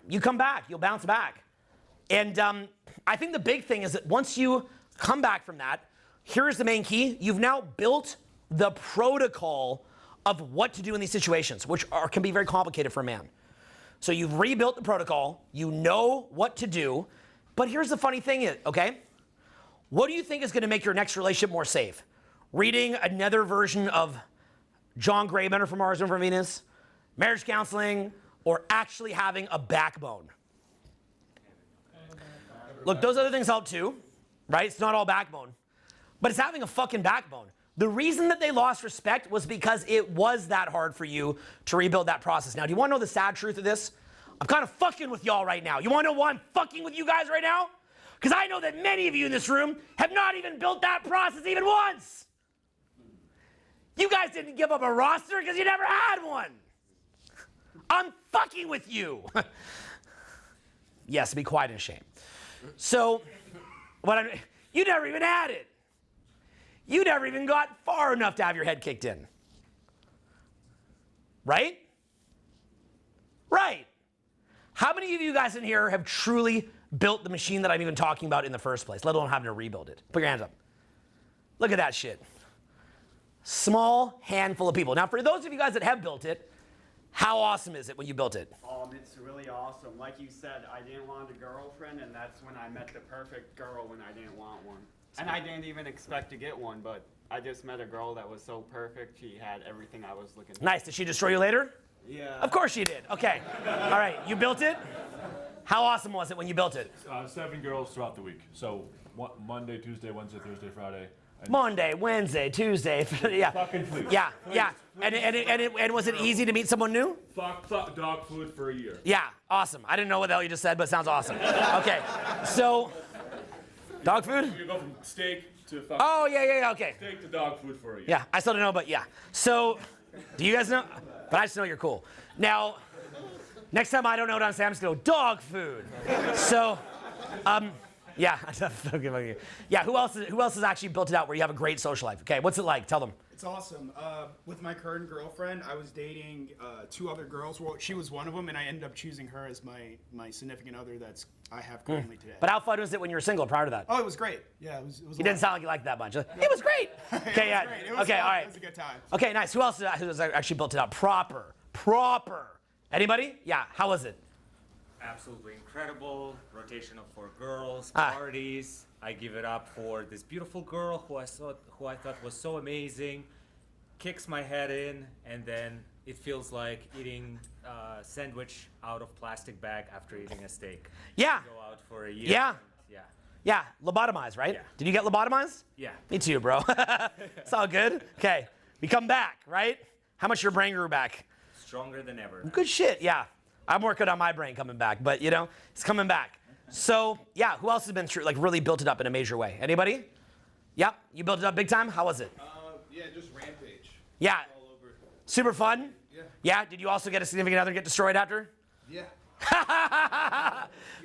you come back, you'll bounce back. And I think the big thing is that once you come back from that, here's the main key. You've now built the protocol of what to do in these situations, which can be very complicated for a man. So you've rebuilt the protocol. You know what to do. But here's the funny thing, okay? What do you think is going to make your next relationship more safe? Reading another version of John Gray, Men Are From Mars, Women Are From Venus, marriage counseling, or actually having a backbone? Look, those other things help too, right? It's not all backbone. But it's having a fucking backbone. The reason that they lost respect was because it was that hard for you to rebuild that process. Now, do you want to know the sad truth of this? I'm kind of fucking with y'all right now. You want to know why I'm fucking with you guys right now? Because I know that many of you in this room have not even built that process even once. You guys didn't give up a roster because you never had one. I'm fucking with you. Yes, be quiet and shame. So, You never even had it. You never even got far enough to have your head kicked in. Right? Right. How many of you guys in here have truly built the machine that I'm even talking about in the first place, let alone having to rebuild it? Put your hands up. Look at that shit. Small handful of people. Now, for those of you guys that have built it, how awesome is it when you built it? It's really awesome. Like you said, I didn't want a girlfriend, and that's when I met the perfect girl when I didn't want one. And I didn't even expect to get one, but I just met a girl that was so perfect. She had everything I was looking for. Nice. Did she destroy you later? Yeah. Of course she did. Okay. All right. You built it? How awesome was it when you built it? 7 girls throughout the week. So Monday, Tuesday, Wednesday, Thursday, Friday. Monday, Wednesday, Tuesday. Yeah. Fucking please. Yeah. Please. Yeah. And was it easy to meet someone new? Fuck dog food for a year. Yeah. Awesome. I didn't know what the hell you just said, but it sounds awesome. Okay. So, dog food? You go from steak to fucking Oh, yeah. Okay. steak to dog food for a year. Yeah. I still don't know, but yeah. So, do you guys know? But I just know you're cool. Now, next time I don't know what I'm saying, I'm just going to go, dog food. So, yeah. Yeah, who else has actually built it out where you have a great social life? Okay, what's it like? Tell them. It's awesome. With my current girlfriend, I was dating 2 other girls. Well, she was one of them, and I ended up choosing her as my significant other I have currently today. But how fun was it when you were single prior to that? Oh, it was great. Yeah, it was. You didn't sound like you liked that much. It was great. Okay, yeah. Great. It was Okay, fun. all right. It was a good time. Okay, nice. Who else has actually built it out? Proper. Anybody? Yeah, how was it? Absolutely incredible. Rotation of 4 girls, Ah. parties. I give it up for this beautiful girl who I thought was so amazing. Kicks my head in, and then it feels like eating a sandwich out of plastic bag after eating a steak. Yeah. Go out for a year. Yeah. Yeah. Yeah, lobotomized, right? Yeah. Did you get lobotomized? Yeah. Me too, bro. It's all good. Okay, we come back, right? How much your brain grew back? Stronger than ever. Good shit, yeah. I'm working on my brain coming back, but it's coming back. So, yeah, who else has been through, like really built it up in a major way? Anybody? Yep, you built it up big time? How was it? Yeah, just rampage. Yeah, All over. super fun? Yeah. Yeah, did you also get a significant other get destroyed after? Yeah.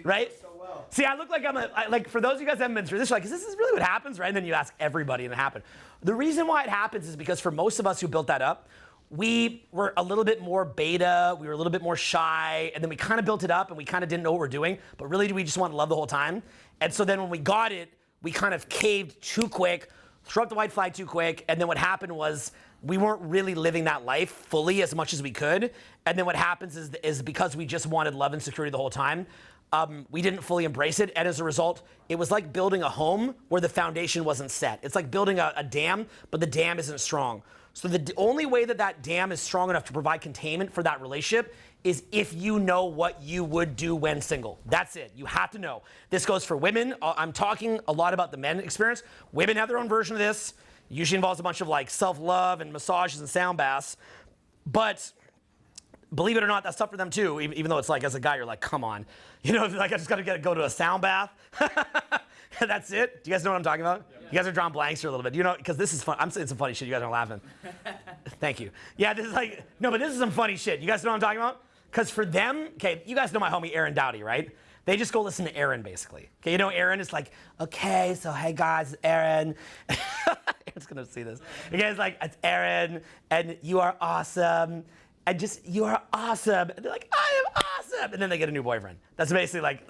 Right? So well. See, I look like like for those of you guys that haven't been through this, you're like, is this really what happens, right? And then you ask everybody and it happened. The reason why it happens is because for most of us who built that up, we were a little bit more beta, we were a little bit more shy, and then we kind of built it up and we kind of didn't know what we're doing, but really we just wanted to love the whole time. And so then when we got it, we kind of caved too quick, threw up the white flag too quick, and then what happened was we weren't really living that life fully as much as we could. And then what happens is because we just wanted love and security the whole time, we didn't fully embrace it, and as a result, it was like building a home where the foundation wasn't set. It's like building a dam, but the dam isn't strong. So the only way that dam is strong enough to provide containment for that relationship is if you know what you would do when single. That's it. You have to know. This goes for women. I'm talking a lot about the men experience. Women have their own version of this. It usually involves a bunch of like self-love and massages and sound baths. But believe it or not, that's tough for them too, even though it's like, as a guy, you're like, come on. Like I just gotta go to a sound bath. That's it? Do you guys know what I'm talking about? Yeah. You guys are drawing blanks here a little bit. Because this is fun. I'm saying some funny shit. You guys are laughing. Thank you. Yeah, this is like, no, but this is some funny shit. You guys know what I'm talking about? Because for them, okay, you guys know my homie Aaron Dowdy, right? They just go listen to Aaron, basically. Okay, Aaron is like, okay, so hey guys, it's Aaron. Aaron's gonna see this. Okay, it's like, it's Aaron, and you are awesome. And just, you are awesome. And they're like, I am awesome. And then they get a new boyfriend. That's basically like,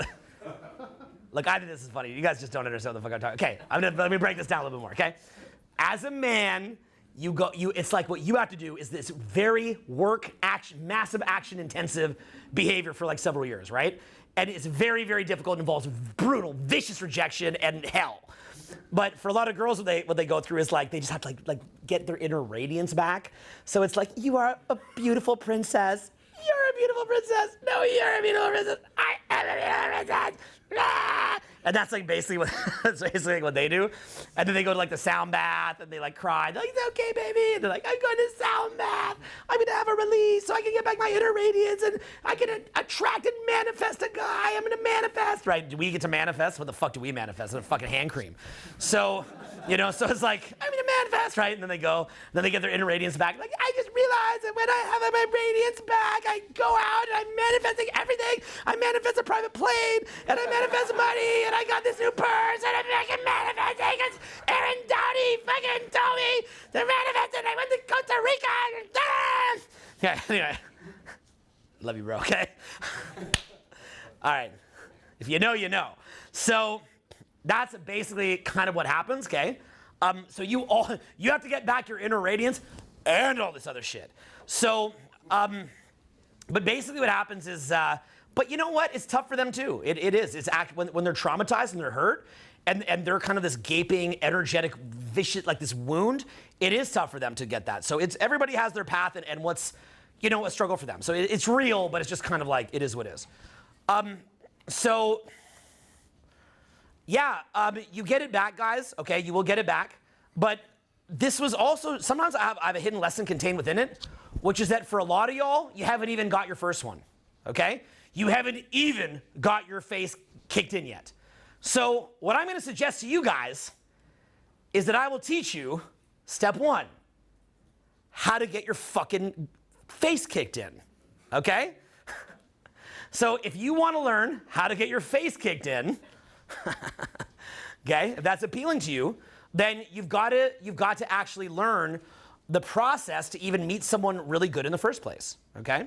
look, I think this is funny. You guys just don't understand what the fuck I'm talking. Okay, let me break this down a little bit more, okay? As a man, it's like what you have to do is this very massive action intensive behavior for like several years, right? And it's very, very difficult. It involves brutal, vicious rejection and hell. But for a lot of girls, what they go through is like they just have to like get their inner radiance back. So it's like, you are a beautiful princess. You're a beautiful princess. No, you're a beautiful princess. I am a beautiful princess. Ah! And that's like basically what they do. And then they go to like the sound bath and they like cry. They're like, it's okay, baby. And they're like, I'm going to sound bath. I'm going to have a release so I can get back my inner radiance and I can attract and manifest a guy. I'm going to manifest. Right? Do we get to manifest? What the fuck do we manifest? A fucking hand cream. So, so it's like, I'm going to manifest, right? And then they get their inner radiance back. Like, I just realized that when I have my radiance back, I go out and I'm manifesting everything. I manifest a private plane and I manifest money and I got this new purse and I can manifest The manifest and I went to Costa Rica. Yeah, anyway. Love you, bro, okay? All right. If you know, you know. So that's basically kind of what happens, okay? So you have to get back your inner radiance and all this other shit. So, but basically what happens is, but you know what? It's tough for them too. It is. It's when they're traumatized and they're hurt, and they're kind of this gaping, energetic, vicious, like this wound. It is tough for them to get that. So everybody has their path and what's, a struggle for them. So it's real, but it's just kind of like it is what it is. So yeah, you get it back, guys. Okay, you will get it back. But this was also sometimes I have a hidden lesson contained within it, which is that for a lot of y'all, you haven't even got your first one. Okay, you haven't even got your face kicked in yet. So what I'm going to suggest to you guys is that I will teach you step 1, how to get your fucking face kicked in. Okay? So if you want to learn how to get your face kicked in, okay, if that's appealing to you, then you've got to actually learn the process to even meet someone really good in the first place. Okay?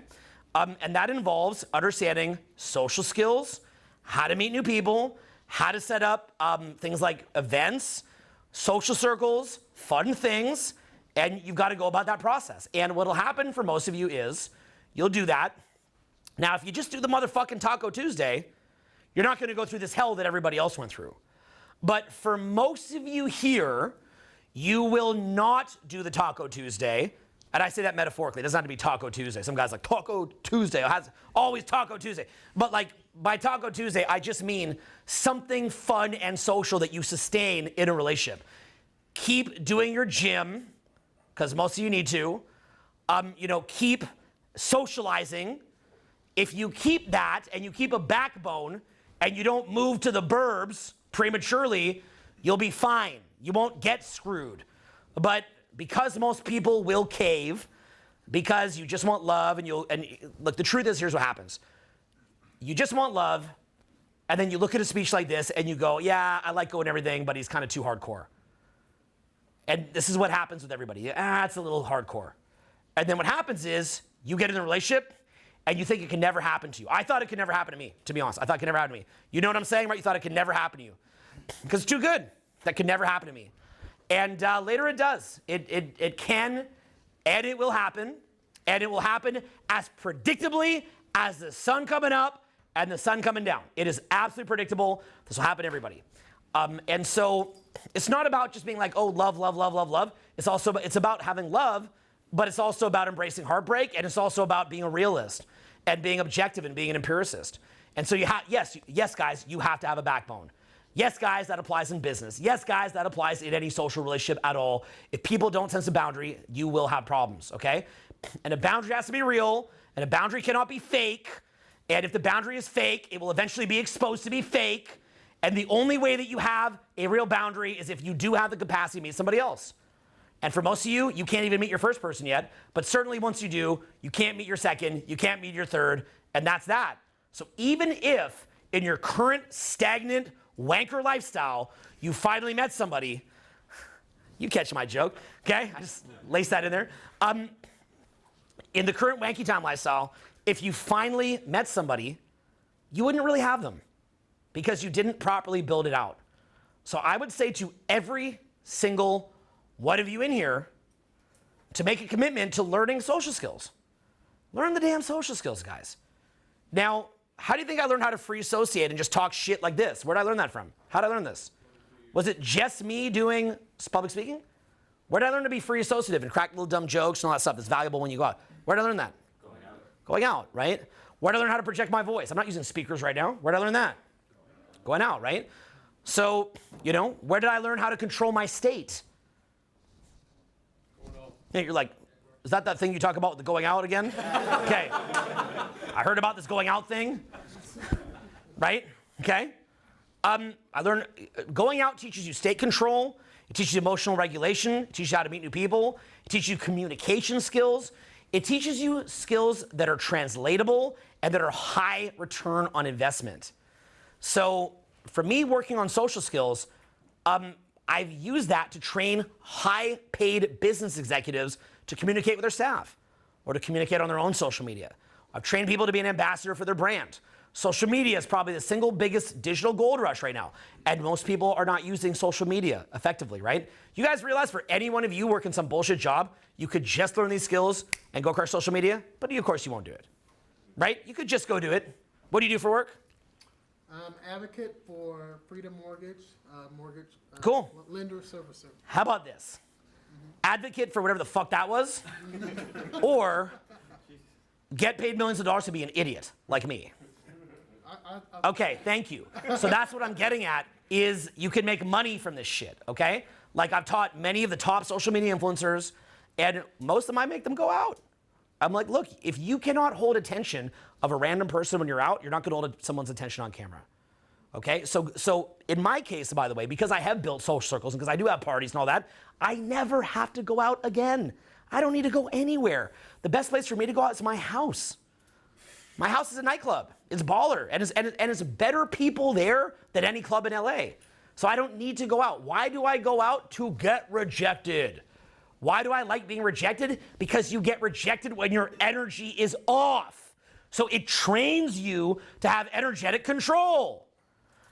And that involves understanding social skills, how to meet new people, how to set up things like events, social circles, fun things, and you've got to go about that process. And what'll happen for most of you is you'll do that. Now, if you just do the motherfucking Taco Tuesday, you're not going to go through this hell that everybody else went through. But for most of you here, you will not do the Taco Tuesday. And I say that metaphorically. It doesn't have to be Taco Tuesday. Some guys like Taco Tuesday. Always Taco Tuesday. But like by Taco Tuesday, I just mean something fun and social that you sustain in a relationship. Keep doing your gym, because most of you need to. Keep socializing. If you keep that and you keep a backbone and you don't move to the burbs prematurely, you'll be fine. You won't get screwed. But because most people will cave, because you just want love, and look, the truth is, here's what happens. You just want love, and then you look at a speech like this and you go, yeah, I like Owen and everything, but he's kind of too hardcore. And this is what happens with everybody. It's a little hardcore. And then what happens is you get in a relationship and you think it can never happen to you. I thought it could never happen to me, to be honest. I thought it could never happen to me. You know what I'm saying, right? You thought it could never happen to you. Because it's too good. That could never happen to me. And later it does. It can, and it will happen. And it will happen as predictably as the sun coming up and the sun coming down. It is absolutely predictable. This will happen to everybody. And so it's not about just being like, oh, love, love, love, love, love. It's about having love, but it's also about embracing heartbreak, and it's also about being a realist and being objective and being an empiricist. And so yes, guys, you have to have a backbone. Yes, guys, that applies in business. Yes, guys, that applies in any social relationship at all. If people don't sense a boundary, you will have problems, okay? And a boundary has to be real, and a boundary cannot be fake. And if the boundary is fake, it will eventually be exposed to be fake. And the only way that you have a real boundary is if you do have the capacity to meet somebody else. And for most of you, you can't even meet your first person yet. But certainly once you do, you can't meet your second, you can't meet your third, and that's that. So even if in your current stagnant wanker lifestyle, you finally met somebody, you catch my joke, okay? I just lace that in there. In the current wanky time lifestyle, if you finally met somebody, you wouldn't really have them because you didn't properly build it out. So I would say to every single one of you in here to make a commitment to learning social skills. Learn the damn social skills, guys. Now, how do you think I learned how to free associate and just talk shit like this? Where did I learn that from? How did I learn this? Was it just me doing public speaking? Where did I learn to be free associative and crack little dumb jokes and all that stuff that's valuable when you go out? Where did I learn that? Going out, right? Where did I learn how to project my voice? I'm not using speakers right now. Where did I learn that? Going out, right? So, where did I learn how to control my state? Yeah, you're like, is that thing you talk about with the going out again? Okay. I heard about this going out thing. Right? Okay. I learned going out teaches you state control. It teaches you emotional regulation. It teaches you how to meet new people. It teaches you communication skills. It teaches you skills that are translatable and that are high return on investment. So for me, working on social skills, I've used that to train high-paid business executives to communicate with their staff or to communicate on their own social media. I've trained people to be an ambassador for their brand. Social media is probably the single biggest digital gold rush right now, and most people are not using social media effectively, right? You guys realize for any one of you working some bullshit job, you could just learn these skills and go crush social media, but of course you won't do it, right? You could just go do it. What do you do for work? I'm advocate for Freedom Mortgage, Cool. lender servicer. How about this? Advocate for whatever the fuck that was, or get paid millions of dollars to be an idiot like me. Okay, thank you. So that's what I'm getting at is you can make money from this shit, okay? Like I've taught many of the top social media influencers, and most of them I make them go out. I'm like, look, if you cannot hold attention of a random person when you're out, you're not gonna hold someone's attention on camera. Okay, so in my case, by the way, because I have built social circles and because I do have parties and all that, I never have to go out again. I don't need to go anywhere. The best place for me to go out is my house. My house is a nightclub. It's baller, and it's better people there than any club in LA. So I don't need to go out. Why do I go out? To get rejected. Why do I like being rejected? Because you get rejected when your energy is off. So it trains you to have energetic control.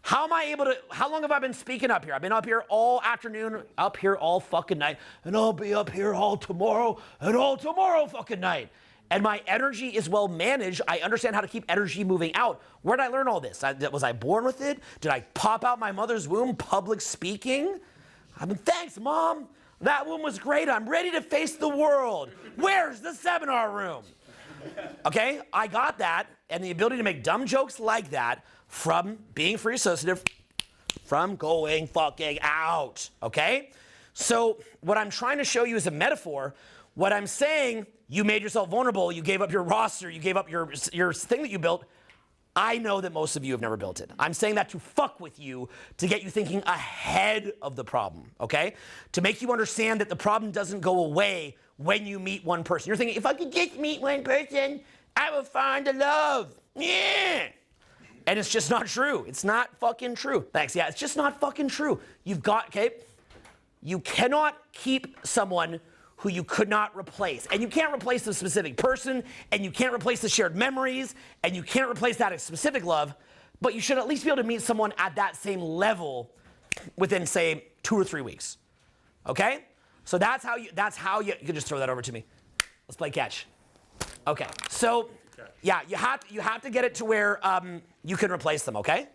How long have I been speaking up here? I've been up here all afternoon, up here all fucking night, and I'll be up here all tomorrow and all tomorrow fucking night. And my energy is well managed. I understand how to keep energy moving out. Where did I learn all this? Was I born with it? Did I pop out my mother's womb public speaking? Thanks, Mom. That womb was great. I'm ready to face the world. Where's the seminar room? Okay, I got that, and the ability to make dumb jokes like that from being free associative, from going fucking out, okay? So what I'm trying to show you is a metaphor. What I'm saying, you made yourself vulnerable, you gave up your roster, you gave up your thing that you built. I know that most of you have never built it. I'm saying that to fuck with you, to get you thinking ahead of the problem, okay? To make you understand that the problem doesn't go away when you meet one person. You're thinking, if I could just meet one person, I will find the love. Yeah. And it's just not true. It's not fucking true. Thanks, yeah, it's just not fucking true. You cannot keep someone who you could not replace. And you can't replace the specific person, and you can't replace the shared memories, and you can't replace that specific love, but you should at least be able to meet someone at that same level within, say, 2 or 3 weeks. Okay? So that's how you can just throw that over to me. Let's play catch. Okay, so yeah, you have to get it to where you can replace them, okay?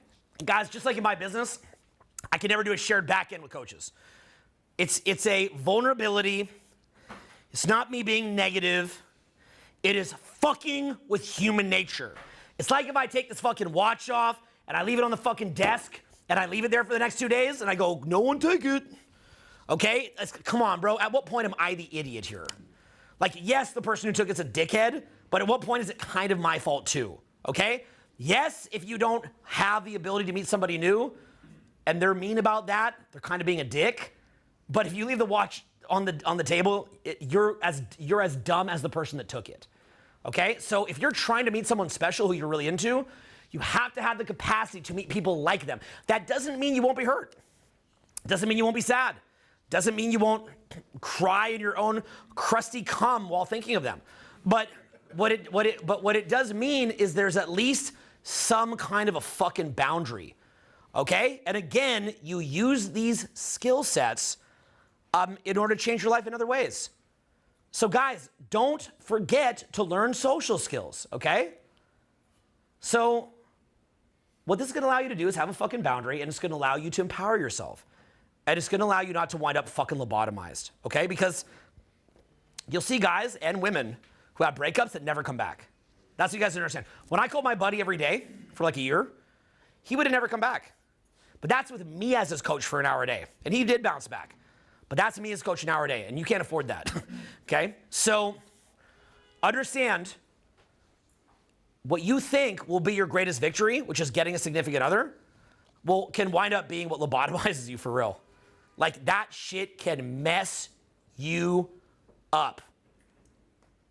Guys, just like in my business, I can never do a shared back end with coaches. It's a vulnerability. It's not me being negative. It is fucking with human nature. It's like if I take this fucking watch off and I leave it on the fucking desk and I leave it there for the next 2 days and I go, no one take it. Okay? Come on, bro. At what point am I the idiot here? Like, yes, the person who took it's a dickhead, but at what point is it kind of my fault too? Okay? Yes, if you don't have the ability to meet somebody new and they're mean about that, they're kind of being a dick. But if you leave the watch on the table, you're as dumb as the person that took it. Okay? So if you're trying to meet someone special who you're really into, you have to have the capacity to meet people like them. That doesn't mean you won't be hurt. Doesn't mean you won't be sad. Doesn't mean you won't cry in your own crusty cum while thinking of them. But what it does mean is there's at least some kind of a fucking boundary. Okay? And again, you use these skill sets in order to change your life in other ways. So guys, don't forget to learn social skills, okay? So what this is gonna allow you to do is have a fucking boundary, and it's gonna allow you to empower yourself. And it's gonna allow you not to wind up fucking lobotomized, okay? Because you'll see guys and women who have breakups that never come back. That's what you guys understand. When I called my buddy every day for like a year, he would have never come back. But that's with me as his coach for an hour a day. And he did bounce back. But that's me as coach an hour a day, and you can't afford that, okay? So understand what you think will be your greatest victory, which is getting a significant other, can wind up being what lobotomizes you for real. Like that shit can mess you up,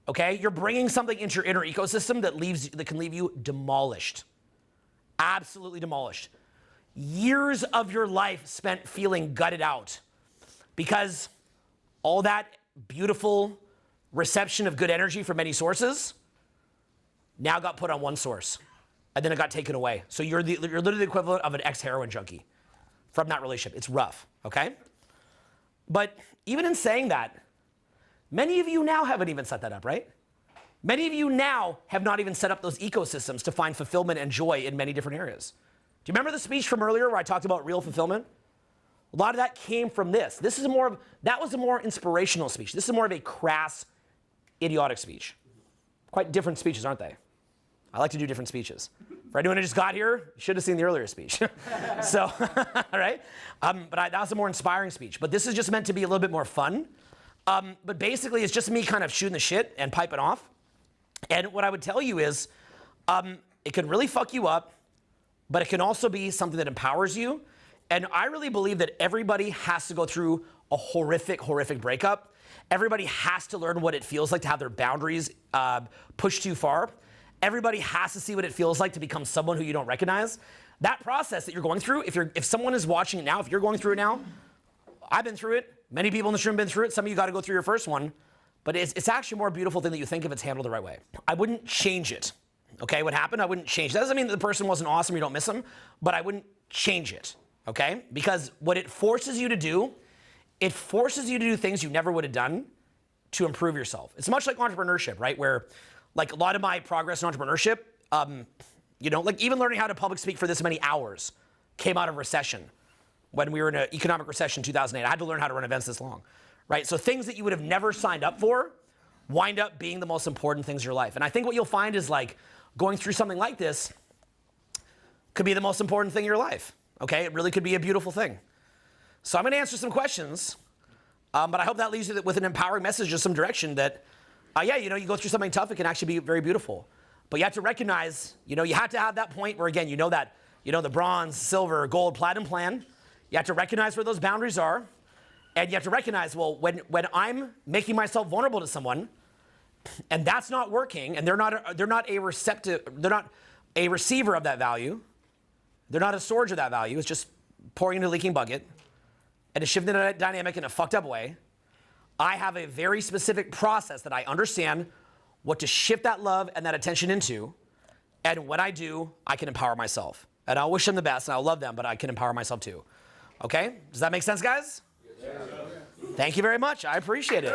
okay? You're bringing something into your inner ecosystem that can leave you demolished, absolutely demolished. years of your life spent feeling gutted out because all that beautiful reception of good energy from many sources now got put on one source, and then it got taken away. So you're literally the equivalent of an ex-heroin junkie from that relationship. It's rough, okay? But even in saying that, many of you now haven't even set that up, right? Many of you now have not even set up those ecosystems to find fulfillment and joy in many different areas. Do you remember the speech from earlier where I talked about real fulfillment? A lot of that came from this. That was a more inspirational speech. This is more of a crass, idiotic speech. Quite different speeches, aren't they? I like to do different speeches. For anyone who just got here, you should have seen the earlier speech. So, all right? That was a more inspiring speech. But this is just meant to be a little bit more fun. But basically, it's just me kind of shooting the shit and piping off. And what I would tell you is, it can really fuck you up, but it can also be something that empowers you. And I really believe that everybody has to go through a horrific, horrific breakup. Everybody has to learn what it feels like to have their boundaries pushed too far. Everybody has to see what it feels like to become someone who you don't recognize. That process that you're going through, if someone is watching it now, if you're going through it now, I've been through it. Many people in this room have been through it. Some of you got to go through your first one. But it's actually a more beautiful thing that you think if it's handled the right way. I wouldn't change it. Okay, what happened, I wouldn't change it. That doesn't mean that the person wasn't awesome, you don't miss them, but I wouldn't change it, okay? Because what it forces you to do, it forces you to do things you never would have done to improve yourself. It's much like entrepreneurship, right? Where, like, a lot of my progress in entrepreneurship, like even learning how to public speak for this many hours came out of recession. When we were in an economic recession in 2008, I had to learn how to run events this long, right? So things that you would have never signed up for wind up being the most important things in your life. And I think what you'll find is, like, going through something like this could be the most important thing in your life, okay? It really could be a beautiful thing. So I'm gonna answer some questions, but I hope that leaves you with an empowering message or some direction that, you go through something tough, it can actually be very beautiful. But you have to recognize, you have to have that point where, again, the bronze, silver, gold, platinum plan. You have to recognize where those boundaries are. And you have to recognize, well, when I'm making myself vulnerable to someone, and that's not working, and they're not a receiver of that value, they're not a storage of that value, it's just pouring into a leaking bucket, and it's shifting the dynamic in a fucked up way, I have a very specific process that I understand what to shift that love and that attention into, and when I do, I can empower myself. And I'll wish them the best, and I'll love them, but I can empower myself too. Okay? Does that make sense, guys? Thank you very much. I appreciate it.